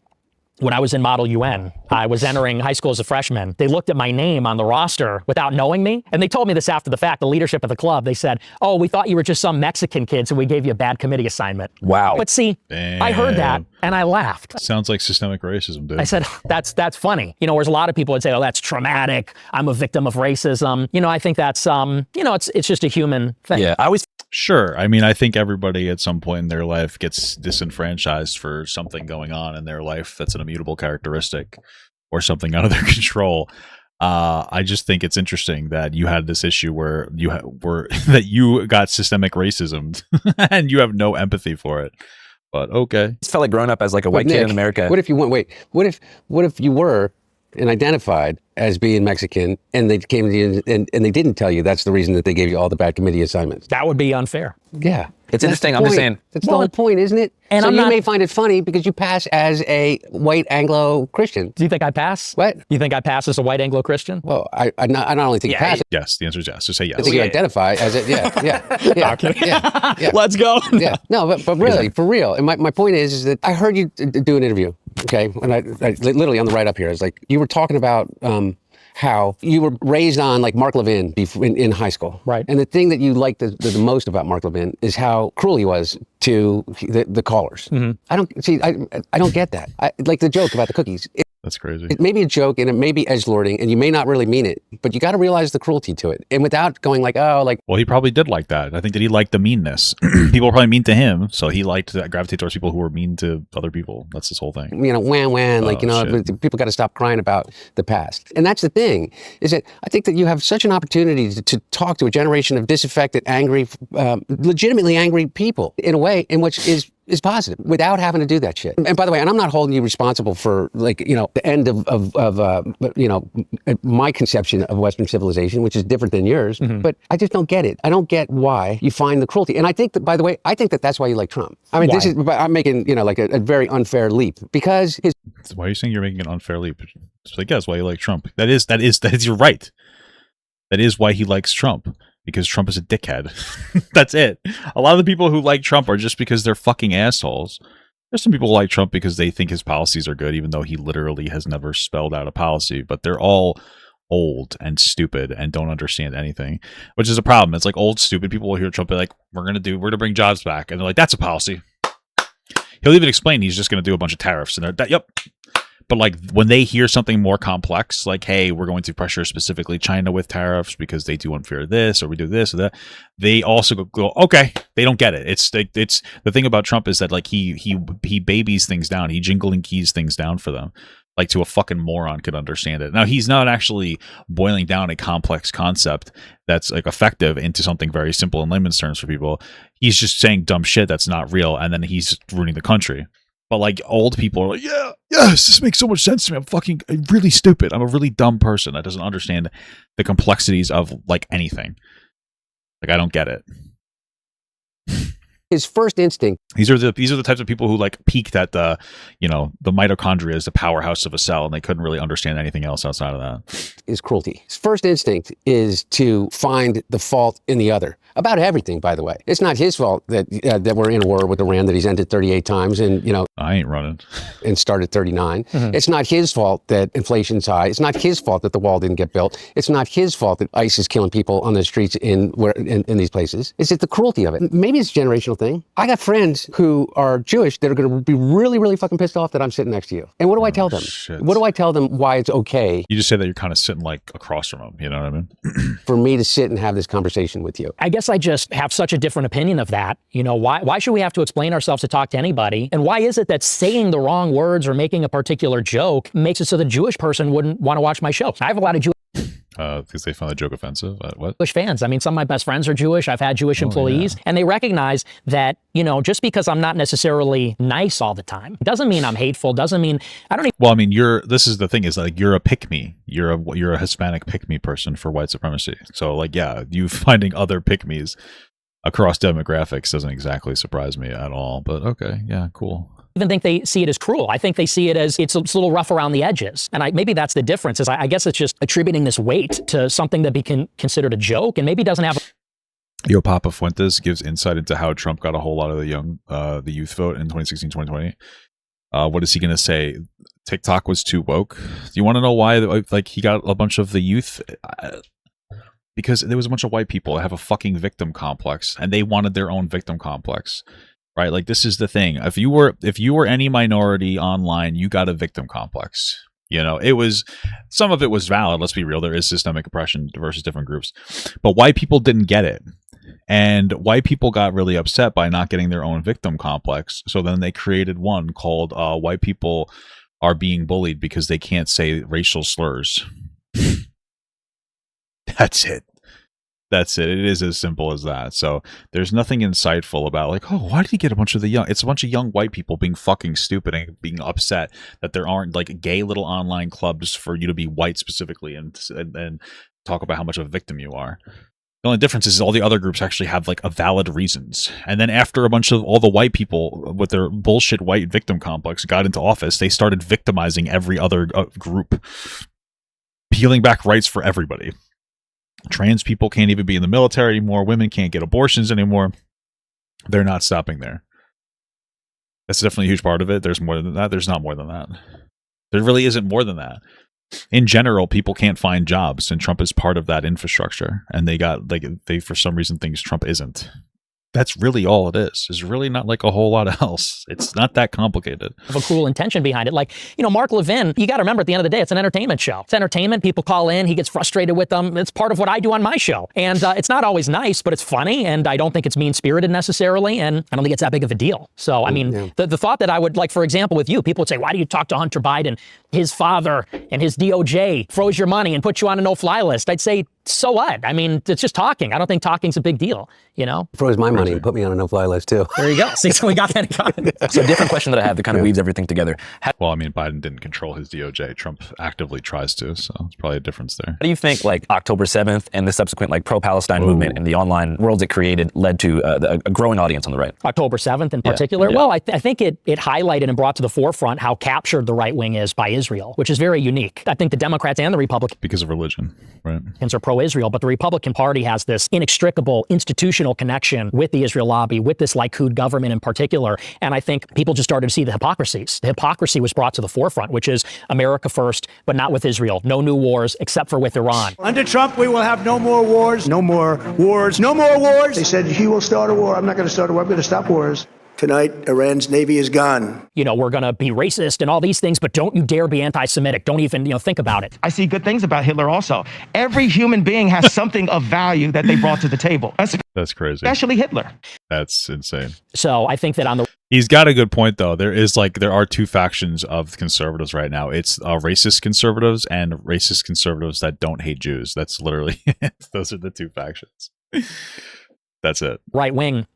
when I was in Model UN, I was entering high school as a freshman. They looked at my name on the roster without knowing me. And they told me this after the fact, the leadership of the club. They said, oh, we thought you were just some Mexican kid, so we gave you a bad committee assignment. Wow. But see, I heard that Damn. and I laughed. Sounds like systemic racism, dude. I said, that's funny. You know, whereas a lot of people would say, oh, that's traumatic. I'm a victim of racism. You know, I think that's, it's just a human thing. Yeah, I always Sure. I mean, I think everybody at some point in their life gets disenfranchised for something going on in their life that's an immutable characteristic or something out of their control. I just think it's interesting that you had this issue where that you got systemic racism and you have no empathy for it. But okay. felt like growing up as like a white Nick, kid in America. What if you went? Wait. What if you were and identified as being Mexican, and they came to you and they didn't tell you that's the reason that they gave you all the bad committee assignments? That would be unfair. Yeah. It's That's interesting. the I'm just point. saying. That's the whole point, isn't it? And so I'm you not- may find it funny because you pass as a white Anglo-Christian. Do you think I pass? What? You think I pass as a white Anglo-Christian? Well, I not only think you pass, Yes, the answer is yes. Just say yes. I think you identify as it. Yeah. Yeah. Let's go. Yeah. No, but really, for real. And my point is that I heard you do an interview, okay? And I literally on the write up here, it's like you were talking about how you were raised on like Mark Levin in high school. Right. And the thing that you liked the most about Mark Levin is how cruel he was to the callers. Mm-hmm. I don't get that. Like the joke about the cookies. That's crazy. It may be a joke and it may be edgelording and you may not really mean it, but you got to realize the cruelty to it. And without going like, oh, like, Well, he probably did like that. I think that he liked the meanness. People were probably mean to him, so he liked to gravitate towards people who were mean to other people. That's his whole thing. you know, wham, like, shit. people got to stop crying about the past. And that's the thing, is that I think that you have such an opportunity to talk to a generation of disaffected, angry, legitimately angry people in a way in which is positive without having to do that shit. And by the way, and I'm not holding you responsible for like, the end of my conception of Western civilization, which is different than yours, but I just don't get it. I don't get why you find the cruelty. And I think that, by the way, that's why you like Trump. I mean, I'm making, like a very unfair leap because his So why are you saying you're making an unfair leap? It's like, yes, why you like Trump. That is, you're right. That is why he likes Trump. Because Trump is a dickhead. That's it. A lot of the people who like Trump are just because they're fucking assholes. There's some people who like Trump because they think his policies are good, even though he literally has never spelled out a policy. But they're all old and stupid and don't understand anything, which is a problem. It's like old, stupid people will hear Trump be like, we're going to bring jobs back. And they're like, that's a policy. He'll even explain he's just going to do a bunch of tariffs. And they're, yep. But like when they hear something more complex, like, hey, we're going to pressure specifically China with tariffs because they do unfair this, or we do this or that, they also go, okay, they don't get it. It's the thing about Trump is that like he babies things down. He jingling keys things down for them. Like to a fucking moron could understand it. Now he's not actually boiling down a complex concept that's like effective into something very simple in layman's terms for people. He's just saying dumb shit that's not real, and then he's ruining the country. But like old people are like, yes, this makes so much sense to me. I'm really stupid. I'm a really dumb person that doesn't understand the complexities of like anything. Like I don't get it. His first instinct. These are the types of people who like peaked at the mitochondria is the powerhouse of a cell, and they couldn't really understand anything else outside of that. Is cruelty. His first instinct is to find the fault in the other. About everything, by the way. It's not his fault that we're in a war with Iran, that he's ended 38 times and, I ain't running. and started 39. It's not his fault that inflation's high. It's not his fault that the wall didn't get built. It's not his fault that ICE is killing people on the streets in these places. It's just the cruelty of it. Maybe it's a generational thing. I got friends who are Jewish that are going to be really, really fucking pissed off that I'm sitting next to you. And what do I tell them? Shit. What do I tell them why it's okay You just say that you're kind of sitting like across from them. You know what I mean? for me to sit and have this conversation with you? I guess I just have such a different opinion of that. Why should we have to explain ourselves to talk to anybody? And why is it that saying the wrong words or making a particular joke makes it so the Jewish person wouldn't want to watch my show? I have a lot of Because they found the joke offensive. What? Jewish fans. I mean, some of my best friends are Jewish. I've had Jewish employees, and they recognize that, just because I'm not necessarily nice all the time, doesn't mean I'm hateful, doesn't mean I don't even. Well, I mean, this is the thing is like you're a pick-me. You're a Hispanic pick-me person for white supremacy. So like, yeah, you finding other pick-me's across demographics doesn't exactly surprise me at all. But okay, yeah, cool. Even think they see it as cruel. I think they see it as it's a little rough around the edges. And maybe that's the difference is I guess it's just attributing this weight to something that be considered a joke and maybe doesn't have. Yo, Papa Fuentes gives insight into how Trump got a whole lot of the youth vote in 2016, 2020. What is he going to say? TikTok was too woke. Do you want to know why? Like he got a bunch of the youth because there was a bunch of white people that have a fucking victim complex, and they wanted their own victim complex. Right, like this is the thing. If you were any minority online, you got a victim complex. It was some of it was valid. Let's be real. There is systemic oppression versus different groups, but white people didn't get it, and white people got really upset by not getting their own victim complex. So then they created one called "White People Are Being Bullied Because They Can't Say Racial Slurs." That's it. That's it. It is as simple as that. So there's nothing insightful about like, oh, why did he get a bunch of it's a bunch of young white people being fucking stupid and being upset that there aren't like gay little online clubs for you to be white specifically and talk about how much of a victim you are. The only difference is all the other groups actually have like a valid reasons. And then after a bunch of all the white people with their bullshit white victim complex got into office, they started victimizing every other group, peeling back rights for everybody. Trans people can't even be in the military anymore. Women can't get abortions anymore. They're not stopping there. That's definitely a huge part of it. There's more than that. There's not more than that. There really isn't more than that. In general, people can't find jobs, and Trump is part of that infrastructure. And they for some reason thinks Trump isn't. That's really all it is. There's really not like a whole lot else. It's not that complicated. Of a cruel intention behind it. Like, Mark Levin, you got to remember at the end of the day, it's an entertainment show. It's entertainment. People call in. He gets frustrated with them. It's part of what I do on my show. And it's not always nice, but it's funny. And I don't think it's mean-spirited necessarily. And I don't think it's that big of a deal. So, I mean, the thought that I would, like, for example, with you, people would say, why do you talk to Hunter Biden? His father and his DOJ froze your money and put you on a no-fly list. I'd say, so what? I mean, it's just talking. I don't think talking's a big deal, Froze my money and put me on a no-fly list, too. There you go. See, so we got that in common. So a different question that I have that kind of weaves everything together. Well, I mean, Biden didn't control his DOJ. Trump actively tries to, so it's probably a difference there. How do you think like October 7th and the subsequent like pro-Palestine movement and the online worlds it created led to a growing audience on the right? October 7th in particular? Yeah. Well, I think it highlighted and brought to the forefront how captured the right wing is by Israel, which is very unique. I think the Democrats and the Republicans because of religion, right? Are pro-Israel, but the Republican Party has this inextricable institutional connection with the Israel lobby, with this Likud government in particular. And I think people just started to see the hypocrisies. The hypocrisy was brought to the forefront, which is America first, but not with Israel. No new wars, except for with Iran. Under Trump, we will have no more wars, no more wars, no more wars. They said he will start a war. I'm not going to start a war. I'm going to stop wars. Tonight, Iran's Navy is gone. We're going to be racist and all these things, but don't you dare be anti-Semitic. Don't even, think about it. I see good things about Hitler also. Every human being has something of value that they brought to the table. That's crazy. Especially Hitler. That's insane. So I think that he's got a good point, though. There are two factions of conservatives right now. It's racist conservatives and racist conservatives that don't hate Jews. That's literally, those are the two factions. That's it. Right wing.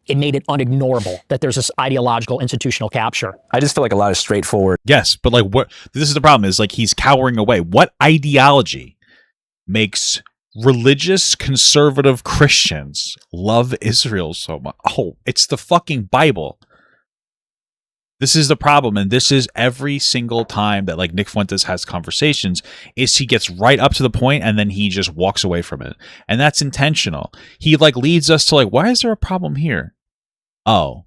It made it unignorable that there's this ideological institutional capture. I just feel like a lot of straightforward. Yes, but like what this is the problem is like he's cowering away. What ideology makes religious conservative Christians love Israel so much. Oh, it's the fucking Bible. This is the problem, and this is every single time that like Nick Fuentes has conversations, is he gets right up to the point and then he just walks away from it. And that's intentional. He like leads us to like, why is there a problem here? Oh,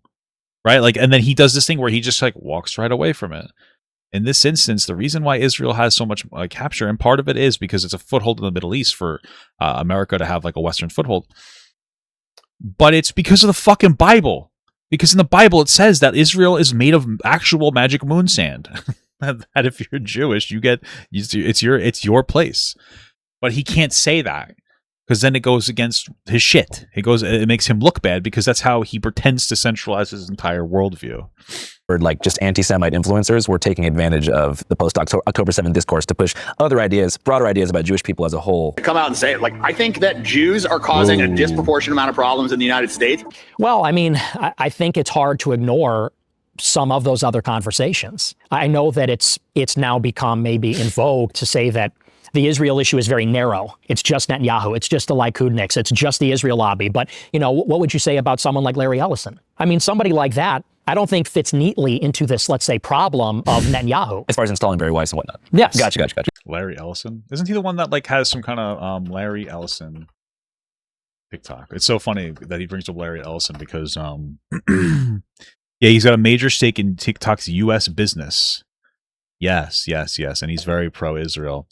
right? Like, and then he does this thing where he just like walks right away from it. In this instance, the reason why Israel has so much capture, and part of it is because it's a foothold in the Middle East for America to have like a Western foothold. But it's because of the fucking Bible. Because in the Bible, it says that Israel is made of actual magic moon sand. That if you're Jewish, it's your place. But he can't say that because then it goes against his shit. It makes him look bad because that's how he pretends to centralize his entire worldview. Or like just anti-Semite influencers were taking advantage of the post-October 7th discourse to push other ideas, broader ideas about Jewish people as a whole. Come out and say it. Like, I think that Jews are causing a disproportionate amount of problems in the United States. Well, I mean, I think it's hard to ignore some of those other conversations. I know that it's now become maybe in vogue to say that the Israel issue is very narrow. It's just Netanyahu. It's just the Likudniks. It's just the Israel lobby. But, what would you say about someone like Larry Ellison? I mean, somebody like that, I don't think fits neatly into this, let's say, problem of Netanyahu. As far as installing Barry Weiss and whatnot. Yes. Gotcha. Larry Ellison? Isn't he the one that like has some kind of Larry Ellison TikTok? It's so funny that he brings up Larry Ellison because yeah, he's got a major stake in TikTok's US business. Yes. And he's very pro-Israel.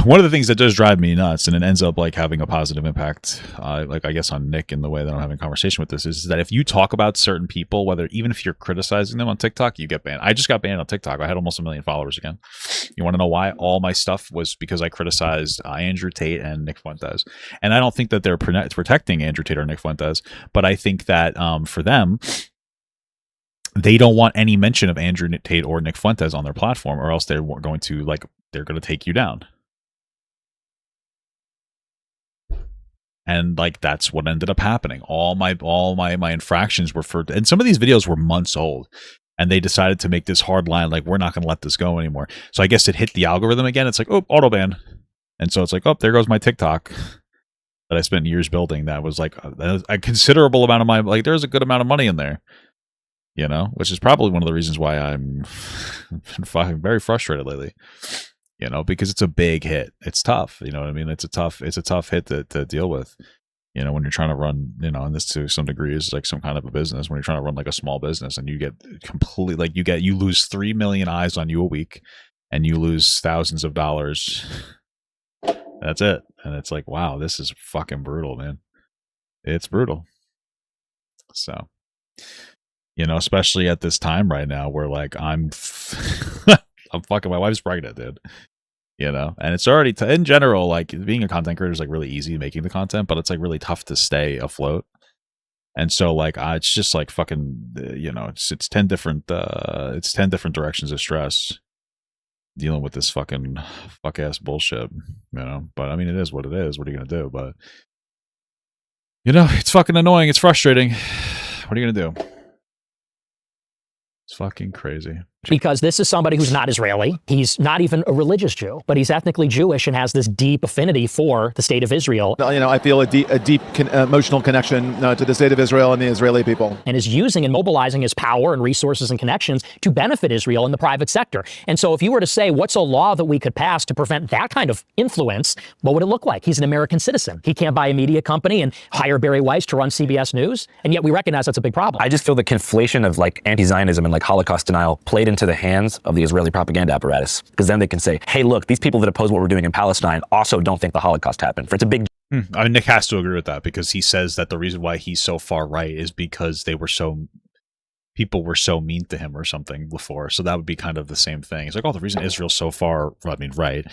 One of the things that does drive me nuts, and it ends up like having a positive impact, like I guess on Nick in the way that I'm having a conversation with this, is that if you talk about certain people, even if you're criticizing them on TikTok, you get banned. I just got banned on TikTok. I had almost 1 million followers again. You want to know why? All my stuff was because I criticized Andrew Tate and Nick Fuentes. And I don't think that they're protecting Andrew Tate or Nick Fuentes, but I think that for them, they don't want any mention of Andrew Tate or Nick Fuentes on their platform, or else they're going to take you down. And like that's what ended up happening. All my infractions were and some of these videos were months old, and they decided to make this hard line like we're not going to let this go anymore. So I guess it hit the algorithm again. It's like, oh, auto ban, and so it's like, oh, there goes my TikTok that I spent years building. That was like a considerable amount of my there's a good amount of money in there. Which is probably one of the reasons why I'm very frustrated lately, because it's a big hit. It's tough. You know what I mean? It's a tough hit to deal with, when you're trying to run, and this to some degree is like some kind of a business, when you're trying to run like a small business and you get completely, you lose 3 million eyes on you a week and you lose thousands of dollars. That's it. And it's like, wow, this is fucking brutal, man. It's brutal. So, especially at this time right now where like I'm fucking, my wife's pregnant, dude. And it's already in general, like being a content creator is like really easy making the content, but it's like really tough to stay afloat. And so like it's just like fucking, it's 10 different directions of stress dealing with this fucking fuck ass bullshit, but I mean, it is what it is. What are you gonna do? But it's fucking annoying. It's frustrating. What are you gonna do? It's fucking crazy. Because this is somebody who's not Israeli. He's not even a religious Jew, but he's ethnically Jewish and has this deep affinity for the state of Israel. I feel a deep emotional connection to the state of Israel and the Israeli people. And is using and mobilizing his power and resources and connections to benefit Israel in the private sector. And so if you were to say, what's a law that we could pass to prevent that kind of influence, what would it look like? He's an American citizen. He can't buy a media company and hire Barry Weiss to run CBS News. And yet we recognize that's a big problem. I just feel the conflation of like anti-Zionism and like Holocaust denial played into the hands of the Israeli propaganda apparatus, because then they can say, hey, look, these people that oppose what we're doing in Palestine also don't think the Holocaust happened. It's a big... I mean, Nick has to agree with that, because he says that the reason why he's so far right is because people were so mean to him or something before. So that would be kind of the same thing. It's like, oh, the reason Israel's so far, right,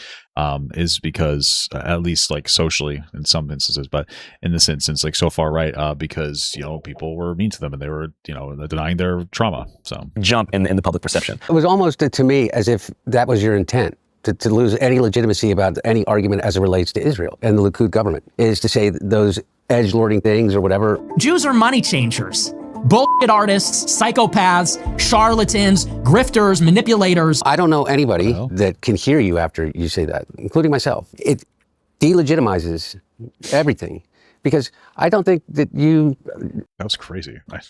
is because, at least like socially in some instances, but in this instance, like so far right, because, people were mean to them and they were, denying their trauma. So jump in the public perception. It was almost to me as if that was your intent. To lose any legitimacy about any argument as it relates to Israel and the Likud government is to say those edgelording things or whatever. Jews are money changers. Bullshit artists, psychopaths, charlatans, grifters, manipulators. I don't know anybody that can hear you after you say that, including myself. delegitimizes everything, because I don't think that That was crazy. Nice.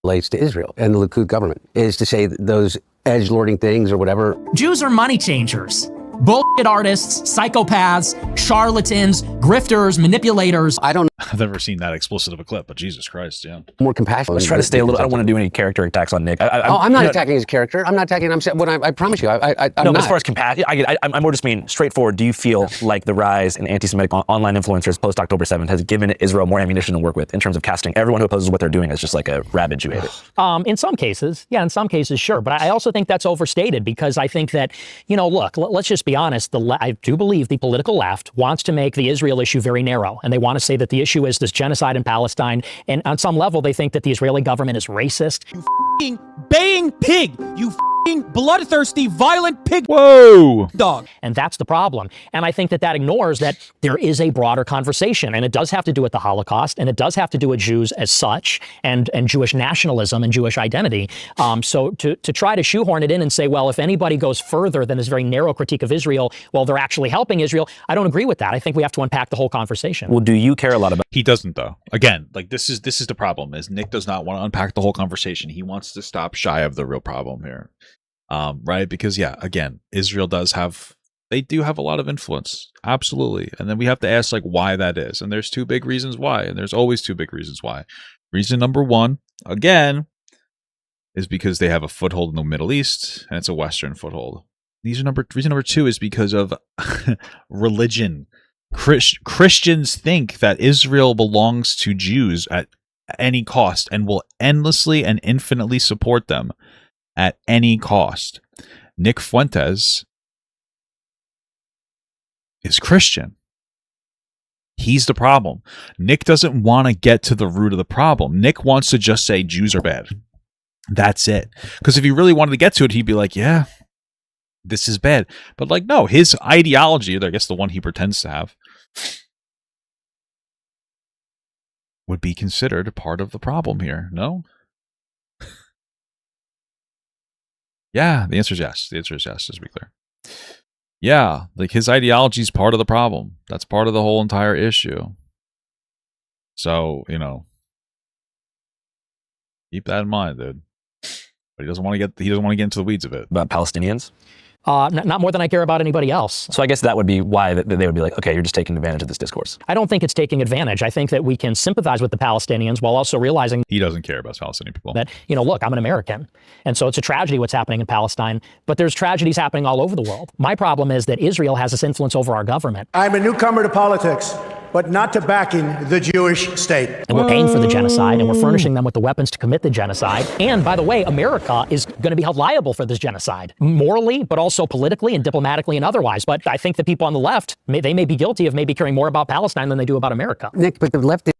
Relates to Israel and the Likud government is to say those edgelording things or whatever. Jews are money changers. Bullshit artists, psychopaths, charlatans, grifters, manipulators. I've never seen that explicit of a clip, but Jesus Christ, yeah. More compassionate. Let's try to stay a little. I don't want to do any character attacks on Nick. I'm not attacking his character. I'm not attacking. I promise you. I'm no, not. as far as compassion, I more just mean straightforward. Do you feel like the rise in anti-Semitic online influencers post October 7th has given Israel more ammunition to work with in terms of casting everyone who opposes what they're doing as just like a rabid Jew hater? In some cases, yeah, in some cases, sure. But I also think that's overstated, because I think that, look, let's just be honest. I do believe the political left wants to make the Israel issue very narrow, and they want to say that the issue is this genocide in Palestine. And on some level, they think that the Israeli government is racist. You f***ing baying pig! You f***ing bloodthirsty, violent pig! Whoa! Dog. And that's the problem. And I think that ignores that there is a broader conversation, and it does have to do with the Holocaust, and it does have to do with Jews as such, and Jewish nationalism and Jewish identity. So to try to shoehorn it in and say, well, if anybody goes further than this very narrow critique of Israel, well, they're actually helping Israel, I don't agree with that. I think we have to unpack the whole conversation. Well, do you care a lot about? He doesn't, though. Again, like this is the problem, is Nick does not want to unpack the whole conversation. He wants to stop shy of the real problem here. Right? Because yeah, again, Israel do have a lot of influence. Absolutely. And then we have to ask like why that is. And there's two big reasons why. And there's always two big reasons why. Reason number one, again, is because they have a foothold in the Middle East, and it's a Western foothold. Reason number two is because of religion. Christians think that Israel belongs to Jews at any cost and will endlessly and infinitely support them at any cost. Nick Fuentes is Christian. He's the problem. Nick doesn't want to get to the root of the problem. Nick wants to just say Jews are bad. That's it. Because if he really wanted to get to it, he'd be like, yeah, this is bad. But like, no, his ideology, or I guess the one he pretends to have, would be considered part of the problem here. No? Yeah, the answer is yes. The answer is yes, just to be clear. Yeah, like his ideology is part of the problem. That's part of the whole entire issue. So, keep that in mind, dude. But he doesn't want to get into the weeds of it. About Palestinians? Not more than I care about anybody else. So I guess that would be why they would be like, okay, you're just taking advantage of this discourse. I don't think it's taking advantage. I think that we can sympathize with the Palestinians while also realizing he doesn't care about Palestinian people. That, look, I'm an American. And so it's a tragedy what's happening in Palestine, but there's tragedies happening all over the world. My problem is that Israel has this influence over our government. I'm a newcomer to politics, but not to backing the Jewish state. And we're paying for the genocide, and we're furnishing them with the weapons to commit the genocide. And by the way, America is going to be held liable for this genocide, morally, but also politically and diplomatically and otherwise. But I think the people on the left, they may be guilty of maybe caring more about Palestine than they do about America. Nick, but the left...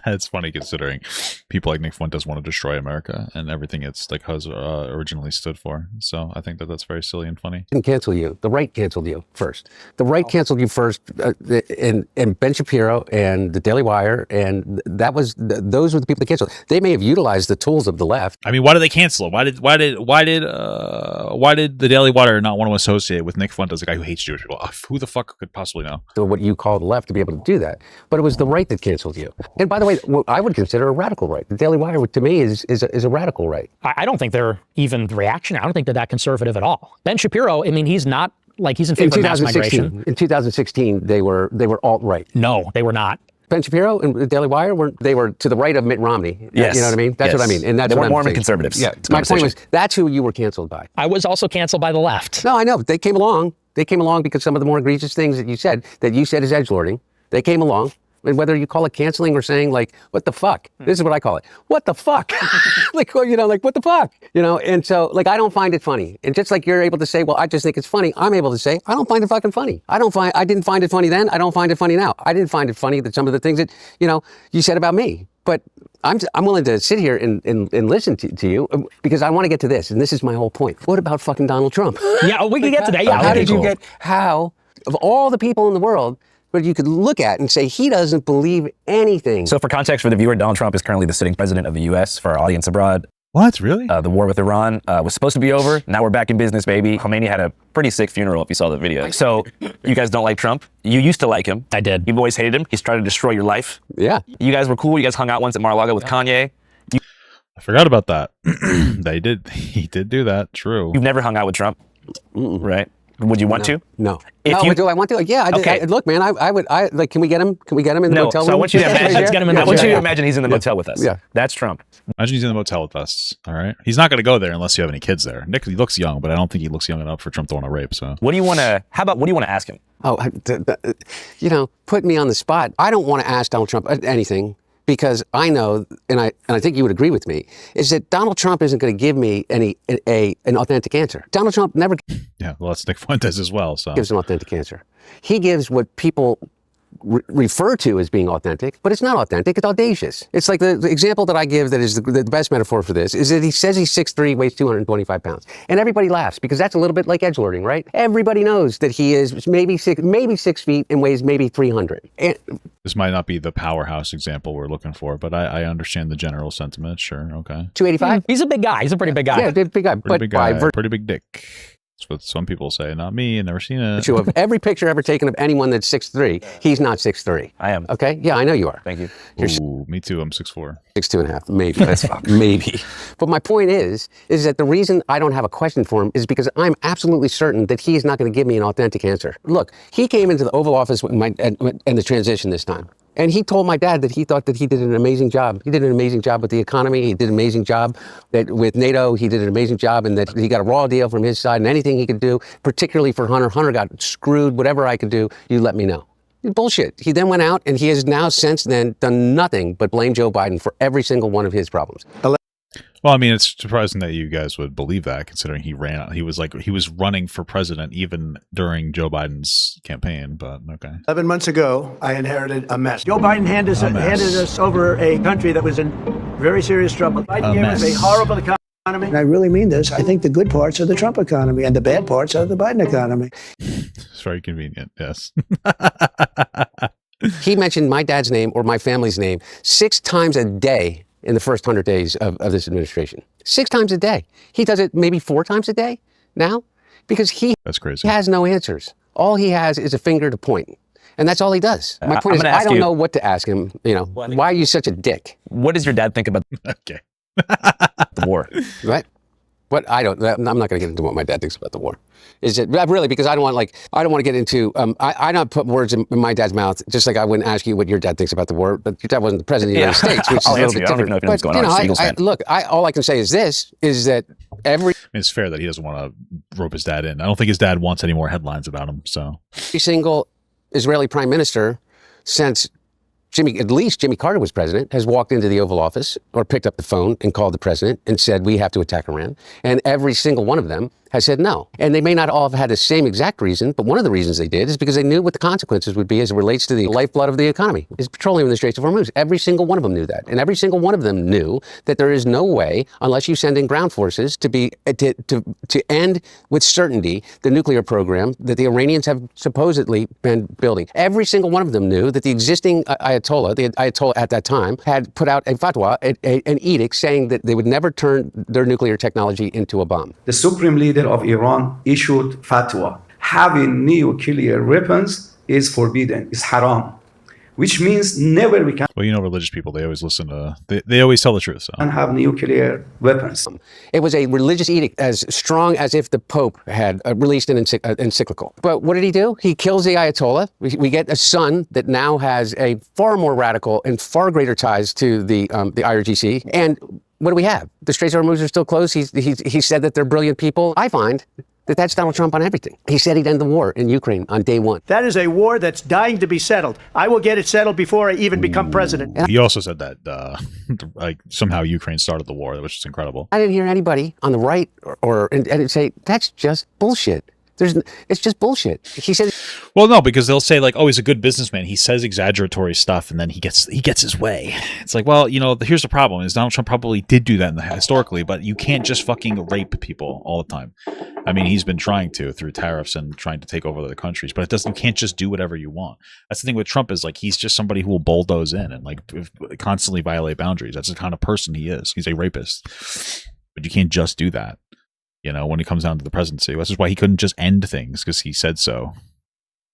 It's funny considering people like Nick Fuentes want to destroy America and everything it's like has originally stood for. So I think that's very silly and funny. Didn't cancel you. The right canceled you first. The right canceled you first, and Ben Shapiro and the Daily Wire, and those were the people that canceled. They may have utilized the tools of the left. I mean, why did they cancel it? Why did the Daily Wire not want to associate with Nick Fuentes, a guy who hates Jewish people? Who the fuck could possibly know? So what you call the left to be able to do that, but it was the right that canceled you. And by the way, what I would consider a radical right. The Daily Wire, to me, is a radical right. I don't think they're even reactionary. I don't think they're that conservative at all. Ben Shapiro, I mean, he's not like he's in favor of mass migration. In 2016, they were alt-right. No, they were not. Ben Shapiro and the Daily Wire were to the right of Mitt Romney. Yes. You know what I mean? That's what I mean. And that's they what were I'm Mormon saying. conservatives. Yeah. My point was, that's who you were canceled by. I was also canceled by the left. No, I know. They came along. They came along because some of the more egregious things that you said is edgelording. They came along. And whether you call it canceling or saying like, what the fuck? This is what I call it. What the fuck? like what the fuck? And so like, I don't find it funny. And just like you're able to say, well, I just think it's funny. I'm able to say, I don't find it fucking funny. I didn't find it funny then. I don't find it funny now. I didn't find it funny that some of the things that, you said about me. But I'm willing to sit here and listen to you because I want to get to this. And this is my whole point. What about fucking Donald Trump? Yeah, we can get to that. Yeah, how of all the people in the world, but you could look at and say he doesn't believe anything. So for context for the viewer, Donald Trump is currently the sitting president of the U.S. for our audience abroad. What? Really? The war with Iran was supposed to be over. Now we're back in business, baby. Khomeini had a pretty sick funeral, if you saw the video. So you guys don't like Trump? You used to like him. I did. You've always hated him. He's tried to destroy your life. Yeah. You guys were cool. You guys hung out once at Mar-a-Lago with Kanye. I forgot about that. He did do that. True. You've never hung out with Trump, right? Would you want to? No. If do I want to? Yeah. I did. Okay. Look, man, I would. Like, can we get him? Can we get him in the motel room? So I want you to imagine. Let's get him in I the want you to motel. imagine he's in the motel with us. Yeah. That's Trump. Imagine he's in the motel with us. All right. He's not going to go there unless you have any kids there. Nick, he looks young, but I don't think he looks young enough for Trump to want to rape. So What do you want to? How about what do you want to ask him? Oh, put me on the spot. I don't want to ask Donald Trump anything because I know, and I think you would agree with me, is that Donald Trump isn't going to give me an authentic answer. Donald Trump never yeah, well, that's Nick Fuentes as well. So gives an authentic answer. He gives what people refer to as being authentic, but it's not authentic. It's audacious. It's like the example that I give that is the best metaphor for this is that he says he's 6'3", weighs 225 pounds. And everybody laughs because that's a little bit like edgelording, right? Everybody knows that he is maybe 6 feet and weighs maybe 300. And this might not be the powerhouse example we're looking for, but I understand the general sentiment. Sure. Okay. 285? He's a big guy. He's a pretty big guy. Yeah, big guy. Pretty big guy. Pretty big dick. That's what some people say. Not me. I've never seen it. Of every picture ever taken of anyone that's 6'3", he's not 6'3". I am. Okay? Yeah, I know you are. Thank you. Ooh, me too. I'm 6'4". 6'2.5", maybe. That's maybe. But my point is that the reason I don't have a question for him is because I'm absolutely certain that he is not going to give me an authentic answer. Look, he came into the Oval Office in the transition this time. And he told my dad that he thought that he did an amazing job. He did an amazing job with the economy. He did an amazing job with NATO. He did an amazing job and that he got a raw deal from his side and anything he could do, particularly for Hunter. Hunter got screwed. Whatever I could do, you let me know. Bullshit. He then went out and he has now since then done nothing but blame Joe Biden for every single one of his problems. Well, I mean, it's surprising that you guys would believe that, considering he was running for president even during Joe Biden's campaign. But okay. 11 months ago, I inherited a mess. Joe Biden handed us over a country that was in very serious trouble. Biden gave us a horrible economy. And I really mean this. I think the good parts are the Trump economy and the bad parts are the Biden economy. It's very convenient. Yes. He mentioned my dad's name or my family's name 6 times a day in the first 100 days of this administration. 6 times a day. He does it maybe 4 times a day now because that's crazy. He has no answers. All he has is a finger to point. And that's all he does. My point is, I don't know what to ask him. Why are you such a dick? What does your dad think about okay. the war? Right? What I'm not going to get into what my dad thinks about the war. Is it really because I don't want to get into I don't put words in my dad's mouth, just like I wouldn't ask you what your dad thinks about the war. But your dad wasn't the president of the United States, which is a little bit different. I don't know what's going on. All I can say is this: is that it's fair that he doesn't want to rope his dad in. I don't think his dad wants any more headlines about him. So every single Israeli prime minister since at least Jimmy Carter was president, has walked into the Oval Office or picked up the phone and called the president and said, we have to attack Iran. And every single one of them has said no. And they may not all have had the same exact reason, but one of the reasons they did is because they knew what the consequences would be as it relates to the lifeblood of the economy, is petroleum in the Straits of Hormuz. Every single one of them knew that. And every single one of them knew that there is no way, unless you send in ground forces, to end with certainty the nuclear program that the Iranians have supposedly been building. Every single one of them knew that the existing Ayatollah at that time had put out a fatwa, an edict saying that they would never turn their nuclear technology into a bomb. The Supreme Leader of Iran issued fatwa. Having nuclear weapons is forbidden, is haram, which means never we can. Well, religious people, they always listen to, they always tell the truth. So. And have nuclear weapons. It was a religious edict as strong as if the Pope had released an encyclical. But what did he do? He kills the Ayatollah. We get a son that now has a far more radical and far greater ties to the IRGC. And what do we have? The Straits of Hormuz are still closed. He said that they're brilliant people. I find that that's Donald Trump on everything. He said he'd end the war in Ukraine on day one. That is a war that's dying to be settled. I will get it settled before I even become president. He also said that somehow Ukraine started the war, which is incredible. I didn't hear anybody on the right and say, that's just bullshit. It's just bullshit. He said, well, no, because they'll say like, oh, he's a good businessman. He says exaggeratory stuff, and then he gets his way. It's like, well, here's the problem: is Donald Trump probably did do that historically, but you can't just fucking rape people all the time. I mean, he's been trying to through tariffs and trying to take over other countries, but you can't just do whatever you want. That's the thing with Trump is like he's just somebody who will bulldoze in and like constantly violate boundaries. That's the kind of person he is. He's a rapist, but you can't just do that. When it comes down to the presidency, this is why he couldn't just end things because he said so.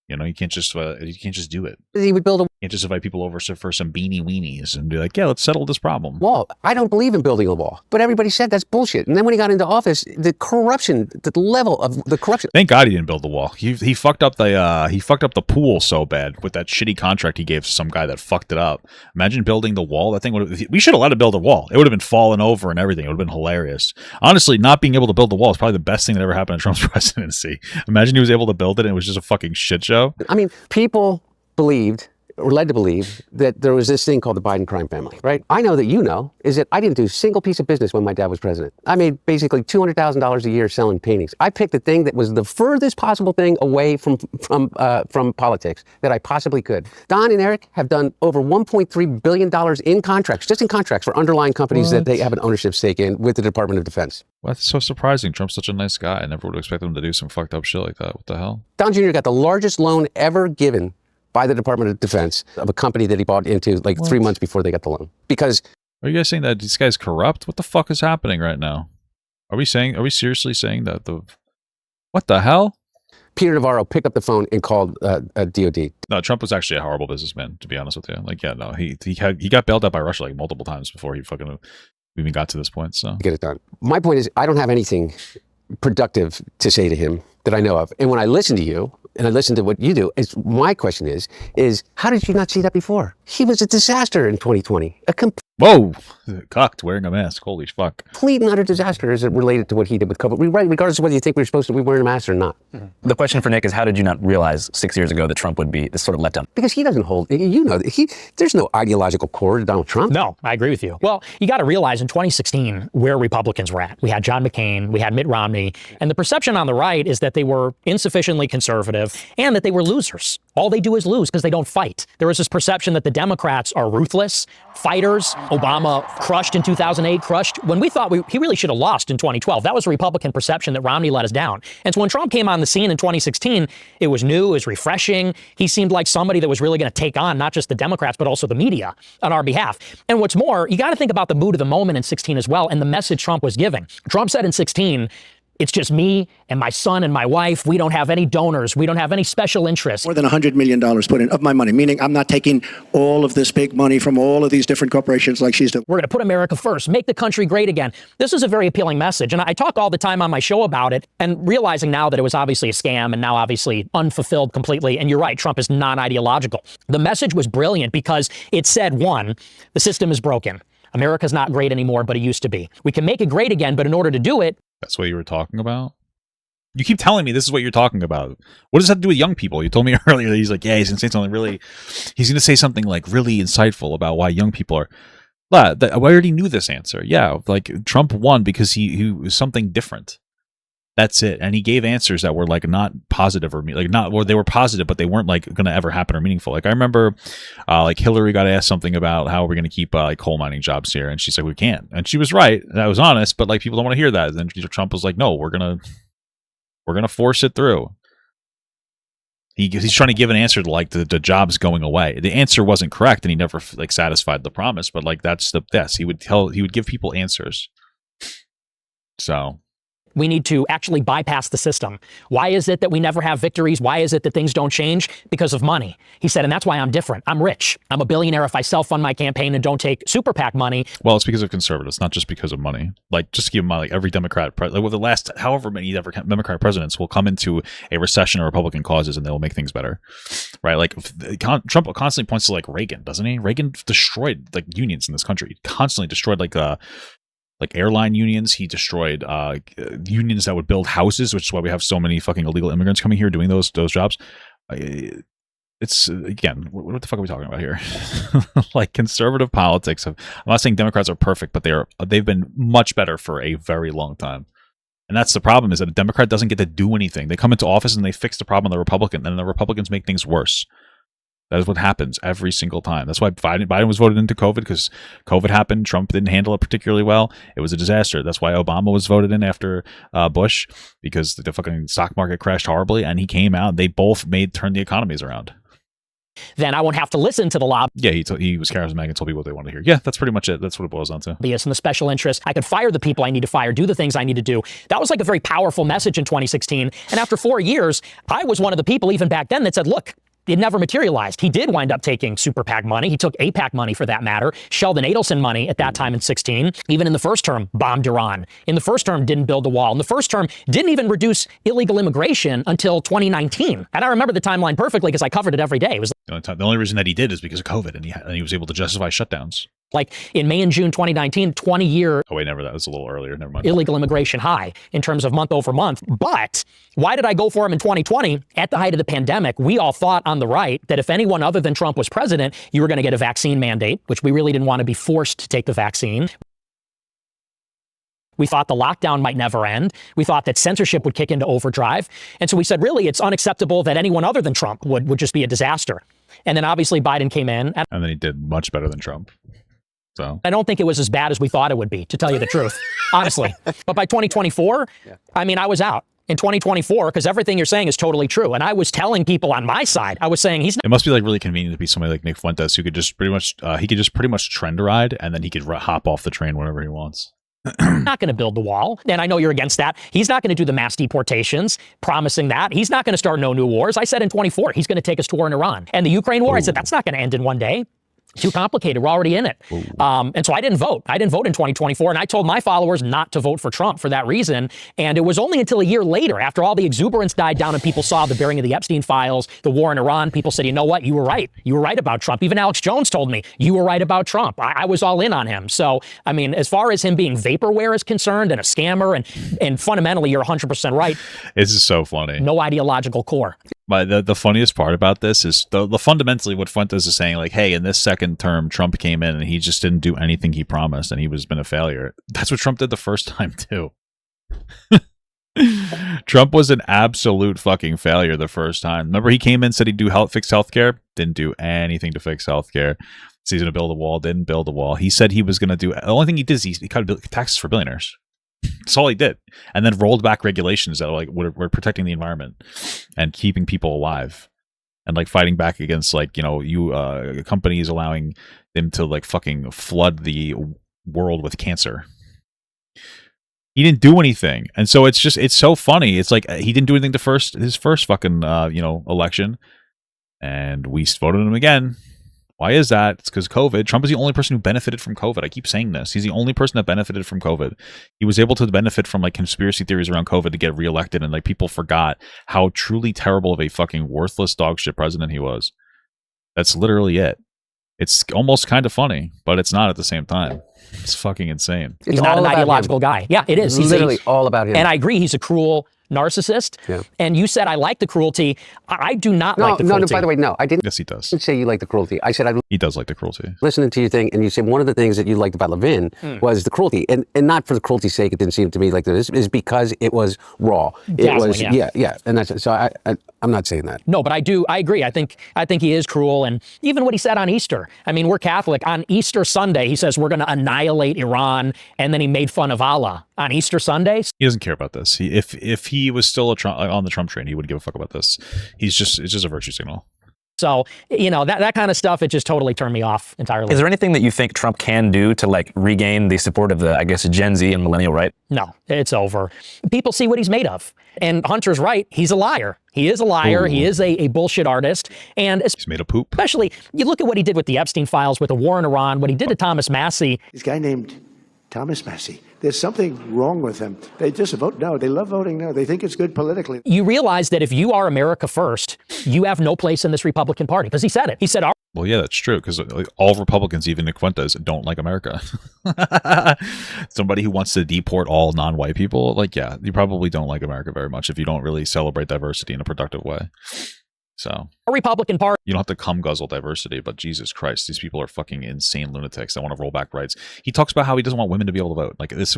You can't just do it. he would build a You can't just invite people over for some beanie weenies and be like, yeah, let's settle this problem. wall. I don't believe in building a wall, but everybody said that's bullshit. And then when he got into office, the corruption, the level of the corruption. Thank God he didn't build the wall. He fucked up the pool so bad with that shitty contract he gave to some guy that fucked it up. Imagine building the wall. That thing we should have let him build a wall. It would have been falling over and everything. It would have been hilarious. Honestly, not being able to build the wall is probably the best thing that ever happened in Trump's presidency. Imagine he was able to build it and it was just a fucking shit show. I mean, people believed or led to believe that there was this thing called the Biden crime family, right? I know that is that I didn't do a single piece of business when my dad was president. I made basically $200,000 a year selling paintings. I picked the thing that was the furthest possible thing away from politics that I possibly could. Don and Eric have done over $1.3 billion in contracts, just in contracts for underlying companies that they have an ownership stake in with the Department of Defense. Well, that's so surprising. Trump's such a nice guy. I never would expect him to do some fucked up shit like that. What the hell? Don Jr. got the largest loan ever given by the Department of Defense of a company that he bought into like 3 months before they got the loan. Because are you guys saying that this guy's corrupt? What the fuck is happening right now? Are we seriously saying that what the hell? Peter Navarro picked up the phone and called DOD. No, Trump was actually a horrible businessman, to be honest with you. Like, yeah, no, he got bailed out by Russia like multiple times before he fucking even got to this point. So get it done. My point is, I don't have anything productive to say to him that I know of. And when I listen to you and I listen to what you do, my question is how did you not see that before? He was a disaster in 2020. Whoa, cocked wearing a mask. Holy fuck. Complete and utter disaster as it related to what he did with COVID. Regardless of whether you think we were supposed to be wearing a mask or not. The question for Nick is, how did you not realize 6 years ago that Trump would be this sort of letdown? Because he doesn't hold, there's no ideological core to Donald Trump. No, I agree with you. Well, you got to realize in 2016 where Republicans were at. We had John McCain, we had Mitt Romney, and the perception on the right is that they were insufficiently conservative and that they were losers. All they do is lose because they don't fight. There was this perception that the Democrats are ruthless, fighters. Obama crushed in 2008, when we thought he really should have lost in 2012. That was a Republican perception that Romney let us down. And so when Trump came on the scene in 2016, it was new, it was refreshing. He seemed like somebody that was really going to take on not just the Democrats, but also the media on our behalf. And what's more, you got to think about the mood of the moment in 16 as well and the message Trump was giving. Trump said in 16, it's just me and my son and my wife. We don't have any donors. We don't have any special interests. More than $100 million put in of my money, meaning I'm not taking all of this big money from all of these different corporations like she's doing. We're going to put America first, make the country great again. This is a very appealing message. And I talk all the time on my show about it and realizing now that it was obviously a scam and now obviously unfulfilled completely. And you're right, Trump is non-ideological. The message was brilliant because it said, one, the system is broken. America's not great anymore, but it used to be. We can make it great again, but in order to do it, that's what you were talking about? You keep telling me this is what you're talking about. What does that have to do with young people? You told me earlier that he's like, yeah, he's going to say something he's going to say something like really insightful about why young people are. I already knew this answer. Yeah, like Trump won because he was something different. That's it. And he gave answers that were like not positive or they were positive, but they weren't like going to ever happen or meaningful. Like I remember like Hillary got asked something about how we're going to keep like coal mining jobs here. And she said, we can't. And she was right. That was honest, but like people don't want to hear that. And then Trump was like, no, we're going to force it through. He's trying to give an answer to like the jobs going away. The answer wasn't correct and he never like satisfied the promise, but like he would give people answers. So we need to actually bypass the system. Why is it that we never have victories? Why is it that things don't change? Because of money. He said, and that's why I'm different. I'm rich. I'm a billionaire if I self-fund my campaign and don't take super PAC money. Well, it's because of conservatives, not just because of money. Like, just to give them like every Democrat, with the last however many Democrat presidents will come into a recession or Republican causes and they will make things better, right? Like Trump constantly points to like Reagan, doesn't he? Reagan destroyed like unions in this country. He constantly destroyed like airline unions. He destroyed unions that would build houses, which is why we have so many fucking illegal immigrants coming here doing those jobs. It's again, what the fuck are we talking about here? Like conservative politics. I'm not saying Democrats are perfect, but they've been much better for a very long time. And that's the problem, is that a Democrat doesn't get to do anything. They come into office and they fix the problem of the Republican, and the Republicans make things worse. That is what happens every single time. That's why Biden was voted into COVID, because COVID happened. Trump didn't handle it particularly well. It was a disaster. That's why Obama was voted in after Bush, because the fucking stock market crashed horribly, and he came out. They both turned the economies around. Then I won't have to listen to the lobbyists Yeah, he was charismatic and told people what they wanted to hear. Yeah, that's pretty much it. That's what it boils down to. and the special interests. I could fire the people I need to fire, do the things I need to do. That was like a very powerful message in 2016. And after 4 years, I was one of the people even back then that said, look, it never materialized. He did wind up taking super PAC money. He took AIPAC money for that matter. Sheldon Adelson money at that time in 16. Even in the first term, bombed Iran. In the first term, didn't build the wall. In the first term, didn't even reduce illegal immigration until 2019. And I remember the timeline perfectly because I covered it every day. It was The only reason that he did is because of COVID, and he was able to justify shutdowns. like in May and June 2019, 20-year Oh wait, never. That was a little earlier. Never mind. illegal immigration high in terms of month over month. But why did I go for him in 2020? At the height of the pandemic, we all thought on the right that if anyone other than Trump was president, you were going to get a vaccine mandate, which we really didn't want to be forced to take the vaccine. We thought the lockdown might never end. We thought that censorship would kick into overdrive. And so we said, really, it's unacceptable that anyone other than Trump would just be a disaster. And then obviously Biden came in. And then he did much better than Trump. So I don't think it was as bad as we thought it would be, to tell you the truth, honestly. But by 2024, I mean, I was out. In 2024, because everything you're saying is totally true. And I was telling people on my side, I was saying he's not. it must be like really convenient to be somebody like Nick Fuentes, who could just pretty much trend ride, and then he could hop off the train whenever he wants. Not going to build the wall. And I know you're against that. He's not going to do the mass deportations, promising that. He's not going to start no new wars. I said in 24, he's going to take us to war in Iran. And the Ukraine war, I said, that's not going to end in one day. Too complicated. We're already in it. And so I didn't vote. I didn't vote in 2024. And I told my followers not to vote for Trump for that reason. And it was only until a year later, after all the exuberance died down and people saw the bearing of the Epstein files, the war in Iran, people said, you know what? You were right. You were right about Trump. Even Alex Jones told me you were right about Trump. I was all in on him. So, I mean, as far as him being vaporware is concerned and a scammer, and fundamentally, you're 100% right. This is so funny. No ideological core. But the funniest part about this is the fundamentally what Fuentes is saying, like, hey, in this second term, Trump came in and he just didn't do anything he promised, and he was been a failure. That's what Trump did the first time too. Trump was an absolute fucking failure the first time. Remember, he came in, said he'd fix healthcare, didn't do anything to fix healthcare. Said he's going to build a wall, didn't build a wall. He said he was going to do. The only thing he did is he cut taxes for billionaires. That's all he did, and then rolled back regulations that were protecting the environment and keeping people alive, and like fighting back against companies allowing them to like fucking flood the world with cancer. He didn't do anything, and so it's so funny. It's like he didn't do anything his first fucking election, and we voted him again. Why is that? It's because COVID. Trump is the only person who benefited from COVID. I keep saying this. He's the only person that benefited from COVID. He was able to benefit from like conspiracy theories around COVID to get reelected, and like people forgot how truly terrible of a fucking worthless dog shit president he was. That's literally it. It's almost kind of funny, but it's not at the same time. It's fucking insane. He's not an ideological guy. Yeah, it is. He's literally all about him. And I agree, he's a cruel narcissist. Yeah. And you said I like the cruelty. I do not like the cruelty. No, by the way, no, I didn't. Yes, he does. Say you like the cruelty. I said he does like the cruelty. Listening to your thing, and you said one of the things that you liked about Levin was the cruelty, and not for the cruelty's sake. It didn't seem to me like this. Is because it was raw. It was yeah, and that's so. I'm not saying that. No, but I agree. I think he is cruel, and even what he said on Easter. I mean, we're Catholic. On Easter Sunday, he says we're going to annihilate Iran, and then he made fun of Allah on Easter Sunday. He doesn't care about this. If he was still on the Trump train, he wouldn't give a fuck about this. It's just a virtue signal. So, that kind of stuff, it just totally turned me off entirely. Is there anything that you think Trump can do to like regain the support of the, I guess, Gen Z and millennial right? No, it's over. People see what he's made of. And Hunter's right. He's a liar. He is a liar. Ooh. He is a bullshit artist. And he's made of poop. Especially, you look at what he did with the Epstein files, with the war in Iran, what he did to Thomas Massie. This guy named Thomas Massie. There's something wrong with them. They just vote no. They love voting no. They think it's good politically. You realize that if you are America first, you have no place in this Republican Party. Because he said it. He said, well, yeah, that's true. Because all Republicans, even Nick Fuentes, don't like America. Somebody who wants to deport all non-white people, like, yeah, you probably don't like America very much if you don't really celebrate diversity in a productive way. So a Republican Party. You don't have to cum guzzle diversity, but Jesus Christ, these people are fucking insane lunatics that want to roll back rights. He talks about how he doesn't want women to be able to vote. Like this,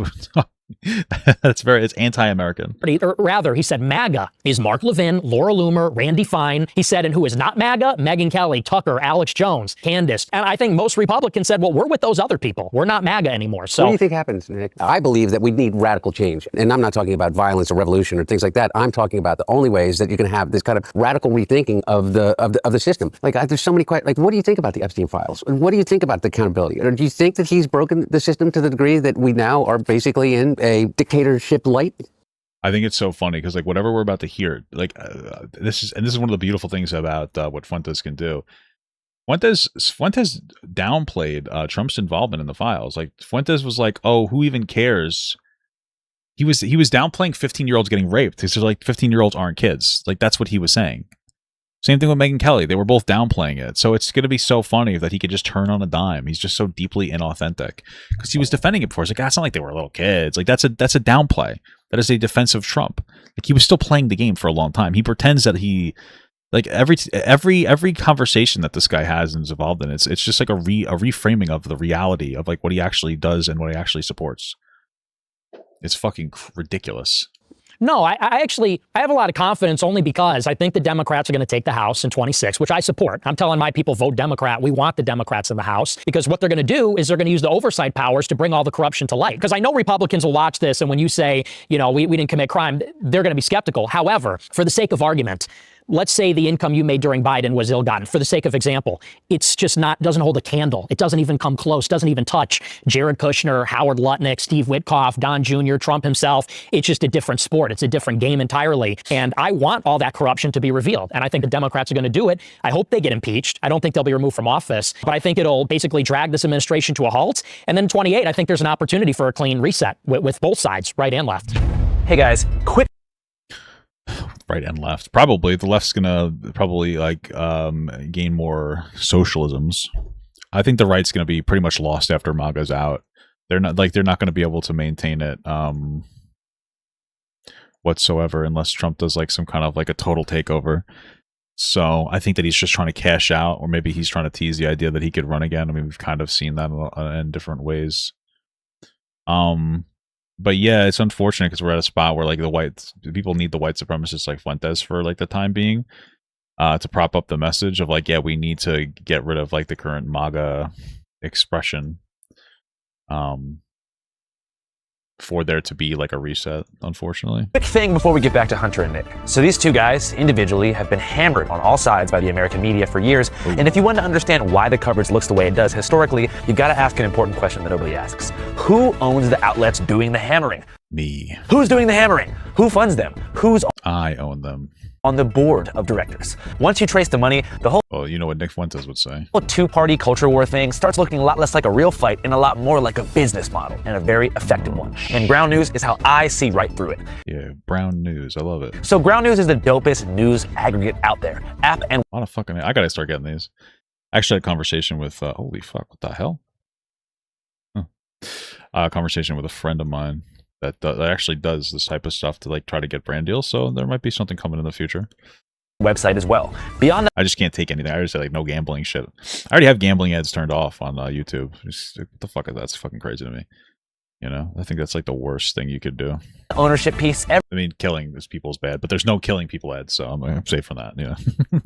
It's anti-American. Or rather, he said MAGA is Mark Levin, Laura Loomer, Randy Fine. He said, and who is not MAGA? Megyn Kelly, Tucker, Alex Jones, Candace. And I think most Republicans said, well, we're with those other people. We're not MAGA anymore. So what do you think happens, Nick? I believe that we need radical change. And I'm not talking about violence or revolution or things like that. I'm talking about the only ways that you can have this kind of radical rethinking of the system. Like, there's so many questions. Like, what do you think about the Epstein files? And what do you think about the accountability? Or do you think that he's broken the system to the degree that we now are basically in a dictatorship light? I think it's so funny because like whatever we're about to hear, like this is one of the beautiful things about what Fuentes can do. Fuentes downplayed Trump's involvement in the files. Like Fuentes was like, "Oh, who even cares?" He was downplaying 15-year-olds getting raped. He said like 15-year-olds aren't kids. Like that's what he was saying. Same thing with Megyn Kelly. They were both downplaying it. So it's going to be so funny that he could just turn on a dime. He's just so deeply inauthentic because he was defending it before. It's like, it's not like they were little kids. Like that's a downplay. That is a defense of Trump. Like he was still playing the game for a long time. He pretends that he, like every conversation that this guy has and is involved in, it's just like a reframing of the reality of like what he actually does and what he actually supports. It's fucking ridiculous. No, I have a lot of confidence only because I think the Democrats are going to take the House in 26, which I support. I'm telling my people, vote Democrat. We want the Democrats in the House because what they're going to do is they're going to use the oversight powers to bring all the corruption to light. Because I know Republicans will watch this, and when you say, you know, we didn't commit crime, they're going to be skeptical. However, for the sake of argument, let's say the income you made during Biden was ill-gotten. For the sake of example, it's just doesn't hold a candle. It doesn't even come close, doesn't even touch Jared Kushner, Howard Lutnick, Steve Witkoff, Don Jr., Trump himself. It's just a different sport. It's a different game entirely. And I want all that corruption to be revealed. And I think the Democrats are going to do it. I hope they get impeached. I don't think they'll be removed from office, but I think it'll basically drag this administration to a halt. And then 28, I think there's an opportunity for a clean reset with both sides, right and left. Hey guys, quick. Right and left. Probably the left's gonna like gain more socialisms. I think the right's gonna be pretty much lost after MAGA's out. They're not gonna be able to maintain it whatsoever unless Trump does like some kind of like a total takeover. So I think that he's just trying to cash out, or maybe he's trying to tease the idea that he could run again. I mean, we've kind of seen that in different ways. But yeah, it's unfortunate because we're at a spot where like the people need the white supremacists like Fuentes for like the time being to prop up the message of like, yeah, we need to get rid of like the current MAGA expression for there to be like a reset, unfortunately. Quick thing before we get back to Hunter and Nick. So these two guys individually have been hammered on all sides by the American media for years. Ooh. And if you want to understand why the coverage looks the way it does historically, you've got to ask an important question that nobody asks. Who owns the outlets doing the hammering? Me. Who's doing the hammering? Who funds them? I own them. On the board of directors. Once you trace the money, the whole you know what Nick Fuentes would say. Two-party culture war thing starts looking a lot less like a real fight and a lot more like a business model, and a very effective one. And Ground News is how I see right through it. Yeah, Brown News. I love it. So Ground News is the dopest news aggregate out there. App and a lot of fucking. I gotta start getting these. I actually had a conversation with. Holy fuck! What the hell? A conversation with a friend of mine that actually does this type of stuff to like try to get brand deals. So there might be something coming in the future. Website as well. Beyond that, I just can't take anything. I just say like no gambling shit. I already have gambling ads turned off on YouTube. What the fuck is that? That's fucking crazy to me. You know, I think that's like the worst thing you could do. Ownership piece. I mean, killing these people is bad, but there's no killing people ads, so I'm safe from that. Yeah.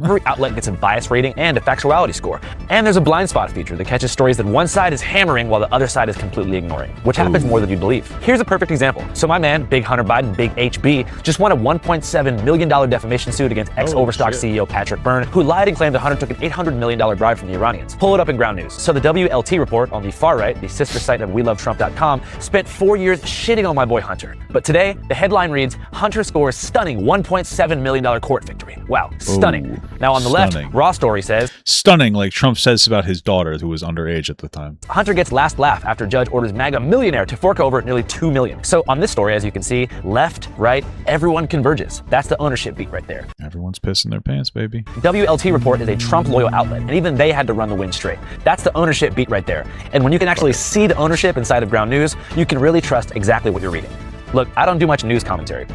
Every outlet gets a bias rating and a factuality score. And there's a blind spot feature that catches stories that one side is hammering while the other side is completely ignoring, which happens more than you believe. Here's a perfect example. So my man, Big Hunter Biden, Big HB, just won a $1.7 million defamation suit against ex-Overstock CEO Patrick Byrne, who lied and claimed that Hunter took an $800 million bribe from the Iranians. Pull it up in Ground News. So the WLT report on the far right, the sister site of WeLoveTrump.com, spent 4 years shitting on my boy Hunter. But today, the headline reads, Hunter scores stunning $1.7 million court victory. Wow, stunning. Ooh, now on the left, Raw Story says, stunning, like Trump says about his daughter who was underage at the time. Hunter gets last laugh after judge orders MAGA millionaire to fork over nearly $2 million. So on this story, as you can see, left, right, everyone converges. That's the ownership beat right there. Everyone's pissing their pants, baby. WLT Report is a Trump loyal outlet, and even they had to run the wind straight. That's the ownership beat right there. And when you can actually see the ownership inside of Ground News, you can really trust exactly what you're reading. Look, I don't do much news commentary.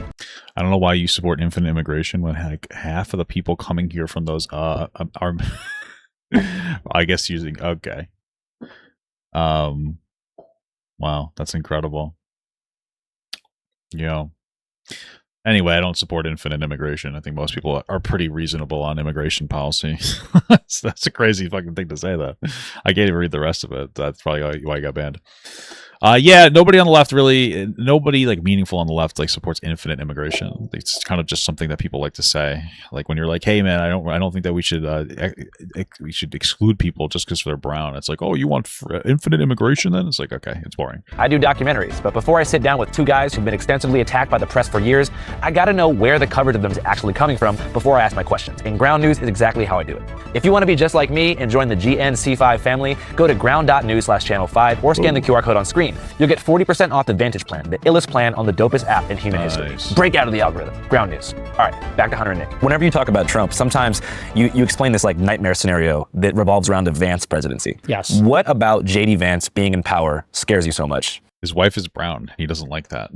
I don't know why you support infinite immigration when like half of the people coming here from those are I guess using okay. Wow, that's incredible. Yeah. Anyway, I don't support infinite immigration. I think most people are pretty reasonable on immigration policy. That's a crazy fucking thing to say, that. I can't even read the rest of it. That's probably why I got banned. Yeah, nobody on the left really, nobody like meaningful on the left like supports infinite immigration. It's kind of just something that people like to say. Like when you're like, hey man, I don't think that we should exclude people just because they're brown. It's like, oh, you want infinite immigration then? It's like, okay, it's boring. I do documentaries, but before I sit down with two guys who've been extensively attacked by the press for years, I gotta know where the coverage of them is actually coming from before I ask my questions. And Ground News is exactly how I do it. If you want to be just like me and join the GNC5 family, go to ground.news/channel 5 or scan the QR code on screen. You'll get 40% off the Vantage plan, the illest plan on the dopest app in human history. Break out of the algorithm. Ground News. All right, back to Hunter and Nick. Whenever you talk about Trump, sometimes you explain this like nightmare scenario that revolves around a Vance presidency. Yes. What about JD Vance being in power scares you so much? His wife is brown. He doesn't like that.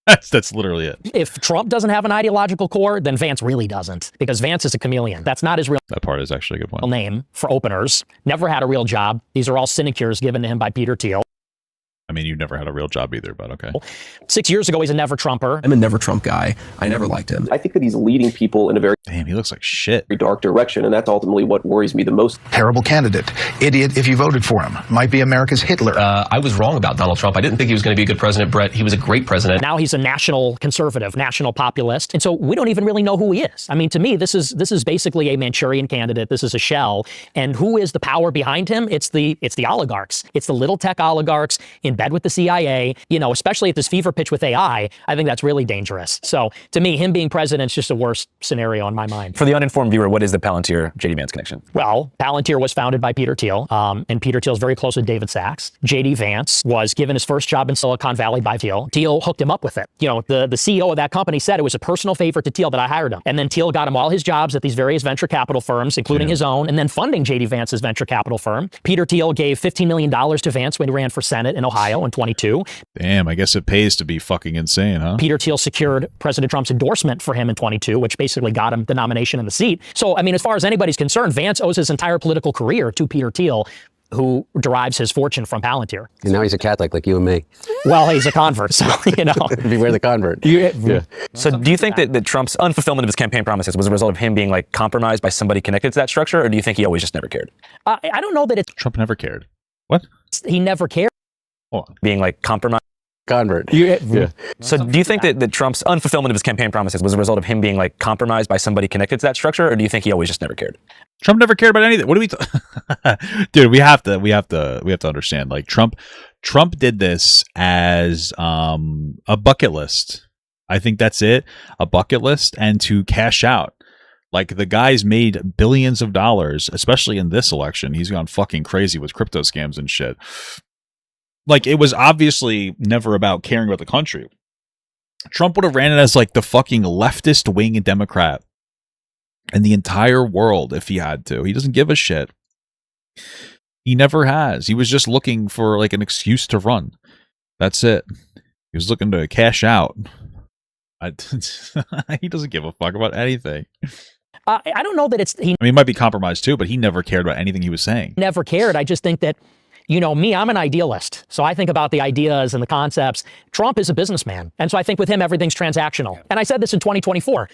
That's literally it. If Trump doesn't have an ideological core, then Vance really doesn't, because Vance is a chameleon. That's not his real That part is actually a good one. name for openers. Never had a real job. These are all sinecures given to him by Peter Thiel. I mean, you never had a real job either, but okay. 6 years ago, he's a never Trumper. I'm a never Trump guy. I never liked him. I think that he's leading people in a very Damn, he looks like shit. dark direction, and that's ultimately what worries me the most. Terrible candidate. Idiot if you voted for him. Might be America's Hitler. I was wrong about Donald Trump. I didn't think he was going to be a good president, Brett. He was a great president. Now he's a national conservative, national populist. And so we don't even really know who he is. I mean, to me, this is basically a Manchurian candidate. This is a shell. And who is the power behind him? It's the oligarchs. It's the little tech oligarchs in bed with the CIA. You know, especially at this fever pitch with AI, I think that's really dangerous. So to me, him being president is just a worse scenario in my mind. For the uninformed viewer, what is the Palantir-JD Vance connection? Well, Palantir was founded by Peter Thiel, and Peter Thiel's very close with David Sachs. JD Vance was given his first job in Silicon Valley by Thiel. Thiel hooked him up with it. You know, the CEO of that company said it was a personal favor to Thiel that I hired him. And then Thiel got him all his jobs at these various venture capital firms, including his own, and then funding JD Vance's venture capital firm. Peter Thiel gave $15 million to Vance when he ran for Senate in Ohio in 22. Damn, I guess it pays to be fucking insane, huh? Peter Thiel secured President Trump's endorsement for him in 22, which basically got him the nomination and the seat. So, I mean, as far as anybody's concerned, Vance owes his entire political career to Peter Thiel, who derives his fortune from Palantir. And now he's a Catholic like you and me. Well, he's a convert, so, you know. Beware the convert. Yeah. So do you think that Trump's unfulfillment of his campaign promises was a result of him being like compromised by somebody connected to that structure, or do you think he always just never cared? I don't know that it's... Trump never cared. What? He never cared. Being like compromised? Convert. Yeah. So do you think that Trump's unfulfillment of his campaign promises was a result of him being like compromised by somebody connected to that structure, or do you think he always just never cared? Trump never cared about anything. What do we dude, we have to understand, like Trump did this as a bucket list. I think that's it, a bucket list, and to cash out. Like, the guy's made billions of dollars, especially in this election. He's gone fucking crazy with crypto scams and shit. Like, it was obviously never about caring about the country. Trump would have ran it as like the fucking leftist wing Democrat in the entire world if he had to. He doesn't give a shit. He never has. He was just looking for like an excuse to run. That's it. He was looking to cash out. He doesn't give a fuck about anything. I don't know that it's... I mean, he might be compromised too, but he never cared about anything he was saying. Never cared. I just think that, you know, me, I'm an idealist. So I think about the ideas and the concepts. Trump is a businessman. And so I think with him, everything's transactional. And I said this in 2024.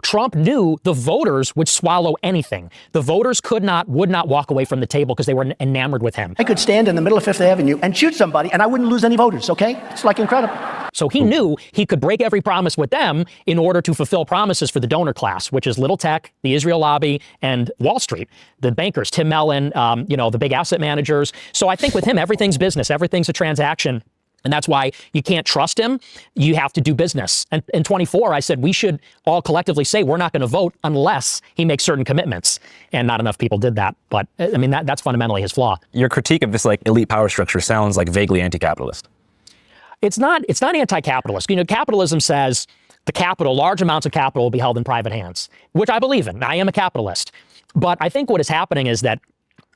Trump knew the voters would swallow anything. The voters would not walk away from the table because they were enamored with him. I could stand in the middle of Fifth Avenue and shoot somebody and I wouldn't lose any voters, okay? It's like incredible. So he knew he could break every promise with them in order to fulfill promises for the donor class, which is little tech, the Israel lobby, and Wall Street, the bankers, Tim Mellon, the big asset managers. So I think with him, everything's business, everything's a transaction. And that's why you can't trust him. You have to do business. And in 24, I said we should all collectively say we're not going to vote unless he makes certain commitments. And not enough people did that. But I mean, that's fundamentally his flaw. Your critique of this like elite power structure sounds like vaguely anti-capitalist. It's not anti-capitalist. You know, capitalism says large amounts of capital will be held in private hands, which I believe in. I am a capitalist. But I think what is happening is that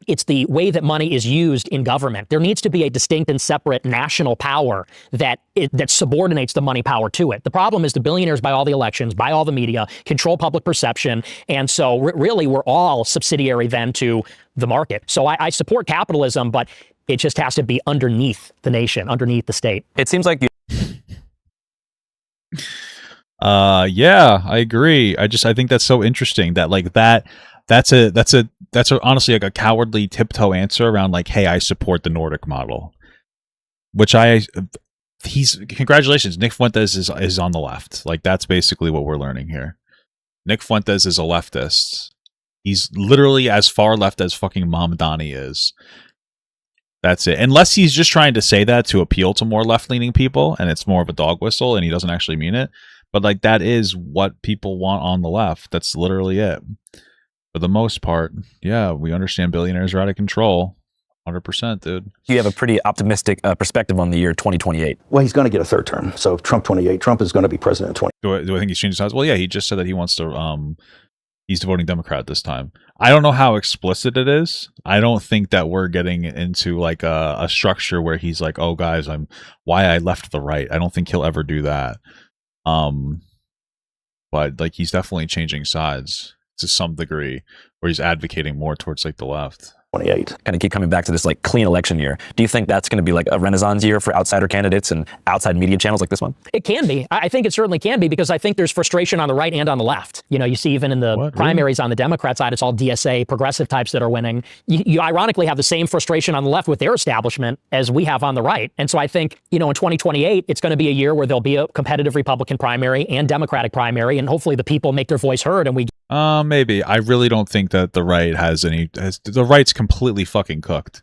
it's the way that money is used in government. There needs to be a distinct and separate national power that subordinates the money power to it. The problem is the billionaires buy all the elections, buy all the media, control public perception. And so really we're all subsidiary then to the market. So I support capitalism, but it just has to be underneath the nation, underneath the state. It seems like Yeah, I agree. I think that's so interesting that like that's honestly like a cowardly tiptoe answer around like, hey, I support the Nordic model, which congratulations, Nick Fuentes is on the left. Like that's basically what we're learning here. Nick Fuentes is a leftist. He's literally as far left as fucking Mamdani is. That's it. Unless he's just trying to say that to appeal to more left-leaning people, and it's more of a dog whistle, and he doesn't actually mean it. But like that is what people want on the left. That's literally it. For the most part, yeah, we understand billionaires are out of control. 100%, dude. You have a pretty optimistic perspective on the year 2028. Well, he's going to get a third term. So Trump 28. Trump is going to be president 20. Do I think he's changed his sides? Well, yeah, he just said that he wants to. He's voting Democrat this time. I don't know how explicit it is. I don't think that we're getting into like a structure where he's like, "Oh, guys, why I left the right." I don't think he'll ever do that. But like he's definitely changing sides to some degree, where he's advocating more towards like the left. 28. Kind of keep coming back to this like clean election year. Do you think that's going to be like a renaissance year for outsider candidates and outside media channels like this one? It can be. I think it certainly can be, because I think there's frustration on the right and on the left. You know, you see even in the primaries on the Democrat side, it's all DSA progressive types that are winning. You ironically have the same frustration on the left with their establishment as we have on the right. And so I think, you know, in 2028, it's going to be a year where there'll be a competitive Republican primary and Democratic primary, and hopefully the people make their voice heard and we maybe. I really don't think that the right the right's completely fucking cooked.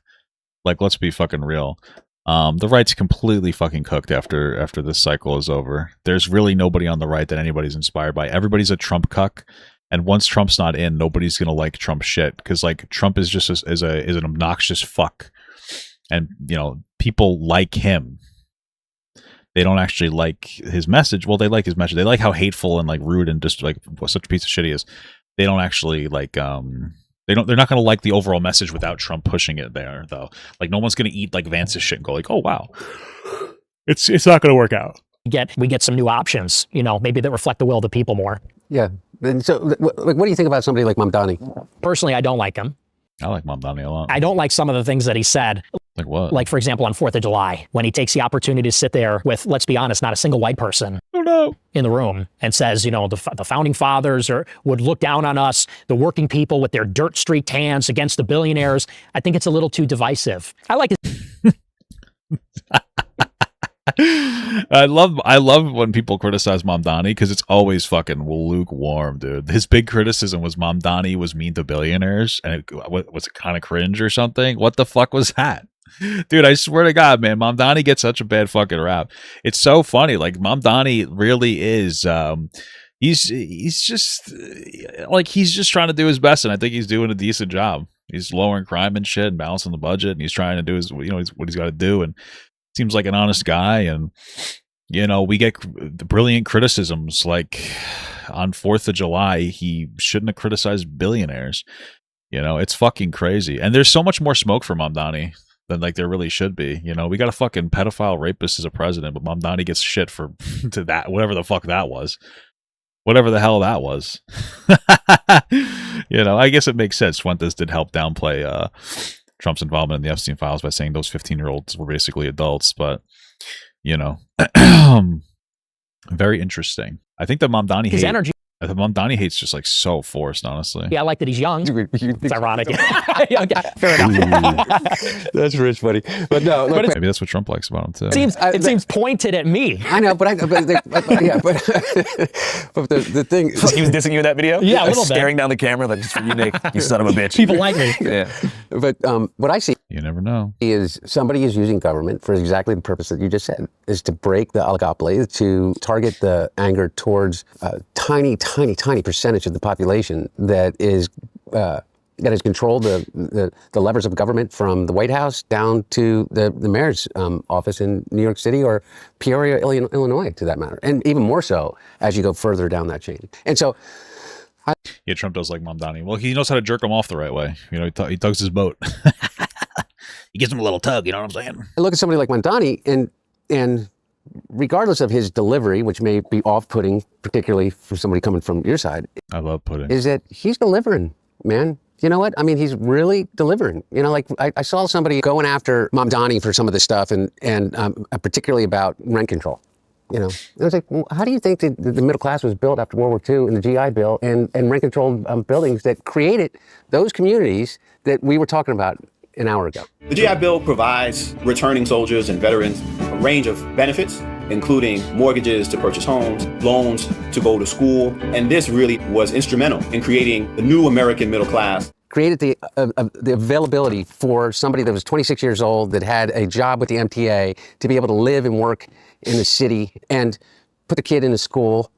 Like, let's be fucking real. The right's completely fucking cooked after this cycle is over. There's really nobody on the right that anybody's inspired by. Everybody's a Trump cuck, and once Trump's not in, nobody's gonna like Trump shit, because like Trump is just is an obnoxious fuck, and you know people like him. They don't actually like his message. Well, they like his message. They like how hateful and like rude and just like such a piece of shit he is. They don't actually like they're not going to like the overall message without Trump pushing it there, though. Like no one's going to eat like Vance's shit and go like, "Oh wow, it's not going to work out." We get some new options, you know, maybe that reflect the will of the people more. Yeah. And so, what do you think about somebody like Mamdani? Personally, I don't like him. I like Mamdani a lot. I don't like some of the things that he said. Like what? Like, for example, on 4th of July, when he takes the opportunity to sit there with, let's be honest, not a single white person in the room, and says, you know, the founding fathers would look down on us, the working people with their dirt-streaked hands against the billionaires. I think it's a little too divisive. I like it. I love when people criticize Mamdani, because it's always fucking lukewarm, dude. His big criticism was Mamdani was mean to billionaires, and was it kind of cringe or something? What the fuck was that? Dude, I swear to God, man, Mamdani gets such a bad fucking rap. It's so funny. Like Mamdani really is he's just like he's just trying to do his best, and I think he's doing a decent job. He's lowering crime and shit and balancing the budget, and he's trying to do his, you know, what he's got to do, and seems like an honest guy. And you know, we get the brilliant criticisms like on 4th of July he shouldn't have criticized billionaires. You know, it's fucking crazy. And there's so much more smoke for Mamdani than like there really should be. You know, we got a fucking pedophile rapist as a president, but Mamdani gets shit for to that, whatever the fuck that was. Whatever the hell that was. You know, I guess it makes sense. Fuentes did help downplay Trump's involvement in the Epstein files by saying those 15-year-olds were basically adults, but you know, very interesting. I think the Mamdani his energy. The Mamdani hate's just like so forced, honestly. Yeah, I like that he's young. It's ironic. Okay, fair enough. That's rich, buddy. But no, look, maybe that's what Trump likes about him too. It seems pointed at me. I know, but yeah, but the thing he was dissing you in that video. Yeah, a little bit. Staring down the camera like, "Just for you, Nick, you son of a bitch." People like me. Yeah. But what I see, you never know, is somebody is using government for exactly the purpose that you just said, is to break the oligopoly, to target the anger towards a tiny percentage of the population that has controlled the levers of government, from the White House down to the mayor's office in New York City or Peoria, Illinois, to that matter, and even more so as you go further down that chain. And so, yeah, Trump does like Mamdani. Well, he knows how to jerk him off the right way. You know, he tugs his boat. He gives him a little tug. You know what I'm saying? I look at somebody like Mamdani, and regardless of his delivery, which may be off-putting, particularly for somebody coming from your side, I love pudding, is that he's delivering, man. You know what? I mean, he's really delivering. You know, like I saw somebody going after Mamdani for some of this stuff, and particularly about rent control. You know, and I was like, well, how do you think that the middle class was built after World War II and the GI Bill and rent-controlled buildings that created those communities that we were talking about an hour ago? The GI Bill provides returning soldiers and veterans a range of benefits, including mortgages to purchase homes, loans to go to school, and this really was instrumental in creating the new American middle class. Created the availability for somebody that was 26 years old that had a job with the MTA to be able to live and work in the city and put the kid in a school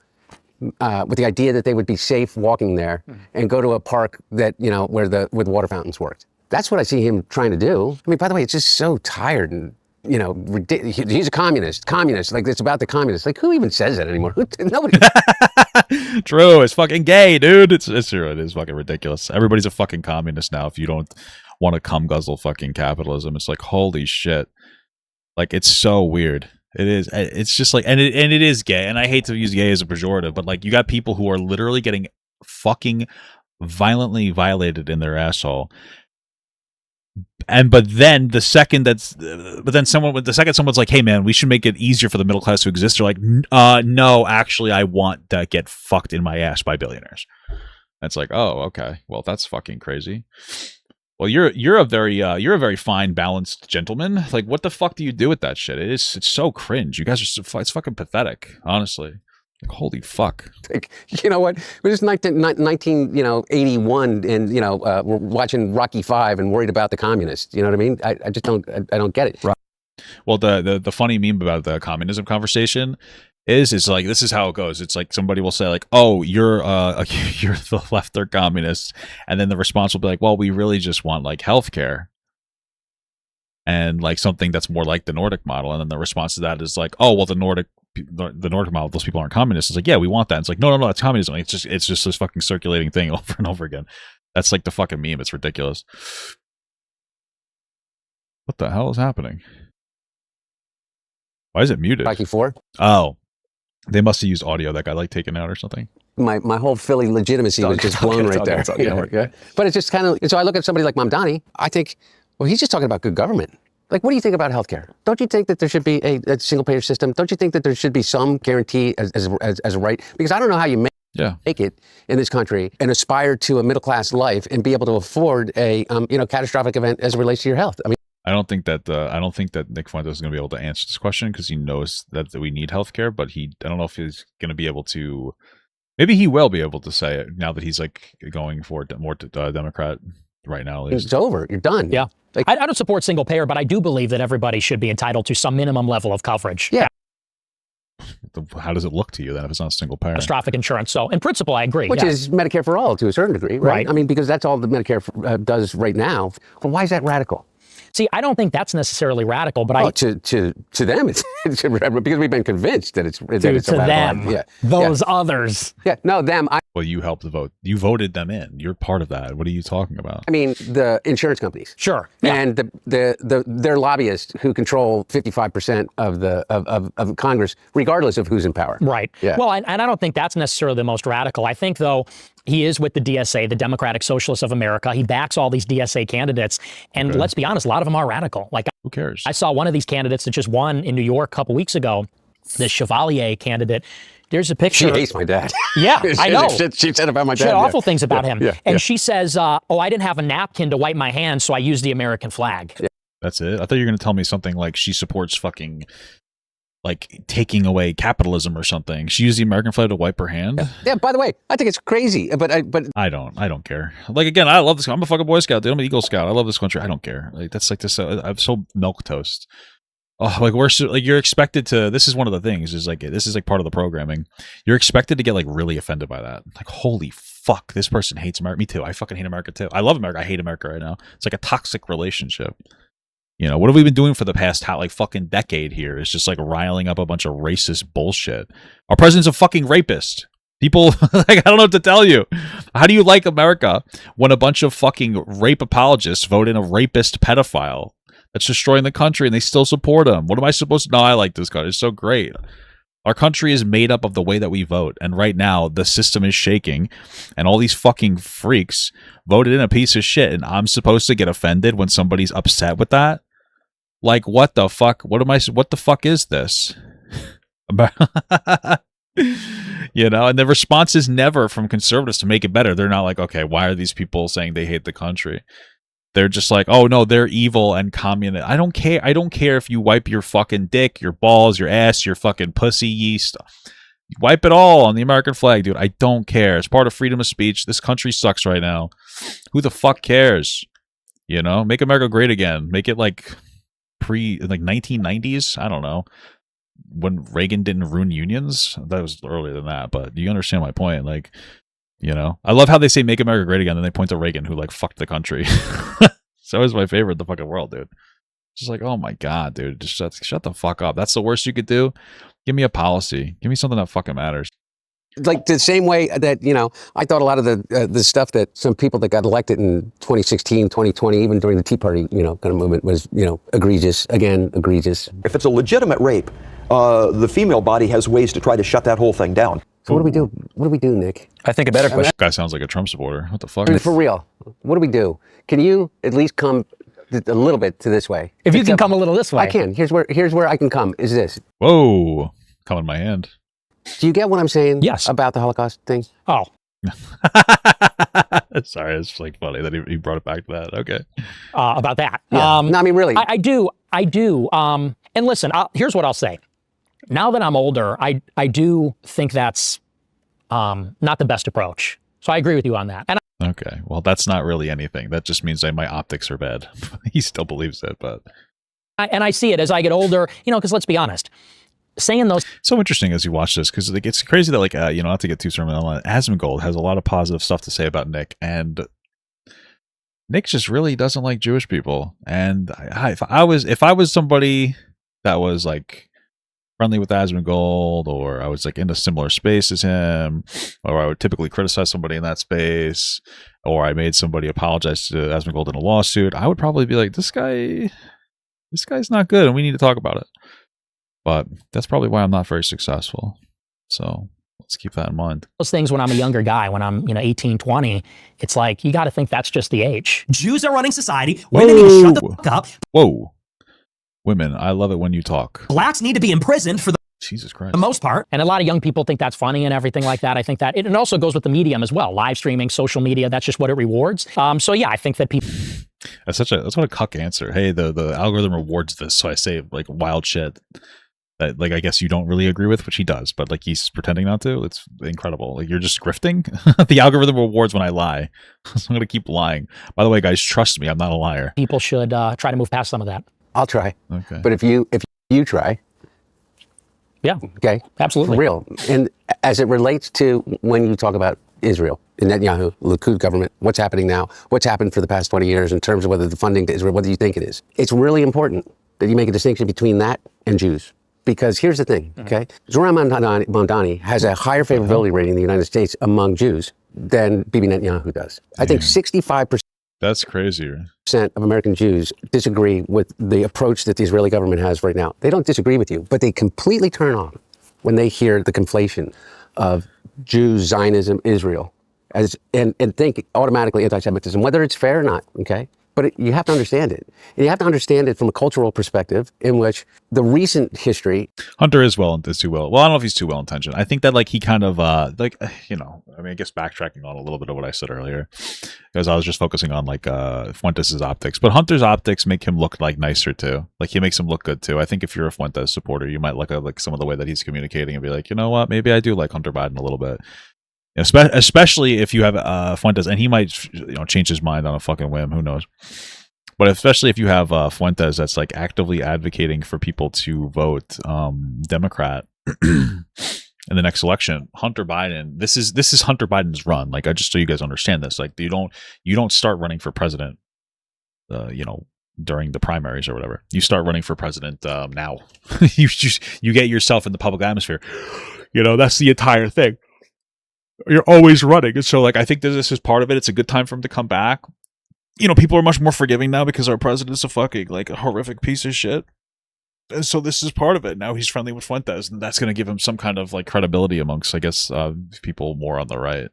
with the idea that they would be safe walking there and go to a park that, you know, where the water fountains worked. That's what I see him trying to do. I mean, by the way, it's just so tired and, you know, he's a communist, like it's about the communists. Like, who even says that anymore? Nobody. True, it's fucking gay, dude. It's true. It is fucking ridiculous. Everybody's a fucking communist now. If you don't want to cum guzzle fucking capitalism, it's like, holy shit. Like, it's so weird. It is. It's just like, and it is gay. And I hate to use gay as a pejorative, but like, you got people who are literally getting fucking violently violated in their asshole. But then someone's like, hey man, we should make it easier for the middle class to exist. They're like, no, actually, I want to get fucked in my ass by billionaires. That's like, oh, okay, well, that's fucking crazy. Well, you're a very fine, balanced gentleman. Like, what the fuck do you do with that shit? It's so cringe. You guys are it's fucking pathetic, honestly. Like, holy fuck. Like, you know what? We're just 1981 and, you know, we're watching Rocky V and worried about the communists. You know what I mean? I just don't get it. Right. Well, the funny meme about the communism conversation is like, this is how it goes. It's like somebody will say like, oh, you're the left, they're communists. And then the response will be like, well, we really just want like healthcare. And like something that's more like the Nordic model. And then the response to that is like, oh, well, the Nordic model, those people aren't communists. It's like, yeah, we want that. It's like, no, that's communism. Like, it's just this fucking circulating thing over and over again. That's like the fucking meme. It's ridiculous. What the hell is happening? Why is it muted? Rocky 4? Oh, they must have used audio that got like taken out or something. My whole Philly legitimacy was just blown right there. Yeah. But it's just kind of, so I look at somebody like Mamdani, I think, well, he's just talking about good government. Like, what do you think about healthcare? Don't you think that there should be a single-payer system? Don't you think that there should be some guarantee as a right? Because I don't know how you make it in this country and aspire to a middle-class life and be able to afford a catastrophic event as it relates to your health. I mean, I don't think that Nick Fuentes is going to be able to answer this question because he knows that we need healthcare, but I don't know if he's going to be able to. Maybe he will be able to say it now that he's like going for more Democrat right now. At least. It's over. You're done. Yeah. Like, I don't support single payer, but I do believe that everybody should be entitled to some minimum level of coverage. Yeah. How does it look to you then if it's not single payer? Catastrophic insurance. So in principle, I agree. Which is Medicare for all to a certain degree, right? Right. I mean, because that's all the Medicare does right now. Well, why is that radical? See, I don't think that's necessarily radical, but to them, it's because we've been convinced that it's to a radical. them, Yeah. those others. Yeah, no, them. Well, you helped vote. You voted them in. You're part of that. What are you talking about? I mean, the insurance companies. Sure. And their lobbyists who control 55% of Congress, regardless of who's in power. Right. Yeah. Well, and I don't think that's necessarily the most radical. I think, though, he is with the DSA, the Democratic Socialists of America. He backs all these DSA candidates. And let's be honest, a lot of them are radical. Like, who cares? I saw one of these candidates that just won in New York a couple weeks ago, the Chevalier candidate. There's a picture. She hates my dad. Yeah, I know. She said about my dad. She had awful things about him. Yeah, and she says, I didn't have a napkin to wipe my hands, so I used the American flag. Yeah. That's it? I thought you were going to tell me something like she supports fucking, like, taking away capitalism or something. She used the American flag to wipe her hand? Yeah, by the way, I think it's crazy, but I don't care. Like, again, I love this. I'm a fucking Boy Scout, dude. I'm an Eagle Scout. I love this country. I don't care. Like, that's like this. I'm so milquetoast. Oh, like you're expected to. This is one of the things. Is like this is like part of the programming. You're expected to get like really offended by that. Like, holy fuck, this person hates America. Me too. I fucking hate America too. I love America. I hate America right now. It's like a toxic relationship. You know, what have we been doing for the past fucking decade here? It's just like riling up a bunch of racist bullshit. Our president's a fucking rapist. People, like, I don't know what to tell you. How do you like America when a bunch of fucking rape apologists vote in a rapist pedophile that's destroying the country and they still support him? What am I supposed to? No, I like this country. It's so great. Our country is made up of the way that we vote. And right now, the system is shaking. And all these fucking freaks voted in a piece of shit. And I'm supposed to get offended when somebody's upset with that? Like, what the fuck? What the fuck is this? You know, and the response is never from conservatives to make it better. They're not like, okay, why are these people saying they hate the country? They're just like, oh no, they're evil and communist. I don't care. I don't care if you wipe your fucking dick, your balls, your ass, your fucking pussy yeast. You wipe it all on the American flag, dude. I don't care. It's part of freedom of speech. This country sucks right now. Who the fuck cares? You know, make America great again. Make it like 1990s. I don't know. When Reagan didn't ruin unions. That was earlier than that, but you understand my point. Like, you know, I love how they say make America great again, and they point to Reagan, who like fucked the country. So is my favorite in the fucking world, dude. Just like, oh my god, dude, just shut the fuck up. That's the worst you could do. Give me a policy. Give me something that fucking matters. Like the same way that, you know, I thought a lot of the stuff that some people that got elected in 2016, 2020, even during the Tea Party, you know, kind of movement was, you know, egregious. Again, egregious. If it's a legitimate rape, the female body has ways to try to shut that whole thing down. So what do we do? What do we do, Nick? I think a better question. This guy sounds like a Trump supporter. What the fuck? I mean, for real, what do we do? Can you at least come a little bit to this way? If you can come a little this way. I can. Here's where I can come, is this. Whoa. Come in my hand. Do you get what I'm saying? Yes. About the Holocaust thing? Oh. Sorry, it's like funny that he brought it back to that. Okay. About that. Yeah. No, I mean, really. I do. And listen, here's what I'll say. Now that I'm older, I do think that's not the best approach. So I agree with you on that. And Okay. Well, that's not really anything. That just means that my optics are bad. He still believes it, but... I see it as I get older, you know, because let's be honest. Saying those so interesting as you watch this, because it's crazy that, like, you know, not to get too sermon on Asmongold has a lot of positive stuff to say about Nick, and Nick just really doesn't like Jewish people. And if I was somebody that was like friendly with Asmongold, or I was like in a similar space as him, or I would typically criticize somebody in that space, or I made somebody apologize to Asmongold in a lawsuit, I would probably be like, this guy's not good, and we need to talk about it. But that's probably why I'm not very successful. So let's keep that in mind. Those things when I'm a younger guy, when I'm, 18, 20, it's like, you got to think that's just the age. Jews are running society. Women need to shut the fuck up. Whoa. Women, I love it when you talk. Blacks need to be imprisoned for Jesus Christ. the most part. And a lot of young people think that's funny and everything like that. I think that it also goes with the medium as well. Live streaming, social media, that's just what it rewards. So yeah, I think that people... That's what a cuck answer. Hey, the algorithm rewards this, so I say like wild shit that, like, I guess you don't really agree with, which he does, but like he's pretending not to. It's incredible. Like, you're just grifting. The algorithm rewards when I lie, so I'm gonna keep lying. By the way, guys, trust me, I'm not a liar. People should try to move past some of that. I'll try. Okay. But if you try, yeah, okay, absolutely, for real. And as it relates to when you talk about Israel, the Netanyahu, Likud government, what's happening now, what's happened for the past 20 years in terms of whether the funding to Israel, whether you think it is, it's really important that you make a distinction between that and Jews. Because here's the thing, okay? Zoran Mamdani has a higher favorability rating in the United States among Jews than Bibi Netanyahu does. I think 65%. That's crazier. Of American Jews disagree with the approach that the Israeli government has right now. They don't disagree with you, but they completely turn on when they hear the conflation of Jews, Zionism, Israel, and think automatically anti-Semitism, whether it's fair or not, okay? But you have to understand it. And you have to understand it from a cultural perspective in which the recent history... Hunter is too well. Well, I don't know if he's too well-intentioned. I think that, like, he kind of, I guess backtracking on a little bit of what I said earlier, because I was just focusing on, like, Fuentes' optics. But Hunter's optics make him look, like, nicer, too. Like, he makes him look good, too. I think if you're a Fuentes supporter, you might look at, like, some of the way that he's communicating and be like, you know what, maybe I do like Hunter Biden a little bit. Especially if you have Fuentes, and he might change his mind on a fucking whim, who knows. But especially if you have Fuentes that's like actively advocating for people to vote Democrat in the next election. Hunter Biden, this is Hunter Biden's run. Like, just so you guys understand this, like, you don't start running for president during the primaries or whatever. You start running for president now. you get yourself in the public atmosphere. That's the entire thing. You're always running. And so, like, I think this is part of it. It's a good time for him to come back. People are much more forgiving now because our president's a fucking, like, a horrific piece of shit. And so this is part of it. Now he's friendly with Fuentes, and that's going to give him some kind of, like, credibility amongst, I guess, people more on the right.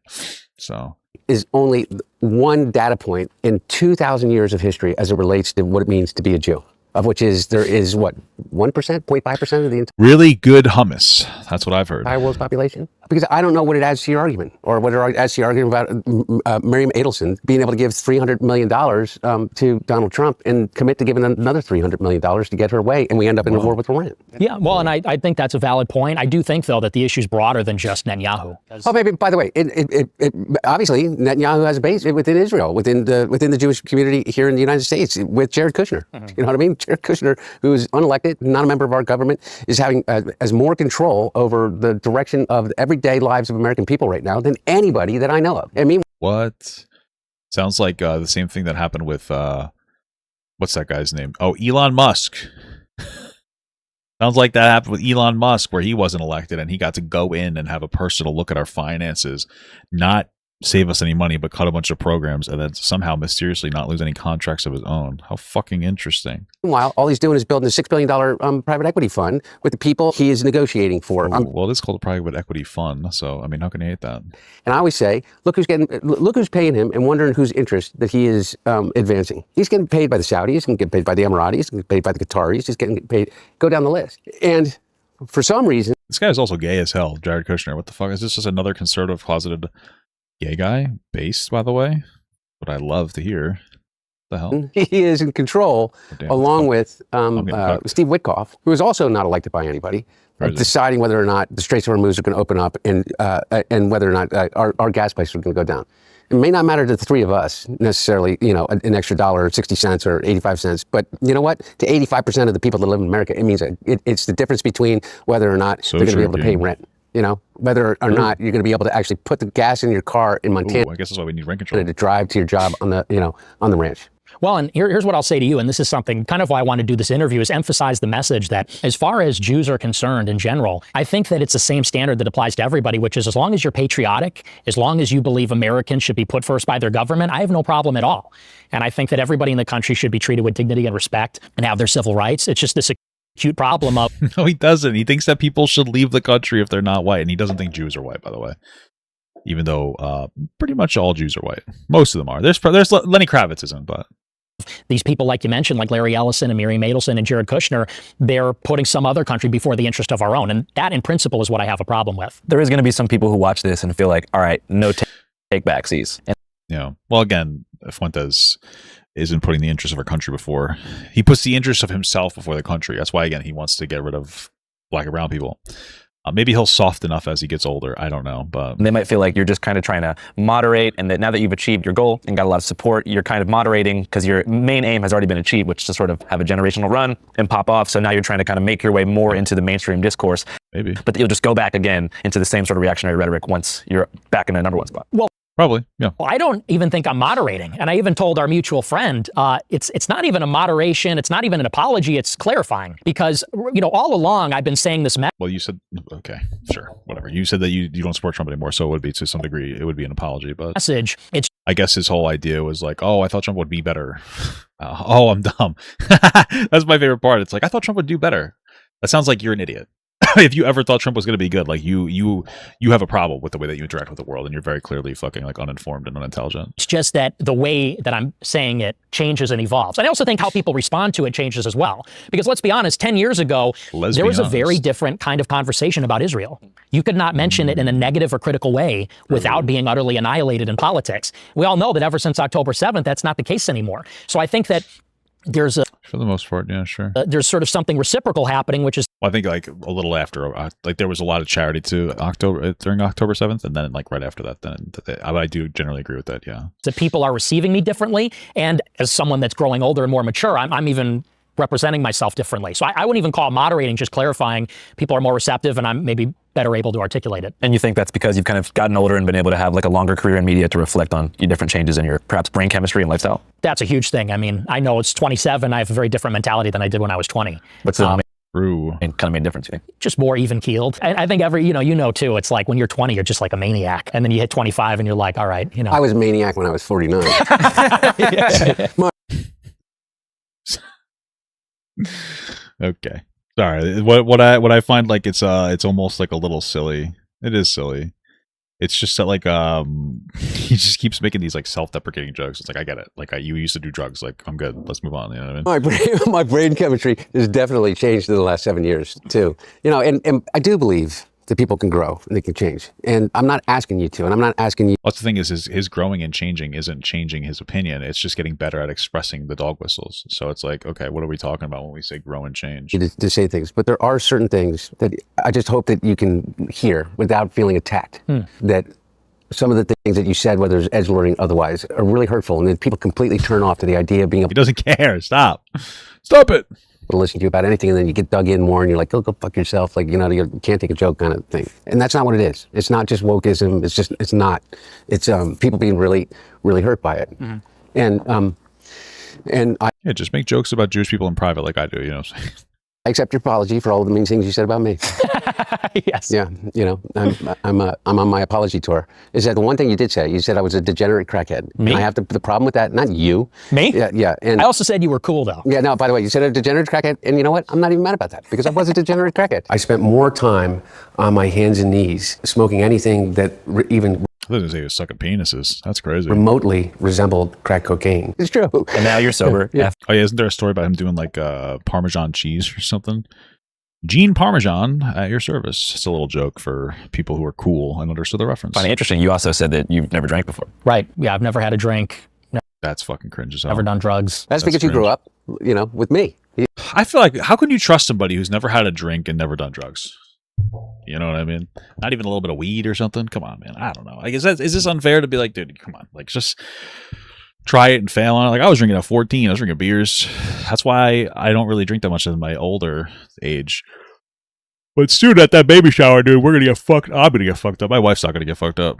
So is only one data point in 2,000 years of history as it relates to what it means to be a Jew. of which there is what, 1%, 0.5% of the Really good hummus. That's what I've heard. entire world's population? Because I don't know what it adds to your argument, or whether it adds to your argument about Miriam Adelson being able to give $300 million to Donald Trump and commit to giving another $300 million to get her way, and we end up in a war with Iran. Yeah, well, and I think that's a valid point. I do think, though, that the issue's broader than just Netanyahu. Oh, maybe, by the way, obviously Netanyahu has a base within Israel, within the Jewish community here in the United States, with Jared Kushner. You know what I mean? Jared Kushner, who is unelected, not a member of our government, is having has more control over the direction of the everyday lives of American people right now than anybody that I know of. I mean, what? Sounds like the same thing that happened with what's that guy's name? Oh, Elon Musk. Sounds like that happened with Elon Musk, where he wasn't elected and he got to go in and have a personal look at our finances, not save us any money, but cut a bunch of programs, and then somehow mysteriously not lose any contracts of his own. How fucking interesting. Meanwhile, all he's doing is building a $6 billion private equity fund with the people he is negotiating for. Well, it is called a private equity fund, so I mean, how can you hate that? And I always say, look who's paying him, and wondering whose interest that he is advancing. He's getting paid by the Saudis, he's getting paid by the Emiratis, he's getting paid by the Qataris, he's getting paid. Go down the list. And for some reason, this guy is also gay as hell, Jared Kushner. What the fuck? Is this just another conservative closeted gay guy? Based, by the way, but I love to hear. The hell? He is in control, along with Steve Witkoff, who is also not elected by anybody, deciding whether or not the Straits of Hormuz are going to open up and whether or not our gas prices are going to go down. It may not matter to the three of us necessarily, you know, an extra dollar, 60 cents or 85 cents. But you know what? To 85% of the people that live in America, it means it's the difference between whether or not they're going to be able to pay rent. You know, whether or not you're going to be able to actually put the gas in your car in Montana. I guess that's why we need rent control. To drive to your job on the ranch. Well, and here's what I'll say to you, and this is something kind of why I want to do this interview, is emphasize the message that as far as Jews are concerned in general, I think that it's the same standard that applies to everybody, which is as long as you're patriotic, as long as you believe Americans should be put first by their government, I have no problem at all. And I think that everybody in the country should be treated with dignity and respect and have their civil rights. It's just this acute problem of... No, he doesn't. He thinks that people should leave the country if they're not white, and he doesn't think Jews are white, by the way. Even though pretty much all Jews are white. Most of them are. There's Lenny Kravitz isn't, but... These people, like you mentioned, like Larry Ellison and Miriam Adelson and Jared Kushner, they're putting some other country before the interest of our own. And that, in principle, is what I have a problem with. There is going to be some people who watch this and feel like, all right, no take backsies. Yeah. Well, again, Fuentes isn't putting the interest of our country before. He puts the interest of himself before the country. That's why, again, he wants to get rid of black and brown people. Maybe he'll soft enough as he gets older. I don't know, but they might feel like you're just kind of trying to moderate, and that now that you've achieved your goal and got a lot of support, you're kind of moderating because your main aim has already been achieved, which is to sort of have a generational run and pop off. So now you're trying to kind of make your way more into the mainstream discourse. Maybe, but you'll just go back again into the same sort of reactionary rhetoric once you're back in the number one spot. Well, probably, yeah. Well, I don't even think I'm moderating. And I even told our mutual friend, it's not even a moderation. It's not even an apology. It's clarifying. Because, you know, all along I've been saying this. Well, you said, okay, sure, whatever. You said that you don't support Trump anymore. So it would be, to some degree, it would be an apology. But message. I guess his whole idea was like, oh, I thought Trump would be better. Oh, I'm dumb. That's my favorite part. It's like, I thought Trump would do better. That sounds like you're an idiot. If you ever thought Trump was going to be good, like you have a problem with the way that you interact with the world, and you're very clearly fucking like uninformed and unintelligent. It's just that the way that I'm saying it changes and evolves. And I also think how people respond to it changes as well. Because let's be honest, 10 years ago, there was a very different kind of conversation about Israel. You could not mention it in a negative or critical way without being utterly annihilated in politics. We all know that ever since October 7th, that's not the case anymore. So I think that there's for the most part, yeah, sure. There's sort of something reciprocal happening, which is. Well, I think like a little after, like there was a lot of charity to during October 7th, and then like right after that, then I do generally agree with that. Yeah, that people are receiving me differently, and as someone that's growing older and more mature, I'm even representing myself differently. So I wouldn't even call it moderating, just clarifying. People are more receptive, and I'm maybe better able to articulate it. And you think that's because you've kind of gotten older and been able to have like a longer career in media to reflect on your different changes in your perhaps brain chemistry and lifestyle? That's a huge thing. I mean, I know it's 27. I have a very different mentality than I did when I was 20. What's the kind of made a difference, you think? Just more even keeled. I think you know too, it's like when you're 20, you're just like a maniac. And then you hit 25 and you're like, all right, you know. I was a maniac when I was 49. Okay. Sorry. What I find like it's almost like a little silly. It is silly. It's just that like he just keeps making these like self-deprecating jokes. It's like, I get it. Like you used to do drugs. Like I'm good. Let's move on. You know what I mean? My brain chemistry has definitely changed in the last 7 years too. You know, and I do believe that people can grow and they can change. And I'm not asking you to, and I'm not asking you. What's the thing is his growing and changing isn't changing his opinion. It's just getting better at expressing the dog whistles. So it's like, okay, what are we talking about when we say grow and change? To say things, but there are certain things that I just hope that you can hear without feeling attacked. That some of the things that you said, whether it's edgelording otherwise, are really hurtful, and then people completely turn off to the idea of being able. He doesn't care. Stop it. To listen to you about anything, and then you get dug in more, and you're like, go fuck yourself, like, you know, you can't take a joke kind of thing. And that's not what it is. It's not just wokeism. It's not. It's people being really, really hurt by it. And I just make jokes about Jewish people in private, like I do. You know what I'm saying? I accept your apology for all of the mean things you said about me. Yes. Yeah, you know, I'm on my apology tour. Is that the one thing you did say? You said I was a degenerate crackhead. Me? And I have the problem with that. Not you. Me? Yeah. And I also said you were cool, though. Yeah, no, by the way, you said a degenerate crackhead, and you know what? I'm not even mad about that, because I was a degenerate crackhead. I spent more time on my hands and knees smoking anything that even I was gonna say he was sucking penises. That's crazy. remotely resembled crack cocaine. It's true. And now you're sober. Yeah. Oh yeah, isn't there a story about him doing like Parmesan cheese or something? Gene Parmesan at your service. It's a little joke for people who are cool and understood the reference. Funny, interesting. You also said that you've never drank before. Right. Yeah, I've never had a drink. That's fucking cringe as hell. Never done drugs. That's because you grew up, you know, with me. I feel like, how can you trust somebody who's never had a drink and never done drugs? You know what I mean? Not even a little bit of weed or something? Come on, man. I don't know. Like, is this unfair to be like, dude, come on. Like, just try it and fail on it. Like, I was drinking at 14. I was drinking beers. That's why I don't really drink that much in my older age. But soon at that baby shower, dude, we're going to get fucked. I'm going to get fucked up. My wife's not going to get fucked up.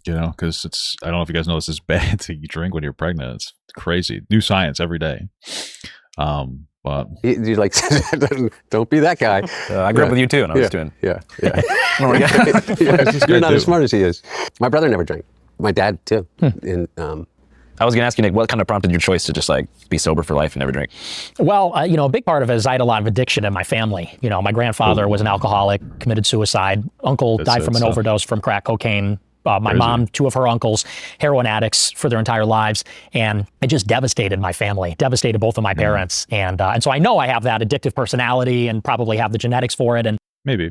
You know, because it's, I don't know if you guys know this is bad to drink when you're pregnant. It's crazy. New science every day. But you're like, don't be that guy. I grew up with you too, and I was doing. Yeah. You're You're not as smart as he is. My brother never drank. My dad too. And I was going to ask you, Nick, what kind of prompted your choice to just like be sober for life and never drink? Well, you know, a big part of it is I had a lot of addiction in my family. You know, my grandfather was an alcoholic, committed suicide. Uncle died from an overdose from crack cocaine. My mom, two of her uncles, heroin addicts for their entire lives. And it just devastated my family, devastated both of my parents. And so I know I have that addictive personality and probably have the genetics for it. And maybe.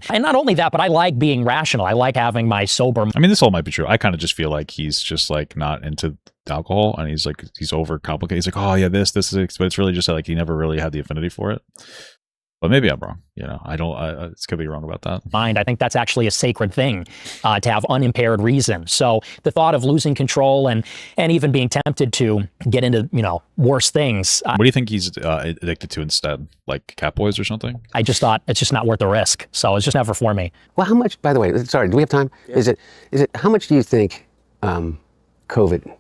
And not only that, but I like being rational. I like having my sober. I mean, this all might be true. I kind of just feel like he's just like not into alcohol, and he's overcomplicated. He's like, oh yeah, this is it. But it's really just like he never really had the affinity for it. But maybe I'm wrong. You know, it's could be wrong about that. I think that's actually a sacred thing, to have unimpaired reason. So the thought of losing control and even being tempted to get into, you know, worse things. What do you think he's addicted to instead? Like cat boys or something? I just thought it's just not worth the risk. So it's just never for me. Well, how much, by the way, sorry, do we have time? Yeah. Is it, how much do you think COVID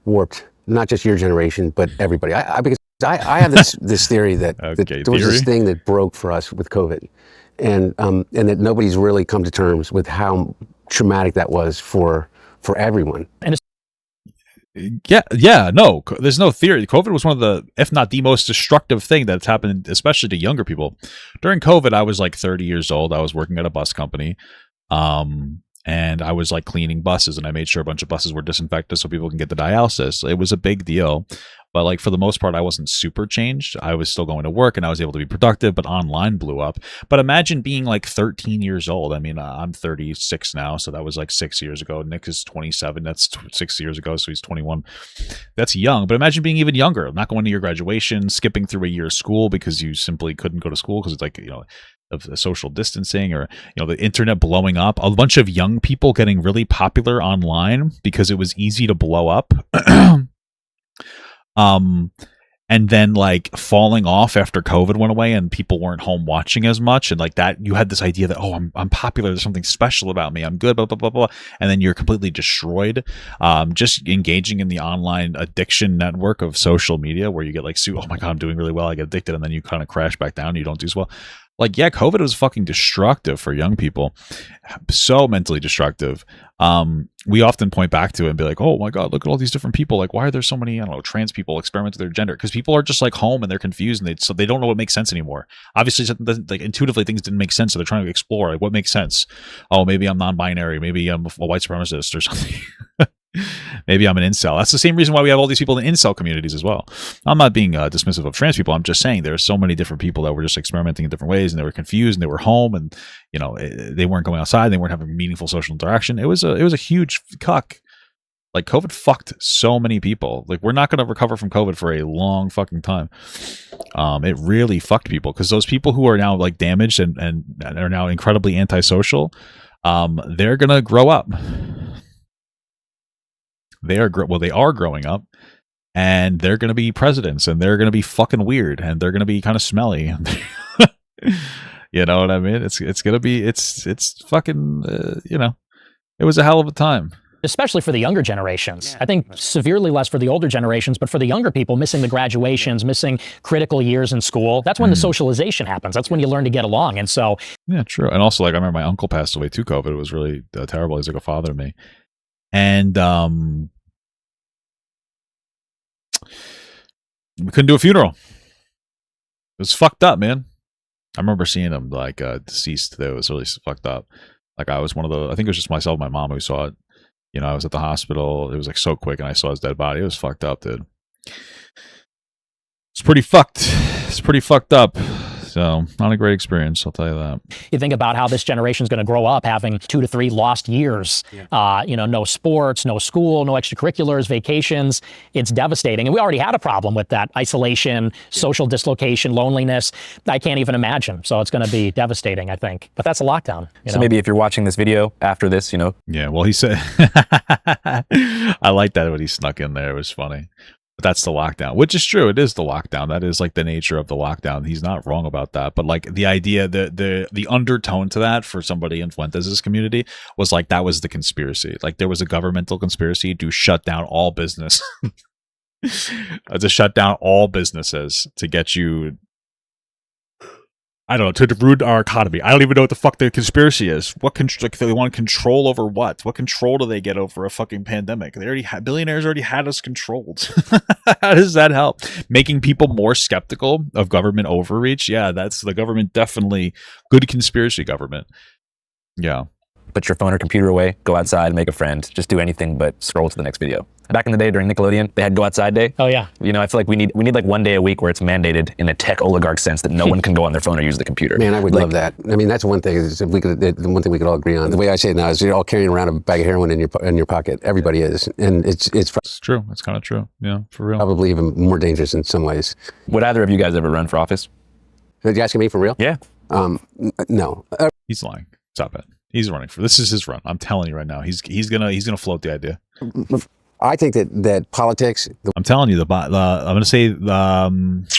warped not just your generation, but everybody? Because I have this theory that, that there was this thing that broke for us with COVID, and that nobody's really come to terms with how traumatic that was for everyone. And no, there's no theory. COVID was one of the, if not the most destructive thing that's happened, especially to younger people. During COVID, I was like 30 years old. I was working at a bus company. And I was like cleaning buses, and I made sure a bunch of buses were disinfected so people can get the dialysis. It was a big deal. But like for the most part, I wasn't super changed. I was still going to work and I was able to be productive, but online blew up. But imagine being like 13 years old. I mean, I'm 36 now, so that was like 6 years ago. Nick is 27. That's 6 years ago, so he's 21. That's young. But imagine being even younger, not going to your graduation, skipping through a year of school because you simply couldn't go to school because it's like, you know, of the social distancing, or, you know, the internet blowing up, a bunch of young people getting really popular online because it was easy to blow up. And then like falling off after COVID went away and people weren't home watching as much, and like that you had this idea that, oh, I'm popular, there's something special about me, I'm good, blah blah blah blah, and then you're completely destroyed. Just engaging in the online addiction network of social media where you get like, oh my god, I'm doing really well, I get addicted, and then you kind of crash back down, you don't do so well. Like, yeah, COVID was fucking destructive for young people, so mentally destructive. We often point back to it and be like, oh my God, look at all these different people. Like, why are there so many, I don't know, trans people experiment with their gender? Because people are just like home and they're confused and they don't know what makes sense anymore. Obviously, like intuitively things didn't make sense. So they're trying to explore like what makes sense. Oh, maybe I'm non-binary. Maybe I'm a white supremacist or something. Maybe I'm an incel. That's the same reason why we have all these people in incel communities as well. I'm not being dismissive of trans people. I'm just saying there are so many different people that were just experimenting in different ways, and they were confused, and they were home, and they weren't going outside. They weren't having meaningful social interaction. It was a huge cuck. Like, COVID fucked so many people. Like, we're not going to recover from COVID for a long fucking time. It really fucked people, because those people who are now like damaged and are now incredibly antisocial, they're gonna grow up. They are growing up, and they're going to be presidents, and they're going to be fucking weird, and they're going to be kind of smelly. You know what I mean? It's going to be, it's fucking, it was a hell of a time. Especially for the younger generations. I think severely less for the older generations, but for the younger people, missing the graduations, missing critical years in school, that's when the socialization happens. That's when you learn to get along. And so... Yeah, true. And also, like, I remember my uncle passed away to COVID. It was really terrible. He's like a father to me. And we couldn't do a funeral. It was fucked up, man. I remember seeing him like deceased. It was really fucked up. Like, I was one of the, I think it was just myself and my mom who saw it. I was at the hospital. It was like so quick, and I saw his dead body. It was fucked up, dude. It's pretty fucked. It's pretty fucked up. So, not a great experience, I'll tell you that. You think about how this generation is going to grow up having 2 to 3 lost years. No sports, no school, no extracurriculars, vacations. It's devastating. And we already had a problem with that. Isolation, social dislocation, loneliness. I can't even imagine. So it's going to be devastating, I think. But that's a lockdown. So maybe if you're watching this video after this, Yeah, well, he said... I like that when he snuck in there. It was funny. That's the lockdown, which is true. It is the lockdown. That is like the nature of the lockdown. He's not wrong about that. But like the idea, the undertone to that for somebody in Fuentes' community was like that was the conspiracy. Like there was a governmental conspiracy to shut down all business, to shut down all businesses to get you. I don't know, to ruin our economy. I don't even know what the fuck the conspiracy is. What they want control over what? What control do they get over a fucking pandemic? They already billionaires already had us controlled. How does that help? Making people more skeptical of government overreach? Yeah, that's the government, definitely good conspiracy government. Yeah. Put your phone or computer away, go outside, make a friend, just do anything but scroll to the next video. Back in the day during Nickelodeon, they had Go Outside Day. Oh yeah. I feel like we need like one day a week where it's mandated in a tech oligarch sense that no one can go on their phone or use the computer. Man, I would love that. I mean, that's one thing. Is if the one thing we could all agree on. The way I say it now is you're all carrying around a bag of heroin in your pocket. Everybody is, and it's true. It's kind of true. Yeah, for real. Probably even more dangerous in some ways. Would either of you guys ever run for office? Are you asking me for real? Yeah. No. He's lying. Stop it. He's running for this is his run. I'm telling you right now. He's gonna float the idea. I think that politics. I'm telling you, I'm gonna say Biden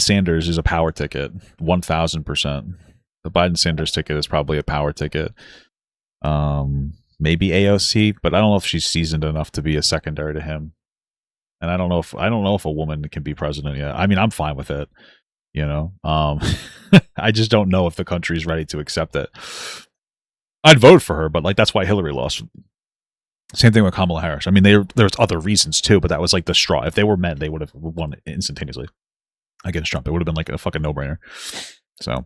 Sanders is a power ticket, 1,000%. The Biden Sanders ticket is probably a power ticket. Maybe AOC, but I don't know if she's seasoned enough to be a secondary to him. And I don't know if a woman can be president yet. I mean, I'm fine with it. I just don't know if the country's ready to accept it. I'd vote for her, but like that's why Hillary lost. Same thing with Kamala Harris. I mean, there's other reasons too, but that was like the straw. If they were men, they would have won instantaneously against Trump. It would have been like a fucking no-brainer. So,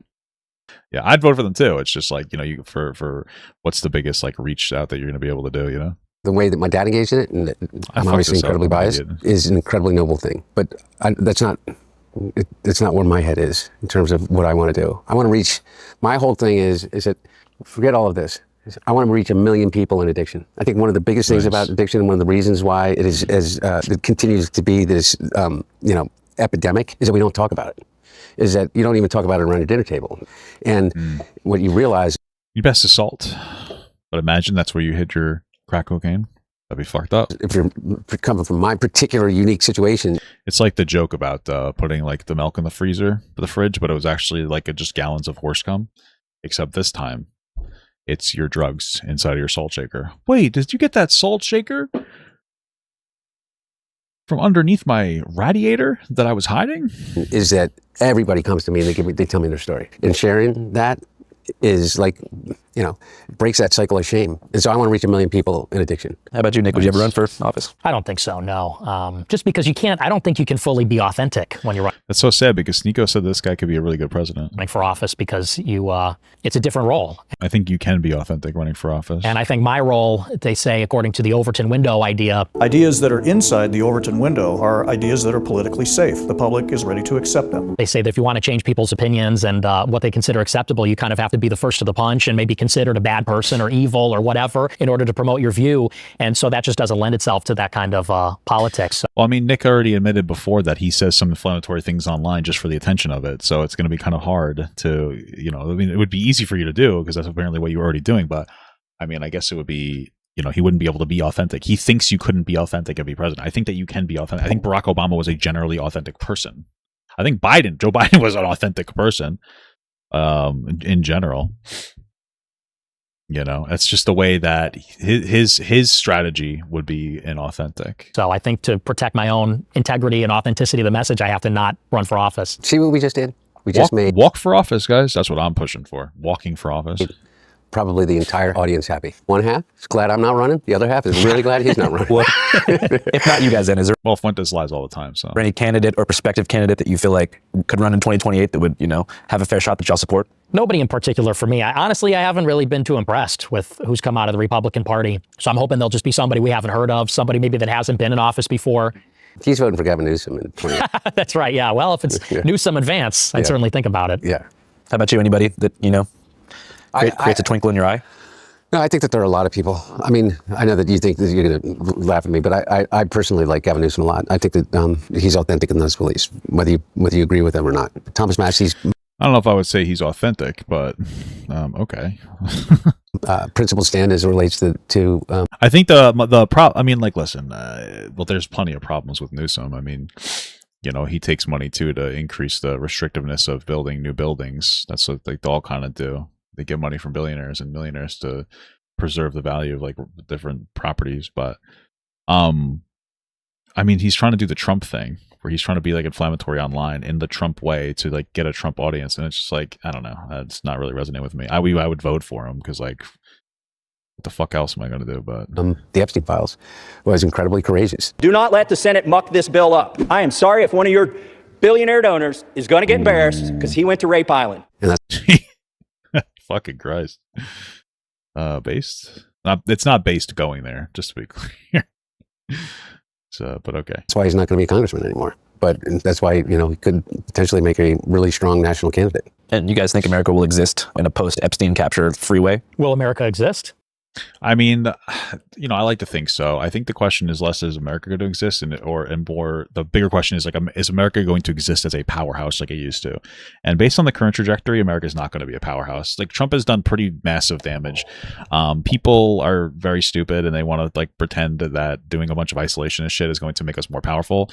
yeah, I'd vote for them too. It's just like you for what's the biggest like reach out that you're going to be able to do. The way that my dad engaged in it, and I'm obviously incredibly biased, is an incredibly noble thing. But that's not. It's not where my head is in terms of what I want to do. I want to reach. My whole thing is that forget all of this. I want to reach 1 million people in addiction. I think one of the biggest things about addiction, and one of the reasons why it is it continues to be this epidemic, is that we don't talk about it. Is that you don't even talk about it around your dinner table, and what you realize. You best assault, but imagine that's where you hid your crack cocaine. That'd be fucked up. If you're coming from my particular unique situation. It's like the joke about putting like the milk in the freezer for the fridge, but it was actually like just gallons of horse cum, except this time it's your drugs inside of your salt shaker. Wait, did you get that salt shaker? from underneath my radiator that I was hiding? Is that everybody comes to me and they tell me their story. And sharing that is like, you know, breaks that cycle of shame. And so I want to reach 1 million people in addiction. How about you, Nick? Would you ever run for office? I don't think so, no. Just because you can't, I don't think you can fully be authentic when you're running. That's so sad because Nico said this guy could be a really good president. Running for office because you, it's a different role. I think you can be authentic running for office. And I think my role, they say, according to the Overton window idea. Ideas that are inside the Overton window are ideas that are politically safe. The public is ready to accept them. They say that if you want to change people's opinions and what they consider acceptable, you kind of have to be the first to the punch and maybe considered a bad person or evil or whatever in order to promote your view. And so that just doesn't lend itself to that kind of politics. Well, I mean, Nick already admitted before that he says some inflammatory things online just for the attention of it. So it's going to be kind of hard to, you know, I mean, it would be easy for you to do because that's apparently what you were already doing. But I mean, I guess it would be, you know, he wouldn't be able to be authentic. He thinks you couldn't be authentic and be president. I think that you can be authentic. I think Barack Obama was a generally authentic person. I think Joe Biden was an authentic person in general. You know, it's just the way that his strategy would be inauthentic. So I think to protect my own integrity and authenticity of the message, I have to not run for office. See what we just did? We walk for office, guys. That's what I'm pushing for. Walking for office. Probably the entire audience happy. One half is glad I'm not running. The other half is really glad he's not running. If not you guys, then is there Fuentes lies all the time. So any candidate or prospective candidate that you feel like could run in 2028 that would, you know, have a fair shot that y'all support? Nobody in particular for me. Honestly, I haven't really been too impressed with who's come out of the Republican Party. So I'm hoping they'll just be somebody we haven't heard of, somebody maybe that hasn't been in office before. He's voting for Gavin Newsom in 2028. That's right. Yeah. Well, if it's Newsom advance, I'd certainly think about it. Yeah. How about you? Anybody that, you know, creates a twinkle in your eye? No, I think that there are a lot of people. I mean, I know that you think that you're going to laugh at me, but I personally like Gavin Newsom a lot. I think that he's authentic in those beliefs, whether you agree with them or not. Thomas Massey's. I don't know if I would say he's authentic, but okay. Principled stand as it relates to I think the problem. I mean, like, listen. Well, there's plenty of problems with Newsom. I mean, you know, he takes money too to increase the restrictiveness of building new buildings. That's what they all kind of do. They get money from billionaires and millionaires to preserve the value of like different properties. But, I mean, he's trying to do the Trump thing where he's trying to be like inflammatory online in the Trump way to like get a Trump audience. And it's just like, I don't know. It's not really resonating with me. I would vote for him because like, what the fuck else am I going to do? But the Epstein files was incredibly courageous. Do not let the Senate muck this bill up. I am sorry if one of your billionaire donors is going to get embarrassed because he went to Rape Island. And that's fucking Christ. Based? It's not based going there, just to be clear. So, but okay. That's why he's not going to be a congressman anymore. But that's why, you know, he could potentially make a really strong national candidate. And you guys think America will exist in a post-Epstein capture freeway? Will America exist? I mean, you know, I like to think so. I think the question is less, is America going to exist, and more the bigger question is like, is America going to exist as a powerhouse like it used to? And based on the current trajectory, America is not going to be a powerhouse. Like Trump has done pretty massive damage. People are very stupid and they want to like pretend that doing a bunch of isolationist shit is going to make us more powerful.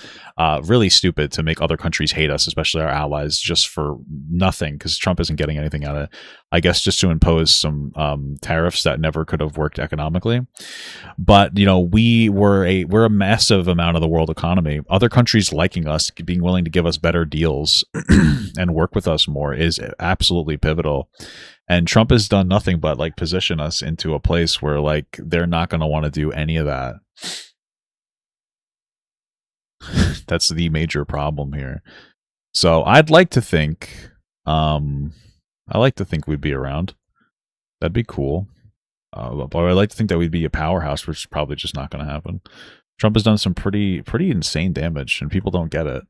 Really stupid to make other countries hate us, especially our allies, just for nothing, because Trump isn't getting anything out of it. I guess just to impose some tariffs that never could have worked economically. But you know, we're a massive amount of the world economy. Other countries liking us, being willing to give us better deals and work with us more is absolutely pivotal. And Trump has done nothing but like position us into a place where like they're not going to want to do any of that. That's the major problem here. So I'd like to think we'd be around. That'd be cool. But I'd like to think that we'd be a powerhouse, which is probably just not going to happen. Trump has done some pretty insane damage, and people don't get it.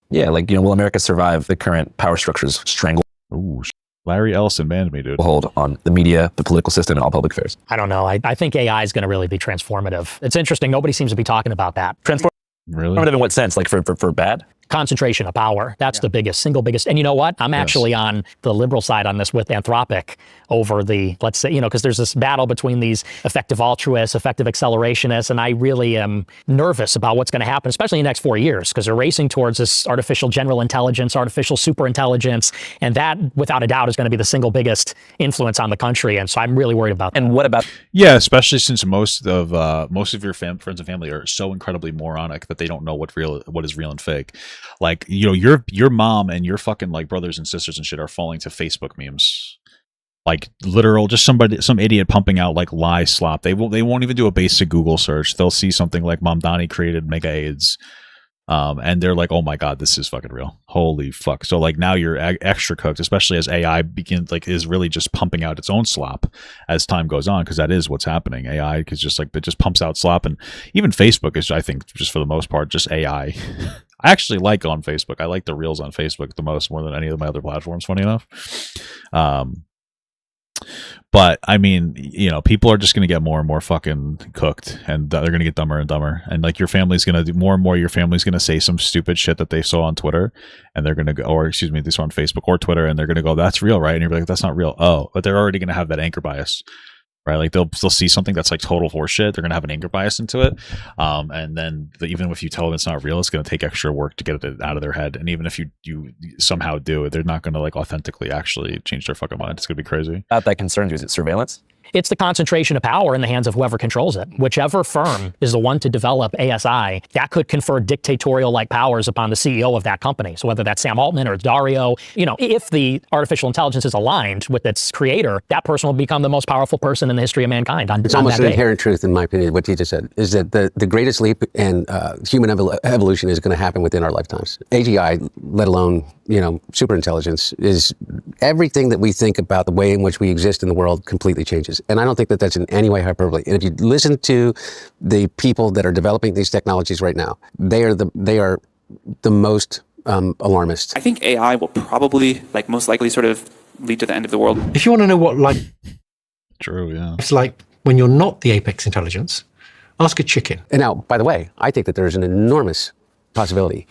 Yeah, like, you know, will America survive the current power structures strangle? Ooh, Larry Ellison banned me, dude. Hold on the media, the political system, and all public affairs. I don't know. I think AI is going to really be transformative. It's interesting. Nobody seems to be talking about that. Really? Transformative in what sense? Like for bad? concentration of power. That's the single biggest. And you know what? I'm actually on the liberal side on this with Anthropic over the, let's say, because there's this battle between these effective altruists, effective accelerationists, and I really am nervous about what's going to happen, especially in the next 4 years, because they're racing towards this artificial general intelligence, artificial super intelligence, and that, without a doubt, is going to be the single biggest influence on the country. And so I'm really worried about that. And what about? Yeah, especially since most of your friends and family are so incredibly moronic that they don't know what is real and fake. Like, your mom and your fucking like brothers and sisters and shit are falling to Facebook memes. Like literal, just some idiot pumping out like lie slop. They won't even do a basic Google search. They'll see something like Mom Donnie created mega AIDS, and they're like, oh my god, this is fucking real. Holy fuck. So like now you're extra cooked, especially as AI is really just pumping out its own slop as time goes on, because that is what's happening. AI is just like, it just pumps out slop, and even Facebook is, I think, just for the most part, just AI. I actually like on Facebook. I like the reels on Facebook the most, more than any of my other platforms, funny enough. But I mean, people are just going to get more and more fucking cooked, and they're going to get dumber and dumber. And like your family's going to do more and more. Your family's going to say some stupid shit that they saw on Twitter, and they're going to go, or excuse me, they saw on Facebook or Twitter, and they're going to go, "That's real, right?" And you're like, "That's not real." Oh, but they're already going to have that anchor bias. Right, like they'll see something that's like total horseshit. They're gonna have an anger bias into it, and then even if you tell them it's not real, it's gonna take extra work to get it out of their head. And even if you somehow do it, they're not gonna like authentically actually change their fucking mind. It's gonna be crazy. That concerns you. Is it surveillance? It's the concentration of power in the hands of whoever controls it. Whichever firm is the one to develop ASI, that could confer dictatorial-like powers upon the CEO of that company. So whether that's Sam Altman or Dario, if the artificial intelligence is aligned with its creator, that person will become the most powerful person in the history of mankind. It's almost an inherent truth, in my opinion, what you just said, is that the greatest leap in human evolution is going to happen within our lifetimes. AGI, let alone, super intelligence, is everything that we think about the way in which we exist in the world completely changes. And I don't think that that's in any way hyperbole. And if you listen to the people that are developing these technologies right now, they are the most alarmist. I think AI will probably, most likely, sort of lead to the end of the world. If you want to know what true, yeah, it's like when you're not the apex intelligence, ask a chicken. And now, by the way, I think that there's an enormous possibility.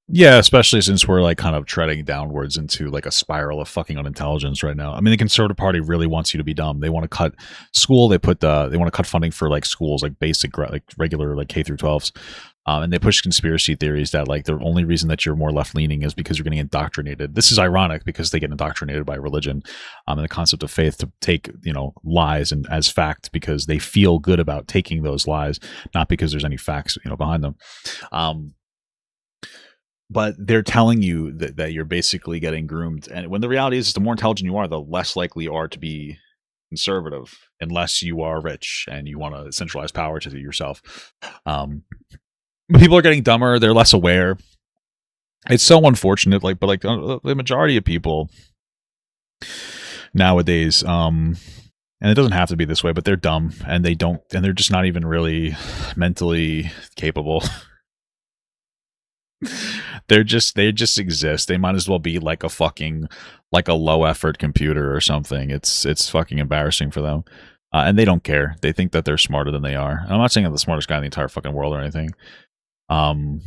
Yeah, especially since we're like kind of treading downwards into like a spiral of fucking unintelligence right now. I mean, the Conservative Party really wants you to be dumb. They want to cut school. They want to cut funding for like schools, like basic, like regular, like K through 12s. And they push conspiracy theories that like the only reason that you're more left leaning is because you're getting indoctrinated. This is ironic because they get indoctrinated by religion, and the concept of faith to take, lies and as fact because they feel good about taking those lies, not because there's any facts, behind them. But they're telling you that you're basically getting groomed. And when the reality is the more intelligent you are, the less likely you are to be conservative, unless you are rich and you want to centralize power to yourself. But people are getting dumber. They're less aware. It's so unfortunate. But the majority of people nowadays, and it doesn't have to be this way, but they're dumb and they're just not even really mentally capable. They just exist. They might as well be like a low effort computer or something. It's fucking embarrassing for them. And they don't care. They think that they're smarter than they are. And I'm not saying I'm the smartest guy in the entire fucking world or anything. I'm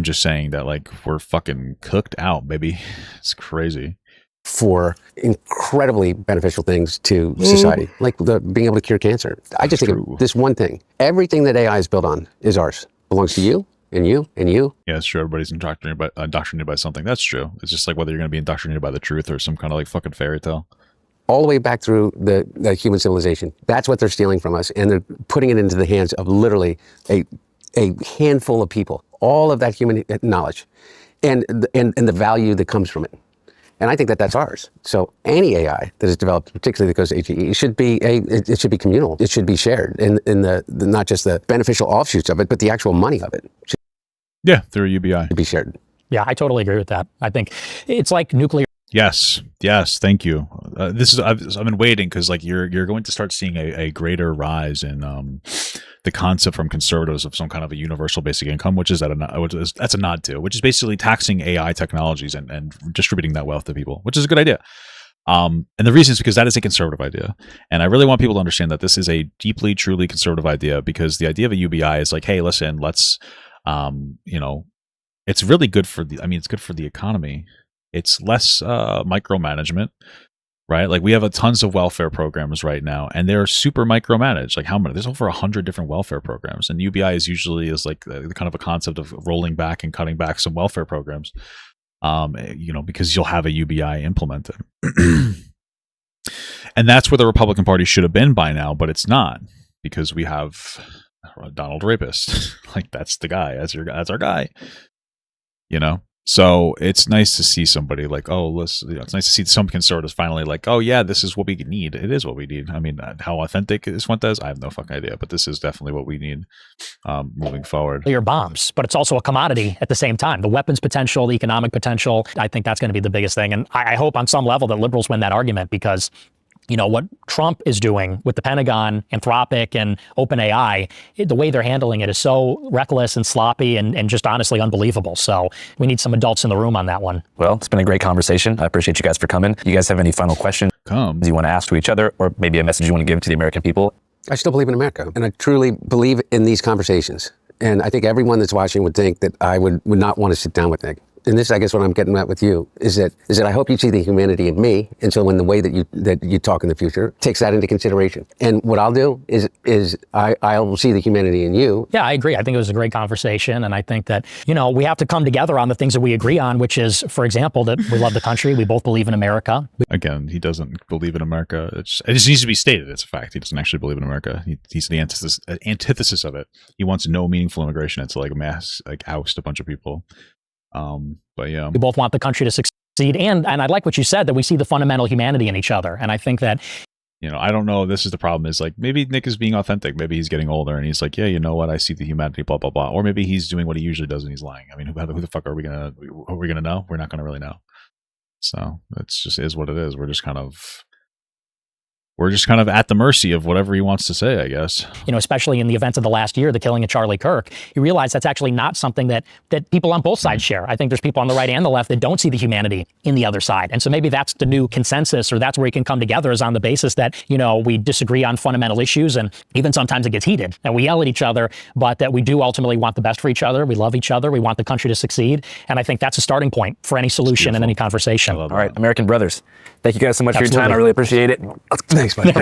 just saying that like we're fucking cooked out, baby. It's crazy. For incredibly beneficial things to society, like being able to cure cancer. I just think of this one thing. Everything that AI is built on is ours. Belongs to you. And you, and you. Yeah, it's true. Everybody's indoctrinated by something. That's true. It's just like whether you're going to be indoctrinated by the truth or some kind of like fucking fairy tale. All the way back through the human civilization. That's what they're stealing from us. And they're putting it into the hands of literally a handful of people. All of that human knowledge and the value that comes from it. And I think that that's ours. So any AI that is developed, particularly that goes to HEE, it should be communal. It should be shared in the not just the beneficial offshoots of it, but the actual money of it. Yeah, through UBI. To be shared. Yeah, I totally agree with that. I think it's like nuclear. Yes, thank you. I've been waiting because like you're going to start seeing a greater rise in the concept from conservatives of some kind of a universal basic income, that's a nod to, which is basically taxing AI technologies and distributing that wealth to people, which is a good idea. And the reason is because that is a conservative idea. And I really want people to understand that this is a deeply, truly conservative idea, because the idea of a UBI is like, hey, listen, let's, it's really good for the. I mean, it's good for the economy. It's less micromanagement, right? Like we have tons of welfare programs right now, and they're super micromanaged. Like how many? There's over 100 different welfare programs, and UBI is usually like the kind of a concept of rolling back and cutting back some welfare programs. Because you'll have a UBI implemented. And that's where the Republican Party should have been by now, but it's not, because we have Donald Rapist. Like that's the guy, that's our guy. So it's nice to see somebody like, it's nice to see some conservatives finally like, oh yeah, this is what we need. It is what we need. I mean, how authentic is Fuentes? I have no fucking idea, but this is definitely what we need moving forward. Your bombs, but it's also a commodity at the same time. The weapons potential, the economic potential, I think that's going to be the biggest thing. And I hope on some level that liberals win that argument, because what Trump is doing with the Pentagon, Anthropic, and OpenAI, the way they're handling it is so reckless and sloppy and just honestly unbelievable. So we need some adults in the room on that one. Well, it's been a great conversation. I appreciate you guys for coming. You guys have any final questions you want to ask to each other, or maybe a message you want to give to the American people? I still believe in America, and I truly believe in these conversations. And I think everyone that's watching would think that I would not want to sit down with Nick. And this, I guess, what I'm getting at with you is that I hope you see the humanity in me, and so in the way that you talk in the future takes that into consideration. And what I'll do is I'll see the humanity in you. Yeah, I agree. I think it was a great conversation, and I think that we have to come together on the things that we agree on, which is, for example, that we love the country, we both believe in America. Again, he doesn't believe in America. It just needs to be stated. It's a fact. He doesn't actually believe in America. He's the antithesis of it. He wants no meaningful immigration. It's like oust a bunch of people. But yeah, we both want the country to succeed, and I like what you said, that we see the fundamental humanity in each other, and I think that I don't know. This is the problem. Is like maybe Nick is being authentic. Maybe he's getting older, and he's like, yeah, you know what? I see the humanity, blah blah blah. Or maybe he's doing what he usually does, and he's lying. I mean, who the fuck are we gonna know? We're not gonna really know. So it's just is what it is. We're just kind of at the mercy of whatever he wants to say, I guess. Especially in the events of the last year, the killing of Charlie Kirk, you realize that's actually not something that people on both sides share. I think there's people on the right and the left that don't see the humanity in the other side. And so maybe that's the new consensus, or that's where we can come together, is on the basis that, we disagree on fundamental issues, and even sometimes it gets heated and we yell at each other, but that we do ultimately want the best for each other. We love each other. We want the country to succeed. And I think that's a starting point for any solution and any conversation. All right, American brothers, thank you guys so much for your time. I really appreciate it. Thanks, buddy.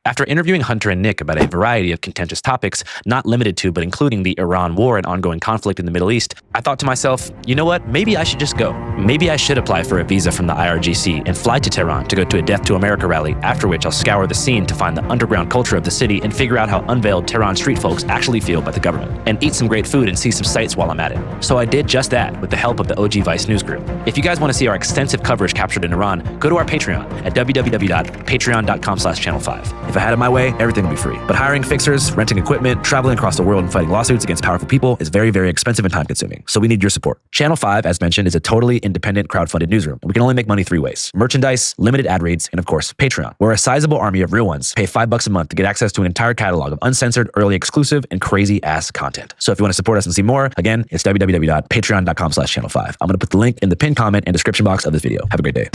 After interviewing Hunter and Nick about a variety of contentious topics, not limited to but including the Iran war and ongoing conflict in the Middle East, I thought to myself, you know what? Maybe I should just go. Maybe I should apply for a visa from the IRGC and fly to Tehran to go to a Death to America rally, after which I'll scour the scene to find the underground culture of the city and figure out how unveiled Tehran street folks actually feel about the government, and eat some great food and see some sights while I'm at it. So I did just that with the help of the OG Vice News Group. If you guys want to see our extensive coverage captured in Iran, go to our Patreon at www.patreon.com/channel5. If I had it my way, everything would be free. But hiring fixers, renting equipment, traveling across the world and fighting lawsuits against powerful people is very, very expensive and time consuming. So we need your support. Channel 5, as mentioned, is a totally independent crowdfunded newsroom. And we can only make money 3 ways: merchandise, limited ad reads, and of course, Patreon, where a sizable army of real ones pay $5 a month to get access to an entire catalog of uncensored, early exclusive, and crazy ass content. So if you want to support us and see more, again, it's www.patreon.com/channel5. I'm going to put the link in the pinned comment and description box of this video. Have a great day.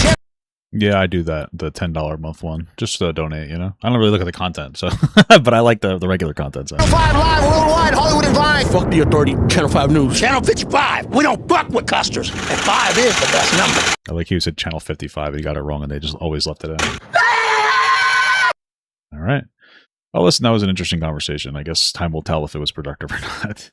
Yeah, I do that, the $10 a month one, just to donate, I don't really look at the content, so but I like the regular content. So. Channel 5 live worldwide, Hollywood and Vine. Fuck the authority, Channel 5 News. Channel 55, we don't fuck with custers, and 5 is the best number. I like you said Channel 55, and you got it wrong, and they just always left it in. All right. Well, listen, that was an interesting conversation. I guess time will tell if it was productive or not.